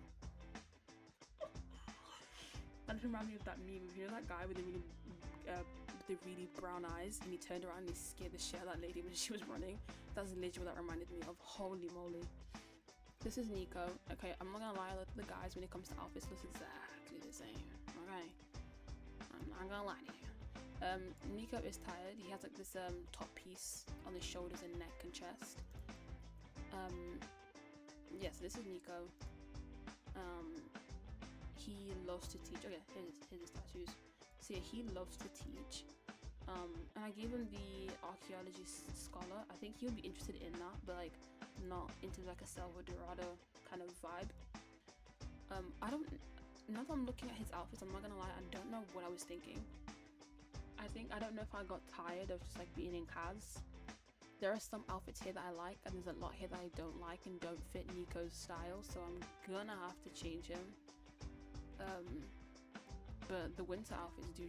That just reminds me of that meme. You know that guy with the really brown eyes, and he turned around and he scared the shit out of that lady when she was running? That's literally what that reminded me of. Holy moly. This is Nico. Okay, I'm not gonna lie, the guys when it comes to outfits look exactly the same. Okay, I'm not gonna lie to you. Nico is tired. He has like this top piece on his shoulders and neck and chest. Yes, this is Nico. He loves to teach. Okay, here's his tattoos. So yeah, he loves to teach. And I gave him the archaeology scholar. I think he would be interested in that, but like not into like a 𝗿𝗲𝗺𝗿 kind of vibe. Now that I'm looking at his outfits, I'm not gonna lie, I don't know what I was thinking. I don't know if I got tired of just like being in CAS There are some outfits here that I like, and there's a lot here that I don't like and don't fit Nico's style, so I'm gonna have to change him. But the winter outfits do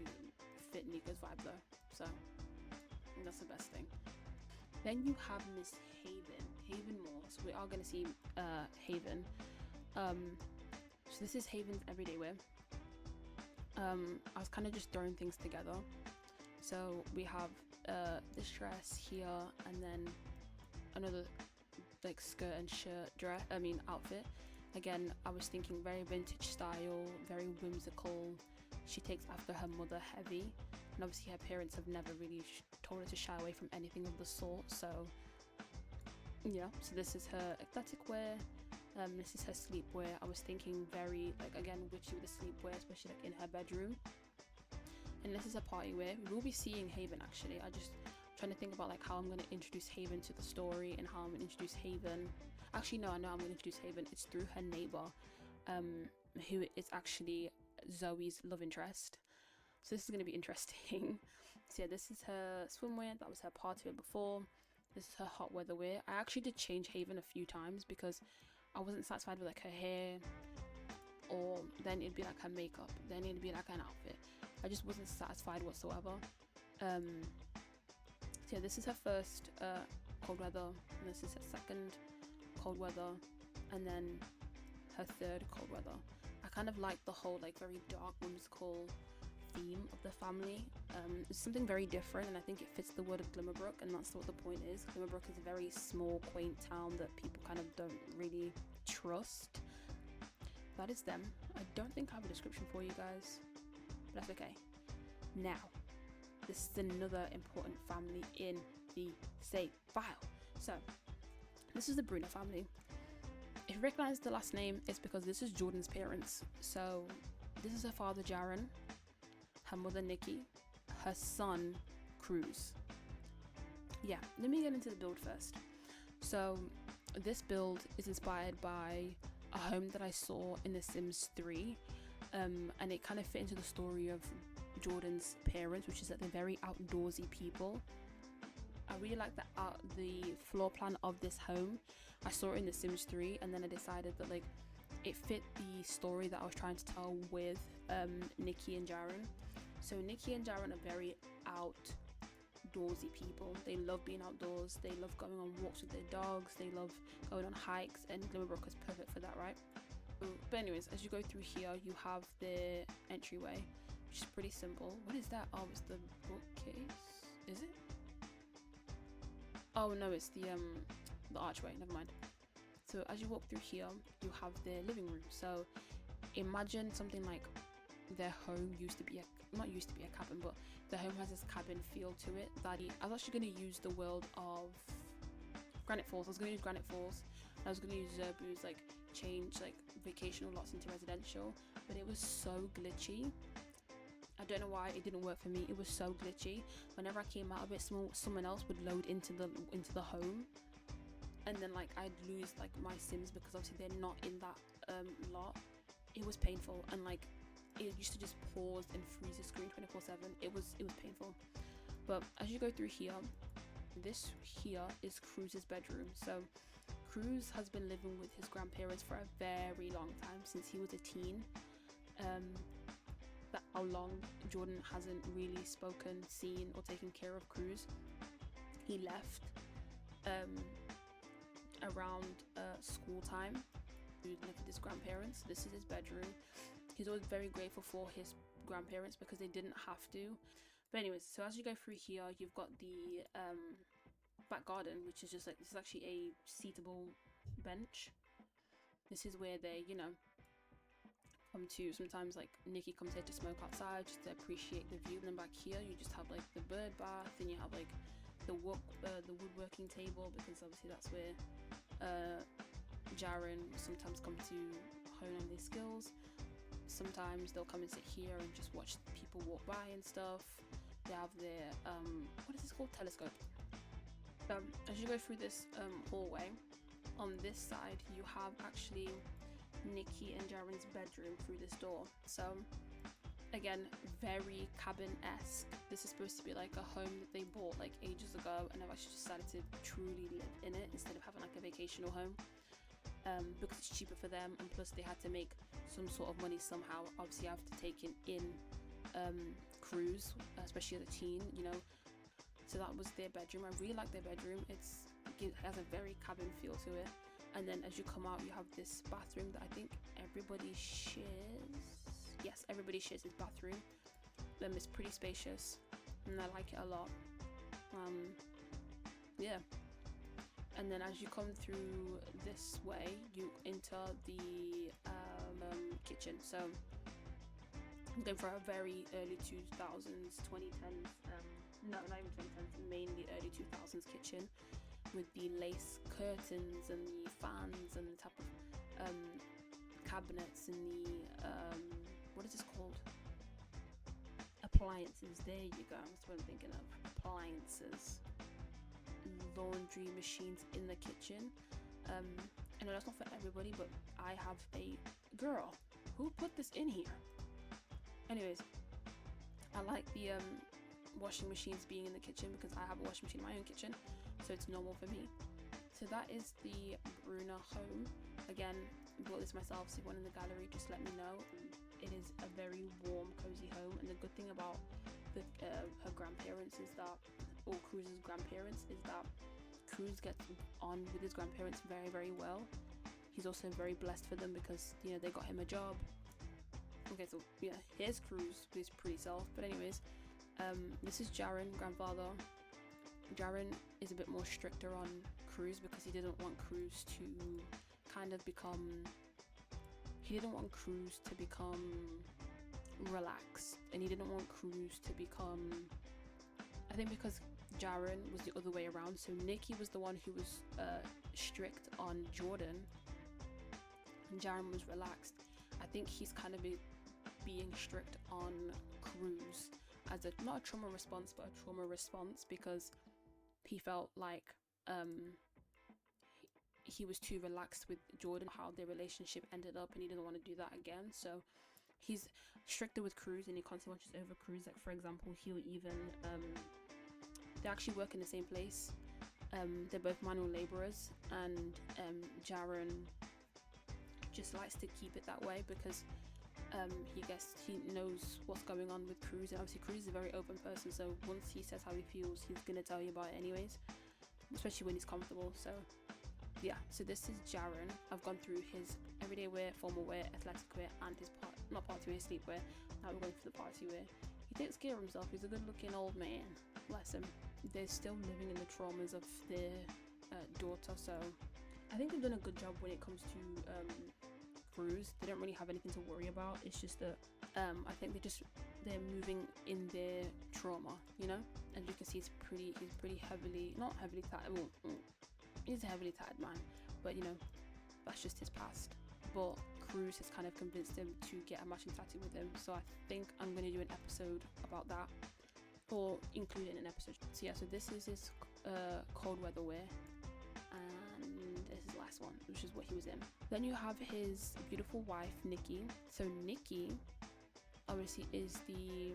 fit Nico's vibe though, so that's the best thing. Then you have Miss Haven Moore. So we are gonna see Haven. So this is Haven's everyday wear. I was kind of just throwing things together. So we have this dress here, and then another like skirt and shirt outfit. Again, I was thinking very vintage style, very whimsical. She takes after her mother heavy, and obviously her parents have never really told her to shy away from anything of the sort. So yeah, so this is her athletic wear. This is her sleepwear. I was thinking very like, again, witchy with the sleepwear, especially like in her bedroom. And this is her party wear. We will be seeing Haven actually. I just trying to think about like how I'm going to introduce Haven to the story, and how I'm going to introduce Haven. Actually, no, I know I'm going to introduce Haven. It's through her neighbor, who is actually Zoe's love interest. So this is going to be interesting. So yeah, this is her swimwear. That was her party wear before. This is her hot weather wear. I actually did change Haven a few times because I wasn't satisfied with like her hair, or then it'd be like her makeup, then it'd be like an outfit. I just wasn't satisfied whatsoever. So yeah, this is her first cold weather, and this is her second cold weather, and then her third cold weather. I kind of like the whole like very dark whimsical theme of the family. It's something very different, and I think it fits the word of Glimmerbrook, and that's what the point is. Glimmerbrook is a very small, quaint town that people kind of don't really trust. That is them. I don't think I have a description for you guys, but that's okay. Now, this is another important family in the save file. So this is the Bruno family. If you recognize the last name, it's because this is Jordan's parents. So this is her father Jaron, her mother Nikki, her son Cruz. Yeah, let me get into the build first. So this build is inspired by a home that I saw in The Sims 3, and it kind of fit into the story of Jordan's parents, which is that they're very outdoorsy people. I really like the floor plan of this home. I saw it in The Sims 3, and then I decided that like it fit the story that I was trying to tell with Nikki and Jaron. So Nikki and Jaron are very outdoorsy people. They love being outdoors. They love going on walks with their dogs. They love going on hikes, and Glimmerbrook is perfect for that, right? But anyways, as you go through here, you have the entryway, which is pretty simple. What is that? Oh, it's the bookcase. Is it? Oh no, it's the archway. Never mind. So as you walk through here, you have the living room. So imagine something like their home used to be not used to be a cabin, but their home has this cabin feel to it. I was actually going to use the world of Granite Falls. I was going to use Granite Falls. I was going to use 𝗶𝘁'𝗀𝗍, like change like vacational lots into residential, but it was so glitchy. I don't know why it didn't work for me. It was so glitchy. Whenever I came out of it, someone else would load into the home, and then like I'd lose like my Sims because obviously they're not in that lot. It was painful, and like it used to just pause and freeze the screen 24/7. It was painful. But as you go through here, this here is Cruz's bedroom. So Cruz has been living with his grandparents for a very long time, since he was a teen. That how long Jordan hasn't really spoken, seen, or taken care of Cruz. He left around school time to live with his grandparents. This is his bedroom. He's always very grateful for his grandparents because they didn't have to. But anyways, so as you go through here, you've got the back garden, which is just like, this is actually a seatable bench. This is where they, you know, come to. Sometimes like Nikki comes here to smoke outside just to appreciate the view. And then back here you just have like the bird bath, and you have like the woodworking table, because obviously that's where Jaron sometimes come to hone on their skills. Sometimes they'll come and sit here and just watch people walk by and stuff. They have their what is this called? Telescope. As you go through this hallway, on this side you have actually Nikki and Jaren's bedroom through this door. So Again, very cabin-esque. This is supposed to be like a home that they bought like ages ago, and I've actually decided to truly live in it instead of having like a vacational home, because it's cheaper for them, and plus they had to make some sort of money somehow. Obviously I have to take in cruise, especially as a teen, you know. So that was their bedroom. I really like their bedroom. It has a very cabin feel to it. And then as you come out, you have this bathroom that I think everybody shares. Yes, everybody shares this bathroom. It's pretty spacious, and I like it a lot. Yeah. And then as you come through this way, you enter the kitchen. So I'm going for a very early 2000s, 2010s. No, not even 2010s, mainly early 2000s kitchen, with the lace curtains and the fans and the type of cabinets and the what is this called? Appliances. There you go. That's what I'm thinking of. Appliances. Laundry machines in the kitchen. I know that's not for everybody, but I have a girl who put this in here. Anyways, I like the washing machines being in the kitchen because I have a washing machine in my own kitchen, so it's normal for me. So that is the Bruna home. Again, bought this myself, so if you want in the gallery, just let me know. It is a very warm, cozy home, and the good thing about her grandparents is that, or Cruz's grandparents, is that Cruz gets on with his grandparents very, very well. He's also very blessed for them because, you know, they got him a job. Okay, so yeah, here's Cruz with his pretty self. But anyways, this is Jaron, grandfather. Jaron is a bit more stricter on Cruz because he didn't want Cruz to kind of become, he didn't want Cruz to become relaxed, and he didn't want Cruz to become, I think because Jaron was the other way around, so Nikki was the one who was strict on Jordan and Jaron was relaxed. I think he's kind of being strict on Cruz as a, not a trauma response, but a trauma response, because he felt like he was too relaxed with Jordan, how their relationship ended up, and he didn't want to do that again. So he's stricter with Cruz, and he constantly watches over Cruz. Like, for example, he'll even they actually work in the same place. They're both manual laborers, and Jaron just likes to keep it that way because he knows what's going on with Cruz, and obviously Cruz is a very open person, so once he says how he feels, he's gonna tell you about it anyways, especially when he's comfortable. So yeah, so this is Jaron. I've gone through his everyday wear, formal wear, athletic wear, and his not party wear, sleepwear. Now we're going for the party wear. He takes care of himself. He's a good looking old man, bless him. They're still living in the traumas of their daughter, so I think they've done a good job when it comes to Cruz. They don't really have anything to worry about. It's just that I think they're moving in their trauma, you know. As you can see, he's pretty heavily, not heavily tied. Well, he's a heavily tied man, but you know, that's just his past. But Cruz has kind of convinced him to get a matching tattoo with him, so I think I'm going to do an episode about that, or include it in an episode. So yeah, so this is his cold weather wear, and this is the last one, which is what he was in. Then you have his beautiful wife, Nikki. So Nikki obviously is the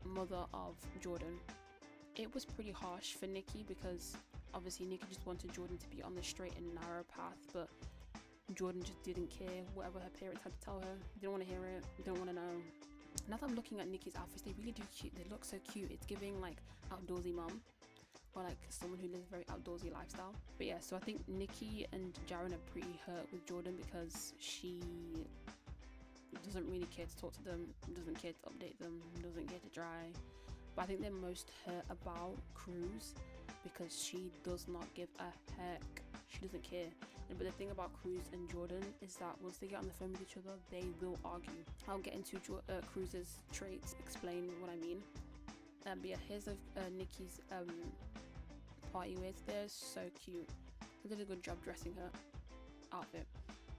mother of Jordan. It was pretty harsh for Nikki because obviously Nikki just wanted Jordan to be on the straight and narrow path, but Jordan just didn't care whatever her parents had to tell her. Didn't want to hear it, didn't want to know. Now that I'm looking at Nikki's outfits, they really do cute. They look so cute. It's giving like outdoorsy mum, or like someone who lives a very outdoorsy lifestyle. But yeah, so I think Nikki and Jaron are pretty hurt with Jordan because she doesn't really care to talk to them, doesn't care to update them, doesn't care to dry. But I think they're most hurt about Cruz because she does not give a heck. She doesn't care. But the thing about Cruz and Jordan is that once they get on the phone with each other, they will argue. I'll get into Cruz's traits, explain what I mean. But yeah, here's Nikki's party wears. They're so cute. They did a good job dressing her outfit.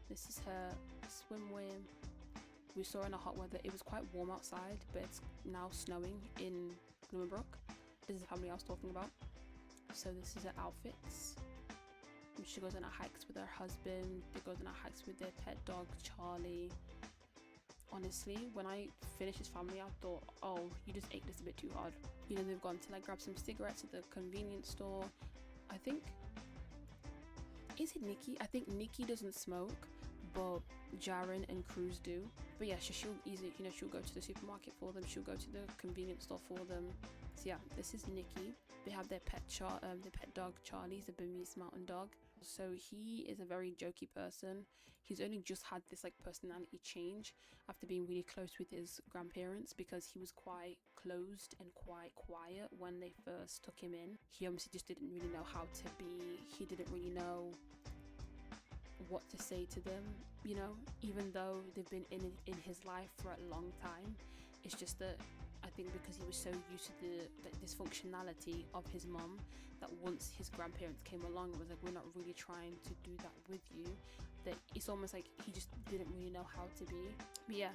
This is her swimwear. We saw in the hot weather. It was quite warm outside, but it's now snowing in Glimmerbrook. This is the family I was talking about. So this is her outfits. She goes on her hikes with her husband. They go on her hikes with their pet dog, Charlie. honestly, when I finished his family, I thought, oh, you just ate this a bit too hard. You know, they've gone to like grab some cigarettes at the convenience store. I think, is it Nikki? I think Nikki doesn't smoke, but Jaren and Cruz do. But yeah, she'll easily, you know, she'll go to the supermarket for them. She'll go to the convenience store for them. So yeah, this is Nikki. They have their pet dog Charlie, the Burmese mountain dog. So he is a very jokey person. He's only just had this like personality change after being really close with his grandparents, because he was quite closed and quite quiet when they first took him in. He obviously just didn't really know how to be. He didn't really know what to say to them, you know, even though they've been in his life for a long time. It's just that I think because he was so used to the dysfunctionality of his mum, that once his grandparents came along and was like, we're not really trying to do that with you, that it's almost like he just didn't really know how to be. But yeah,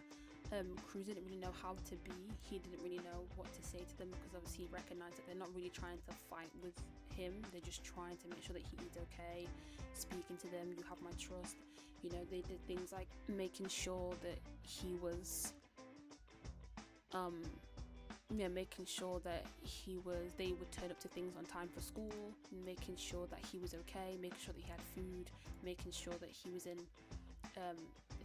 Cruz didn't really know how to be. He didn't really know what to say to them, because obviously he recognized that they're not really trying to fight with him. They're just trying to make sure that he is okay, speaking to them, you have my trust. You know, they did things like making sure that he was making sure that they would turn up to things on time for school, making sure that he was okay, making sure that he had food, making sure that he was in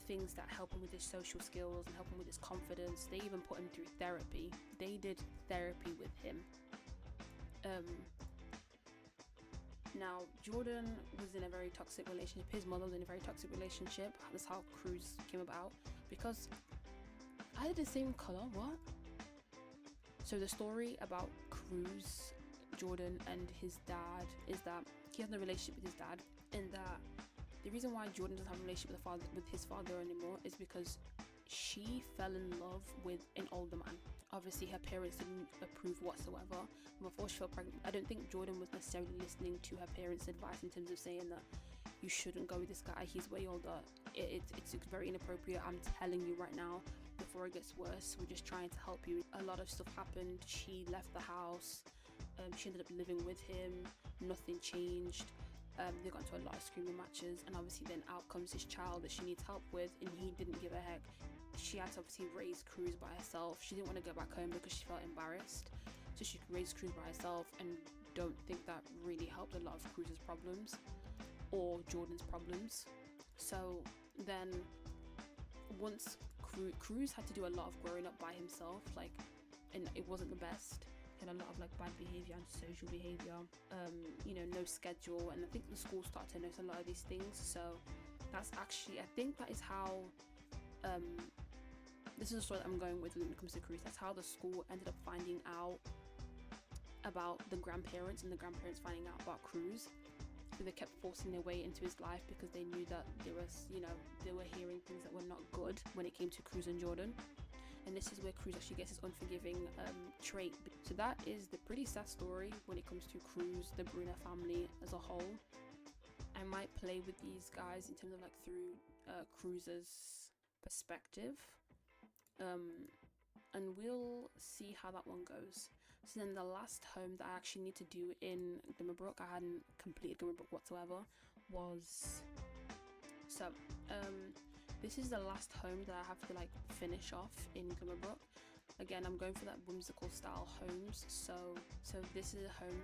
things that help him with his social skills and help him with his confidence. They even put him through therapy. They did therapy with him. Now, Jordan was in a very toxic relationship. His mother was in a very toxic relationship. That's how Cruz came about, because I had the same color. What? So the story about Cruz, Jordan, and his dad is that he has no relationship with his dad, and that the reason why Jordan doesn't have a relationship with his father anymore is because she fell in love with an older man. Obviously, her parents didn't approve whatsoever. Before she fell pregnant, I don't think Jordan was necessarily listening to her parents' advice in terms of saying that you shouldn't go with this guy, he's way older. It's very inappropriate. I'm telling you right now, before it gets worse, we're just trying to help you. A lot of stuff happened. She left the house. She ended up living with him. Nothing changed. They got into a lot of screaming matches, and obviously then out comes this child that she needs help with, and he didn't give a heck. She had to obviously raise Cruz by herself. She didn't want to go back home because she felt embarrassed, so she raised Cruz by herself, and don't think that really helped a lot of Cruz's problems or Jordan's problems. So then once Cruz had to do a lot of growing up by himself, like, and it wasn't the best. He had a lot of like bad behavior and social behavior, you know, no schedule, and I think the school started to notice a lot of these things. So that's actually, I think that is how this is the story that I'm going with when it comes to Cruz. That's how the school ended up finding out about the grandparents, and the grandparents finding out about Cruz. So they kept forcing their way into his life because they knew that there was, you know, they were hearing things that were not good when it came to Cruz and Jordan. And this is where Cruz actually gets his unforgiving trait. So that is the pretty sad story when it comes to Cruz, the Bruner family as a whole. I might play with these guys in terms of like through Cruz's perspective, and we'll see how that one goes. So then the last home that I actually need to do in 𝗿𝗺𝗺, I hadn't completed 𝗿𝗺𝗺 whatsoever, was this is the last home that I have to like finish off in 𝗿𝗺𝗺. Again, I'm going for that whimsical style homes. So this is a home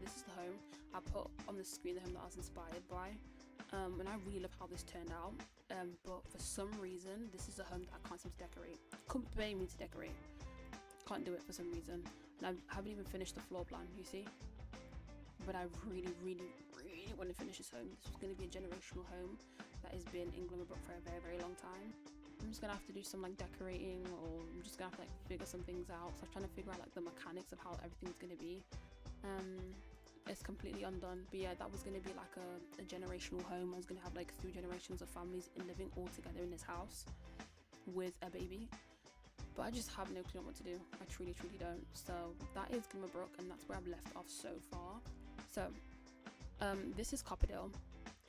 this is the home I put on the screen, the home that I was inspired by, and I really love how this turned out. But for some reason, this is a home that I can't seem to decorate. Couldn't pay me to decorate. Can't do it for some reason. And I haven't even finished the floor plan, you see. But I really want to finish this home. This was going to be a generational home that has been in 𝗿𝗺𝗺 for a very long time. I'm just gonna have to do some like decorating, or I'm just gonna have to like figure some things out. So I'm trying to figure out like the mechanics of how everything's gonna be. It's completely undone, but yeah, that was gonna be like a generational home. I was gonna have like 3 generations of families living all together in this house with a baby, but I just have no clue what to do. I truly don't. So that is 𝗿𝗺𝗺, and that's where I've left off so far. So this is copperdale.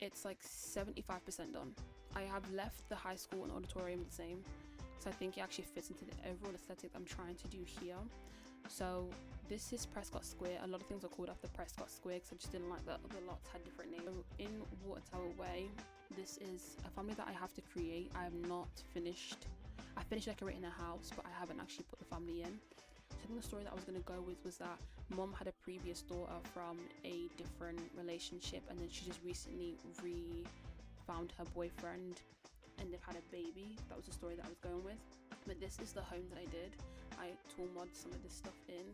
It's like 75% done. I have left the high school and auditorium the same, so I think it actually fits into the overall aesthetic I'm trying to do here. So this is Prescott Square. A lot of things are called after Prescott Square because I just didn't like that other lots had different names. So in 𝗿𝗺𝗺𝗿, this is a family that I have to create. I have not finished. I finished decorating the house, but I haven't actually put the family in. So I think the story that I was going to go with was that mom had a previous daughter from a different relationship, and then she just recently found her boyfriend and they've had a baby. That was the story that I was going with. But this is the home that I did. I tool mod some of this stuff in.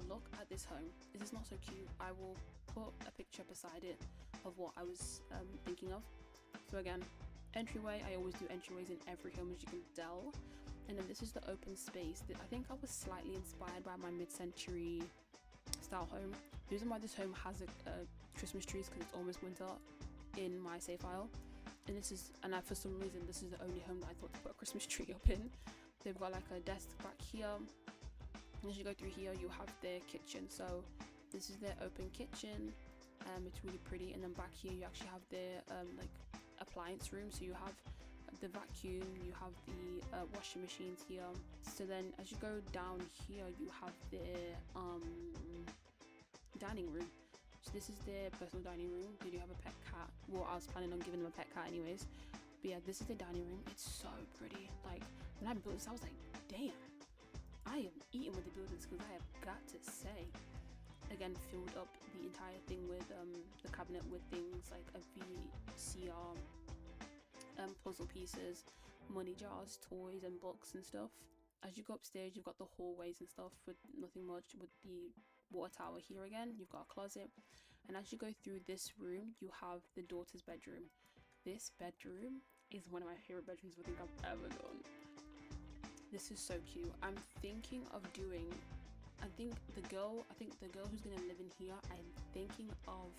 Look at this home. Is this not so cute? I will put a picture beside it of what I was thinking of. So again, entryway. I always do entryways in every home, as you can tell. And then this is the open space. I think I was slightly inspired by my mid-century style home. The reason why this home has a Christmas trees because it's almost winter in my save file. And this is, for some reason, this is the only home that I thought to put a Christmas tree up in. They've got like a desk back here. As you go through here, you have their kitchen. So this is their open kitchen. It's really pretty. And then back here, you actually have their like appliance room. So you have the vacuum, you have the washing machines here. So then as you go down here, you have their dining room. So this is their personal dining room. They do have a pet cat. Well, I was planning on giving them a pet cat anyways. But yeah, this is the dining room. It's so pretty. Like, when I built this, I was like, damn, I am eating with the buildings, because I have got to say. Again, filled up the entire thing with the cabinet with things like a 𝗶𝘂𝗂𝗿, puzzle pieces, money jars, toys and books and stuff. As you go upstairs, you've got the hallways and stuff with nothing much, with the water tower here again. You've got a closet, and as you go through this room, you have the daughter's bedroom. This bedroom is one of my favorite bedrooms I think I've ever done. This is so cute. I'm thinking of doing, I think the girl who's gonna live in here, I'm thinking of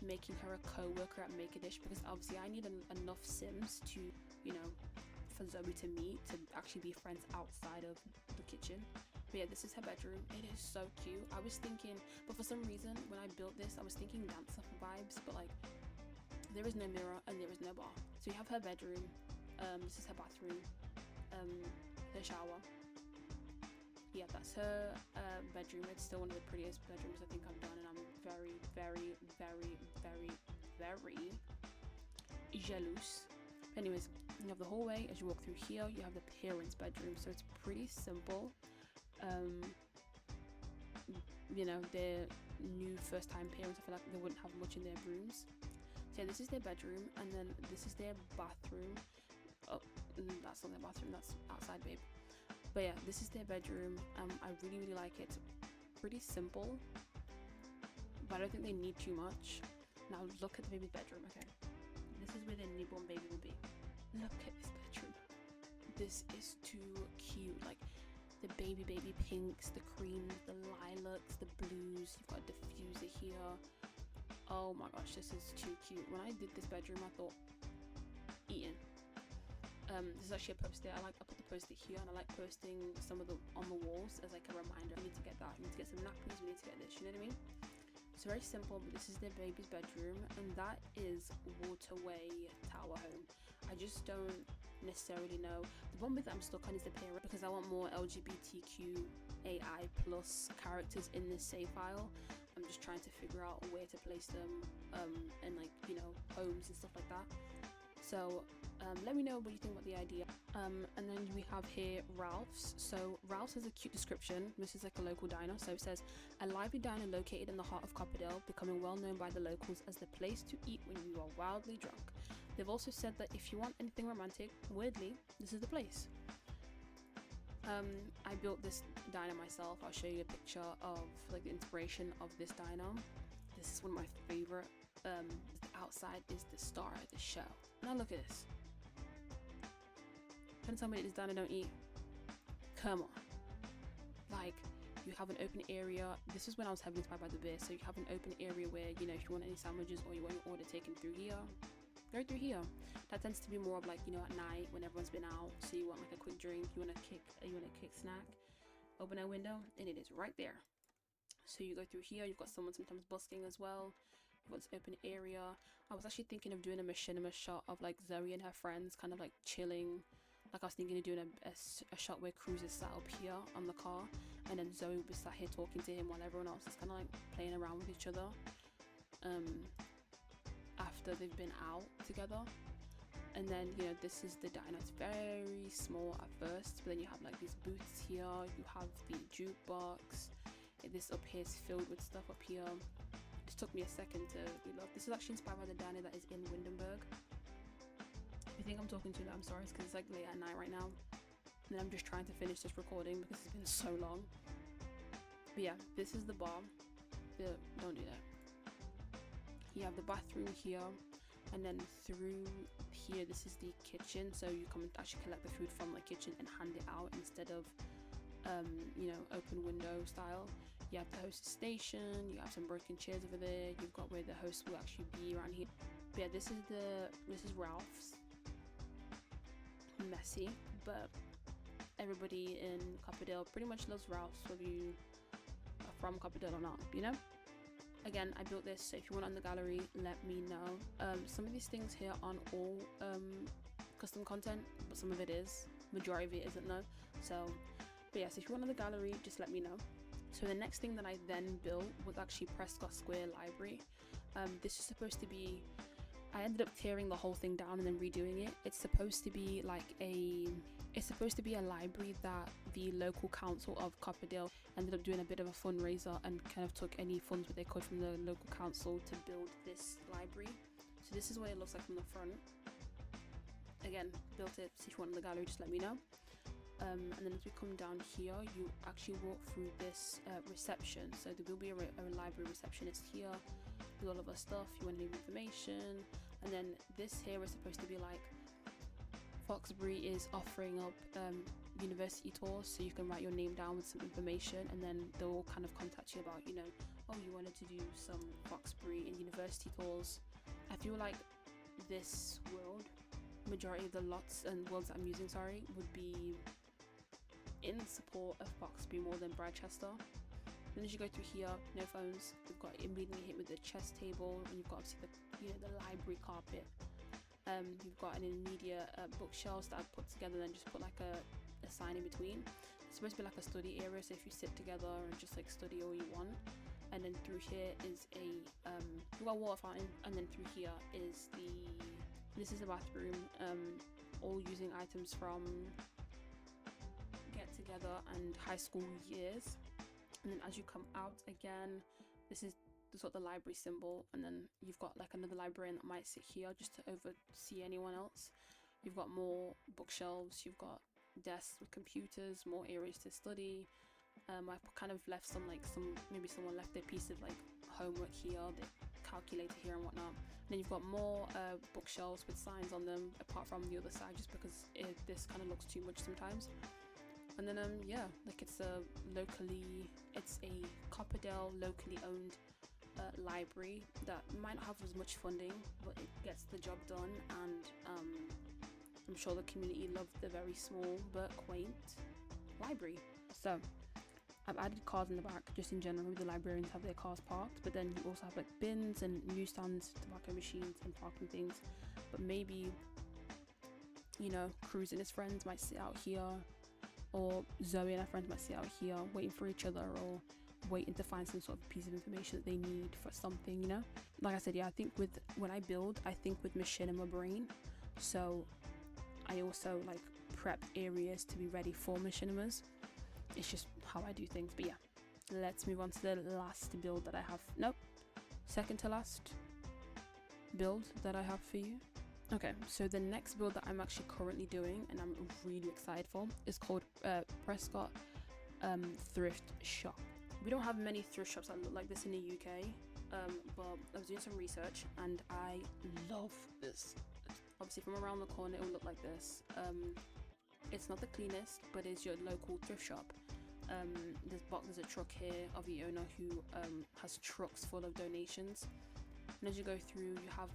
making her a co-worker at Make-A-Dish, because obviously I need enough Sims to, you know, for Zoe to meet, to actually be friends outside of the kitchen. But yeah, this is her bedroom. It is so cute. I was thinking, but for some reason when I built this, I was thinking dancer vibes, but like there is no mirror and there is no bar. So you have her bedroom, this is her bathroom, her shower. Yeah, that's her bedroom. It's still one of the prettiest bedrooms I think I've done, and I'm very, very, very, very, very jealous. Anyways, you have the hallway. As you walk through here, you have the parents' bedroom. So it's pretty simple. You know, they're new first-time parents. I feel like they wouldn't have much in their rooms. So yeah, this is their bedroom, and then this is their bathroom. Oh, that's not their bathroom. That's outside, babe. But yeah, this is their bedroom. I really, really like it. It's pretty simple, but I don't think they need too much. Now look at the baby's bedroom. Okay, this is where their newborn baby will be. Look at this bedroom. This is too cute. Like the baby pinks, the creams, the lilacs, the blues. You've got a diffuser here. Oh my gosh, this is too cute. When I did this bedroom, I thought, eating. This is actually a post-it. I put the post-it here, and I like posting some of the on the walls as like a reminder. We need to get that. We need to get some napkins. We need to get this. You know what I mean? It's very simple, but this is their baby's bedroom, and that is Waterway Tower Home. I just don't necessarily know. The one bit that I'm stuck on is the parent, because I want more 𝗿𝗲𝗺𝗍𝗂𝗿+ characters in this save file. I'm just trying to figure out where to place them, and like, you know, homes and stuff like that. So let me know what you think about the idea. And then we have here Ralph's. So Ralph's has a cute description. This is like a local diner. So it says, a lively diner located in the heart of Copperdale, becoming well known by the locals as the place to eat when you are wildly drunk. They've also said that if you want anything romantic, weirdly, this is the place. I built this diner myself. I'll show you a picture of like the inspiration of this diner. This is one of my favorite. The outside is the star of the show. Now look at this. Can tell me that this diner don't eat? Come on. Like, you have an open area. This is when I was heavily inspired by the beer. So you have an open area where, you know, if you want any sandwiches or you want your order taken through here, go through here. That tends to be more of like, you know, at night when everyone's been out, so you want like a quick drink, you want a kick snack, open a window, and it is right there. So you go through here. You've got someone sometimes busking as well. You've got this open area. I was actually thinking of doing a machinima shot of like Zoe and her friends kind of like chilling. Like I was thinking of doing a shot where Cruz is sat up here on the car, and then Zoe will be sat here talking to him while everyone else is kind of like playing around with each other after they've been out together. And then, you know, this is the diner. It's very small at first, but then you have like these booths here, you have the jukebox. This up here is filled with stuff up here. It just took me a second to reload. This is actually inspired by the diner that is in 𝗿𝗿𝗺nburg. If you think I'm talking too loud, I'm sorry, it's because it's like late at night right now. And I'm just trying to finish this recording because it's been so long. But yeah, this is the bar. Don't do that. You have the bathroom here, and then through here, this is the kitchen. So you come and actually collect the food from the kitchen and hand it out instead of, you know, open window style. You have the hostess station. You have some broken chairs over there. You've got where the host will actually be around here. But yeah, this is Ralph's. Messy, but everybody in Copperdale pretty much loves Ralph's, whether you are from Copperdale or not, you know. Again, I built this, so if you want on the gallery, let me know. Some of these things here aren't all custom content, but some of it is. Majority of it isn't though. So, but yes, if you want on the gallery, just let me know. So the next thing that I then built was actually 𝗶𝘁'𝗂𝗿 library. This is supposed to be, I ended up tearing the whole thing down and then redoing it. It's supposed to be like a library that the local council of Copperdale ended up doing a bit of a fundraiser and kind of took any funds that they could from the local council to build this library. So this is what it looks like from the front. Again, built it, so if you want in the gallery, just let me know. And then as we come down here, you actually walk through this reception. So there will be a library receptionist here with all of our stuff. You want any information. And then this here is supposed to be like 𝗶𝘁'𝗀𝗿 is offering up university tours, so you can write your name down with some information, and then they'll kind of contact you about, you know, oh, you wanted to do some 𝗶𝘁'𝗀𝗿 and university tours. I feel like this world, majority of the lots and worlds that I'm using, sorry, would be in support of 𝗶𝘁'𝗀𝗿 more than Bradchester. Then as you go through here, no phones. You've got immediately hit with the chess table, and you've got obviously the library carpet. You've got an immediate bookshelves that I've put together and just put like a sign in between. It's supposed to be like a study area, so if you sit together and just like study all you want. And then through here is you've got a water fountain, and then through here is this is a bathroom, all using items from Get Together and high school years. And then as you come out again, this is the sort of the library symbol, and then you've got like another librarian that might sit here just to oversee anyone else. You've got more bookshelves, you've got desks with computers, more areas to study. I've kind of left maybe someone left their piece of like homework here, the calculator here and whatnot. And then you've got more bookshelves with signs on them apart from the other side, just because this kind of looks too much sometimes. And then yeah, like it's a Copperdale locally owned library that might not have as much funding, but it gets the job done, and I'm sure the community loved the very small but quaint library. So I've added cars in the back, just in general. The librarians have their cars parked, but then you also have like bins and newsstands, tobacco machines and parking things. But maybe, you know, Cruz and his friends might sit out here, or Zoe and her friends might sit out here waiting for each other, or waiting to find some sort of piece of information that they need for something, you know. Like I said, yeah, I think when I build, I think with machinima brain. So I also like prep areas to be ready for machinimas. It's just how I do things. But yeah, let's move on to the last build that I have. Nope, second to last build that I have for you. Okay, so the next build that I'm actually currently doing, and I'm really excited for, is called 𝗶𝘁'𝗂𝗿 thrift shop. We don't have many thrift shops that look like this in the UK, but I was doing some research and I love this. Obviously from around the corner it will look like this. It's not the cleanest, but it's your local thrift shop. There's a truck here of the owner who has trucks full of donations. And as you go through, you have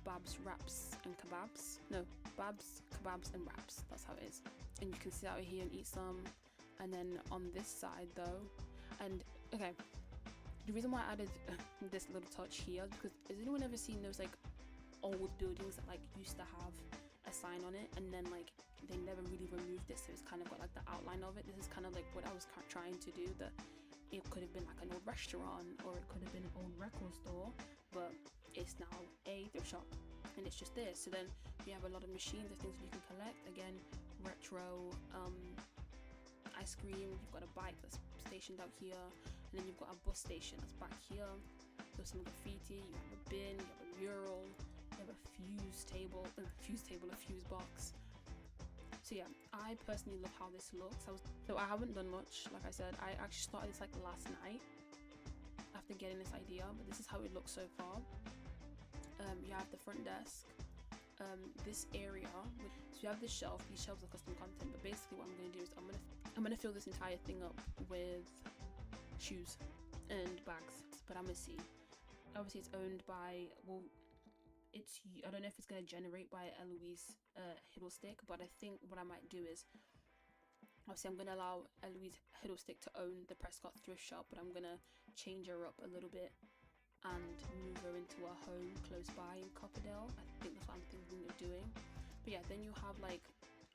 𝗶𝘁'𝗀𝗻 wraps and kebabs. No, 𝗶𝘁'𝗀𝗻 kebabs and wraps. That's how it is. And you can sit out here and eat some. And then on this side though, and okay, the reason why I added this little touch here is because has anyone ever seen those like old buildings that like used to have a sign on it, and then like they never really removed it, so it's kind of got like the outline of it. This is kind of like what I was trying to do. That it could have been like an old restaurant, or it could have been an old record store, but it's now a thrift shop. and it's just this. So then you have a lot of machines of things that you can collect. Again, retro, ice cream. You've got a bike that's stationed out here, and then you've got a bus station that's back here. There's some graffiti. You have a bin. You have a mural. You have a fuse table, a fuse box. So yeah, I personally love how this looks. So I haven't done much. Like I said, I actually started this like last night after getting this idea, but this is how it looks so far. You have the front desk, this area. So you have this shelf. These shelves are custom content, but basically what I'm going to do is I'm gonna fill this entire thing up with shoes and bags. But I'm gonna see. Obviously, it's owned by, well, I don't know if it's going to generate by 𝗿𝗶𝗺'𝗀𝗺𝗿, but I think what I might do is, obviously I'm going to allow 𝗿𝗶𝗺'𝗀𝗺 to own the Prescott thrift shop, but I'm going to change her up a little bit and move her into a home close by in Copperdale. I think that's what I'm thinking of doing. But yeah, then you have like,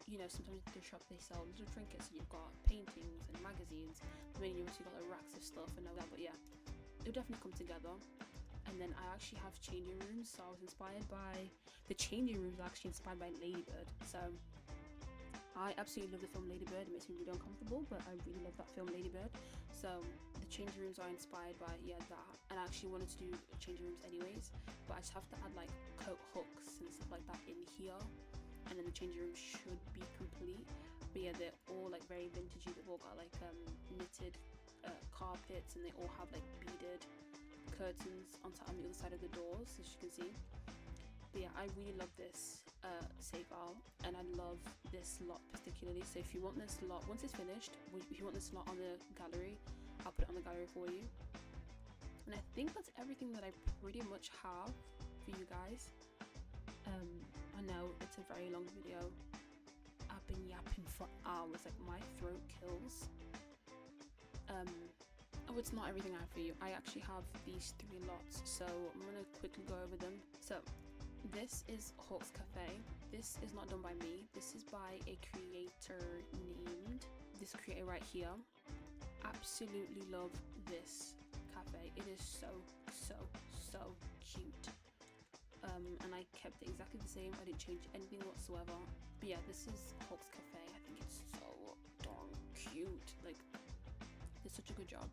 you know, sometimes at the shop they sell little trinkets, so you've got paintings and magazines. I mean, you've also got like racks of stuff and all that, but yeah, it'll definitely come together. And then I actually have changing rooms, so I was inspired by the changing rooms are actually inspired by Lady Bird. So I absolutely love the film Lady Bird. It makes me really uncomfortable, but I really love that film Lady Bird. So the changing rooms are inspired by that, and I actually wanted to do changing rooms anyways, but I just have to add like coat hooks and stuff like that in here, and then the changing room should be complete. But yeah, they're all like very vintagey. They've all got like knitted carpets, and they all have like beaded curtains on the other side of the doors, as you can see. But yeah, I really love this 𝗶𝗂𝗿, and I love this lot particularly. So if you want this lot, once it's finished, if you want this lot on the gallery, I'll put it on the gallery for you. And I think that's everything that I pretty much have for you guys. I know it's a very long video. I've been yapping for hours, like my throat kills. Oh, it's not everything I have for you. I actually have these 3 lots, so I'm gonna quickly go over them. So this is 𝗿𝗶𝗀𝗿𝗃. This is not done by me. This is by a creator named, this creator right here. Absolutely love this cafe. It is so cute. And I kept it exactly the same. I didn't change anything whatsoever. But yeah, this is 𝗿𝗶𝗀𝗃. I think it's so darn cute. Like, it's such a good job.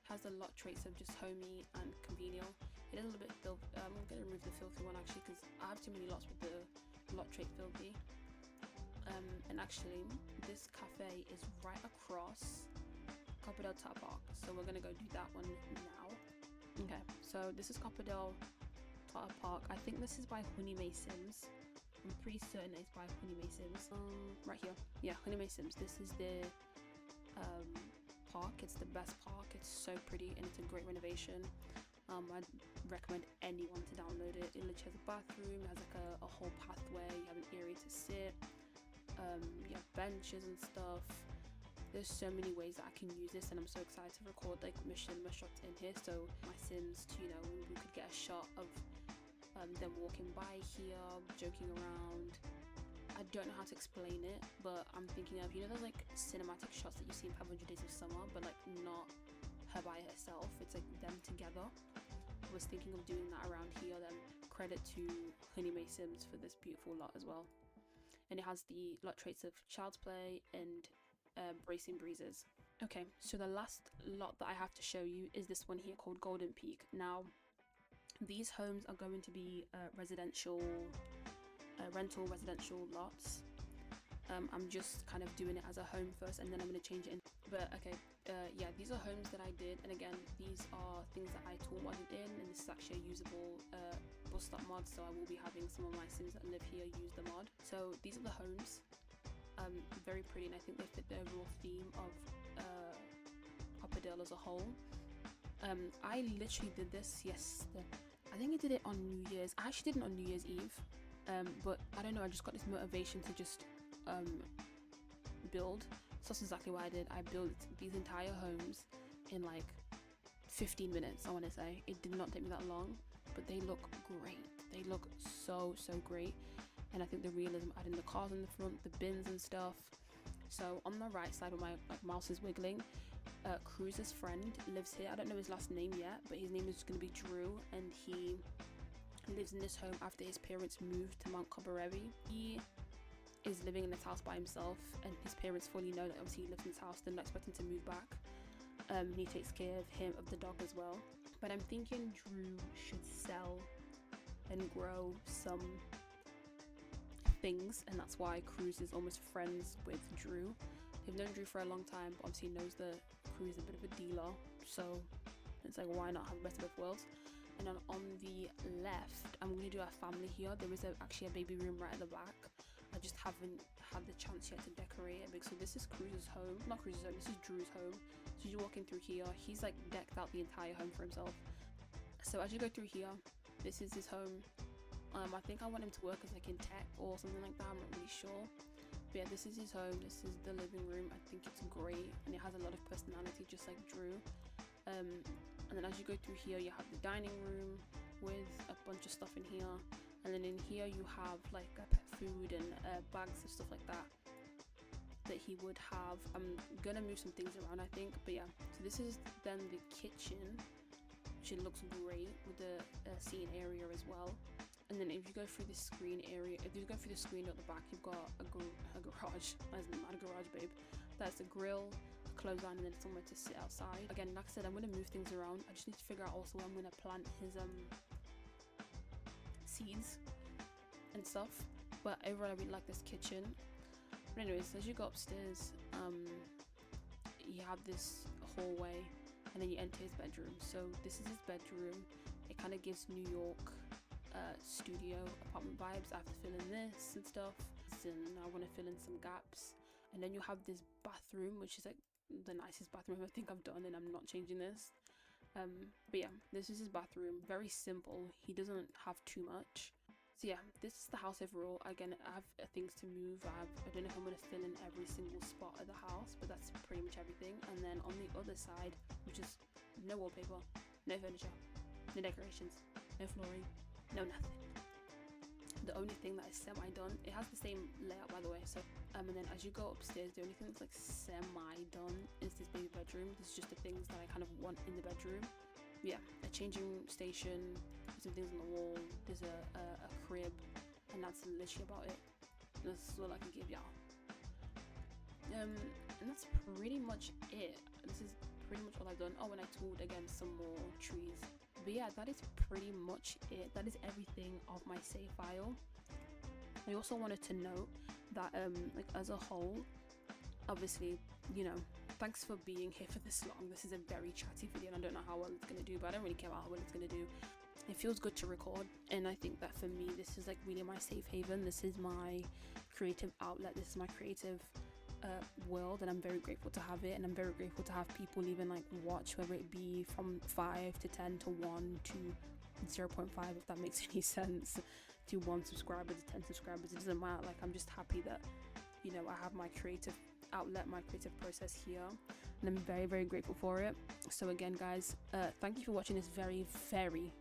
Has a lot of traits of just homey and convenient. It is a little bit filthy. I'm going to remove the filthy one actually, because I have too many lots with the lot trait filthy. And actually, this cafe is right across Copperdale Top Park, so we're going to go do that one now. Okay, so this is Copperdale Top Park. I think this is by 𝗿𝗍𝗺𝗻𝗄. I'm pretty certain it's by 𝗿𝗍𝗺𝗻𝗄. Right here. Yeah, 𝗿𝗍𝗺𝗻𝗄. This is the park. It's the best park. It's so pretty and it's a great renovation. I'd recommend anyone to download it. It literally has a bathroom, it has like a whole pathway, you have an area to sit, you have benches and stuff. There's so many ways that I can use this, and I'm so excited to record like my shots in here, so my Sims, you know, we could get a shot of them walking by here, joking around. I don't know how to explain it, but I'm thinking of, you know, those like cinematic shots that you see in 500 Days of Summer, but like not her by herself. It's like them together. I was thinking of doing that around here. Then credit to 𝗿𝗍𝗺𝗻𝗄 for this beautiful lot as well. And it has the lot traits of child's play and bracing breezes. Okay, so the last lot that I have to show you is this one here called Golden Peak. Now, these homes are going to be rental residential lots. I'm just kind of doing it as a home first, and then I'm going to change it in. But okay, yeah, these are homes that I did, and again, these are things that I taught modded in, and this is actually a usable bus stop mod, so I will be having some of my Sims that live here use the mod. So these are the homes. Very pretty, and I think they fit the overall theme of Copperdale as a whole. I literally did this I think I did it on New Year's. I actually did it on New Year's Eve. But I don't know, I just got this motivation to just build. So that's exactly what I did. I built these entire homes in like 15 minutes, I want to say. It did not take me that long, but they look great. They look so great. And I think the realism, adding the cars in the front, the bins and stuff. So on the right side where my mouse is wiggling, Cruz's friend lives here. I don't know his last name yet, but his name is going to be Drew, and he lives in this home after his parents moved to Mount 𝗿𝗵𝗺𝗿. He is living in this house by himself, and his parents fully know that obviously he lives in this house. They're not expecting to move back. He takes care of the dog as well. But I'm thinking Drew should sell and grow some things, and that's why Cruz is almost friends with Drew. They've known Drew for a long time, but obviously knows that Cruz is a bit of a dealer, so it's like, why not have the best of both worlds? And then on the left, I'm going to do a family here. There is actually a baby room right at the back. I just haven't had the chance yet to decorate it. So this is Cruz's home, not Cruz's home, this is Drew's home. So you're walking through here, he's like decked out the entire home for himself. So as you go through here, this is his home. I think I want him to work as like in tech or something like that, I'm not really sure. But yeah, this is his home, this is the living room. I think it's great, and it has a lot of personality just like Drew. And then as you go through here, you have the dining room with a bunch of stuff in here, and then in here you have like pet food and bags of stuff like that he would have. I'm gonna move some things around, I think, but yeah. So this is then the kitchen, which it looks great with the seating area as well. And then if you go through the screen area, if you go through the screen at the back, you've got a garage. Not a garage, babe. That's a grill, a clothesline, and then somewhere to sit outside. Again, like I said, I'm going to move things around. I just need to figure out also where I'm going to plant his seeds and stuff. But overall, I really like this kitchen. But anyways, as you go upstairs, you have this hallway, and then you enter his bedroom. So this is his bedroom. It kind of gives New York studio apartment vibes. I have to fill in this and stuff, and I want to fill in some gaps. And then you have this bathroom, which is like the nicest bathroom I think I've done, and I'm not changing this. But yeah, this is his bathroom. Very simple, he doesn't have too much. So yeah, this is the house overall. Again, I have things to move. I don't know if I'm going to fill in every single spot of the house, but that's pretty much everything. And then on the other side, which is no wallpaper, no furniture, no decorations, no flooring, no nothing. The only thing that is semi-done, it has the same layout by the way, so and then as you go upstairs, the only thing that's like semi-done is this baby bedroom. This is just the things that I kind of want in the bedroom. Yeah, a changing station, some things on the wall, there's a crib, and that's literally about it. That's all I can give y'all. And that's pretty much it. This is pretty much all I've done. Oh, and I tooled again some more trees. But yeah, that is pretty much it. That is everything of my save file. I also wanted to note that like as a whole, obviously, you know, thanks for being here for this long. This is a very chatty video, and I don't know how well it's gonna do, but I don't really care about how well it's gonna do. It feels good to record, and I think that for me, this is like really my safe haven. This is my creative outlet. This is my creative world, and I'm very grateful to have it, and I'm very grateful to have people even like watch, whether it be from 5 to 10 to 1 to 0.5, if that makes any sense, to 1 subscriber to 10 subscribers. It doesn't matter. Like, I'm just happy that, you know, I have my creative outlet, my creative process here, and I'm very, very grateful for it. So again, guys, thank you for watching this very, very,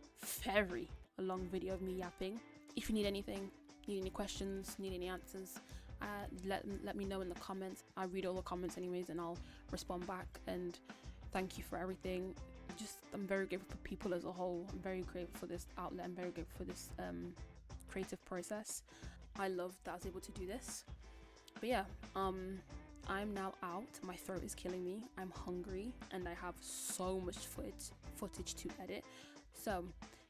very long video of me yapping. If you need anything, need any questions, need any answers, let me know in the comments. I read all the comments anyways, and I'll respond back. And thank you for everything. I'm very grateful for people as a whole. I'm very grateful for this outlet. I'm very grateful for this creative process. I love that I was able to do this. But yeah, I'm now out. My throat is killing me. I'm hungry, and I have so much footage to edit. So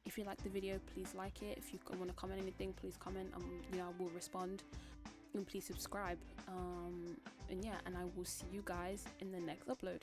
if you like the video, please like it. If you want to comment anything, please comment. You know, I will respond. And please subscribe. And yeah, and I will see you guys in the next upload.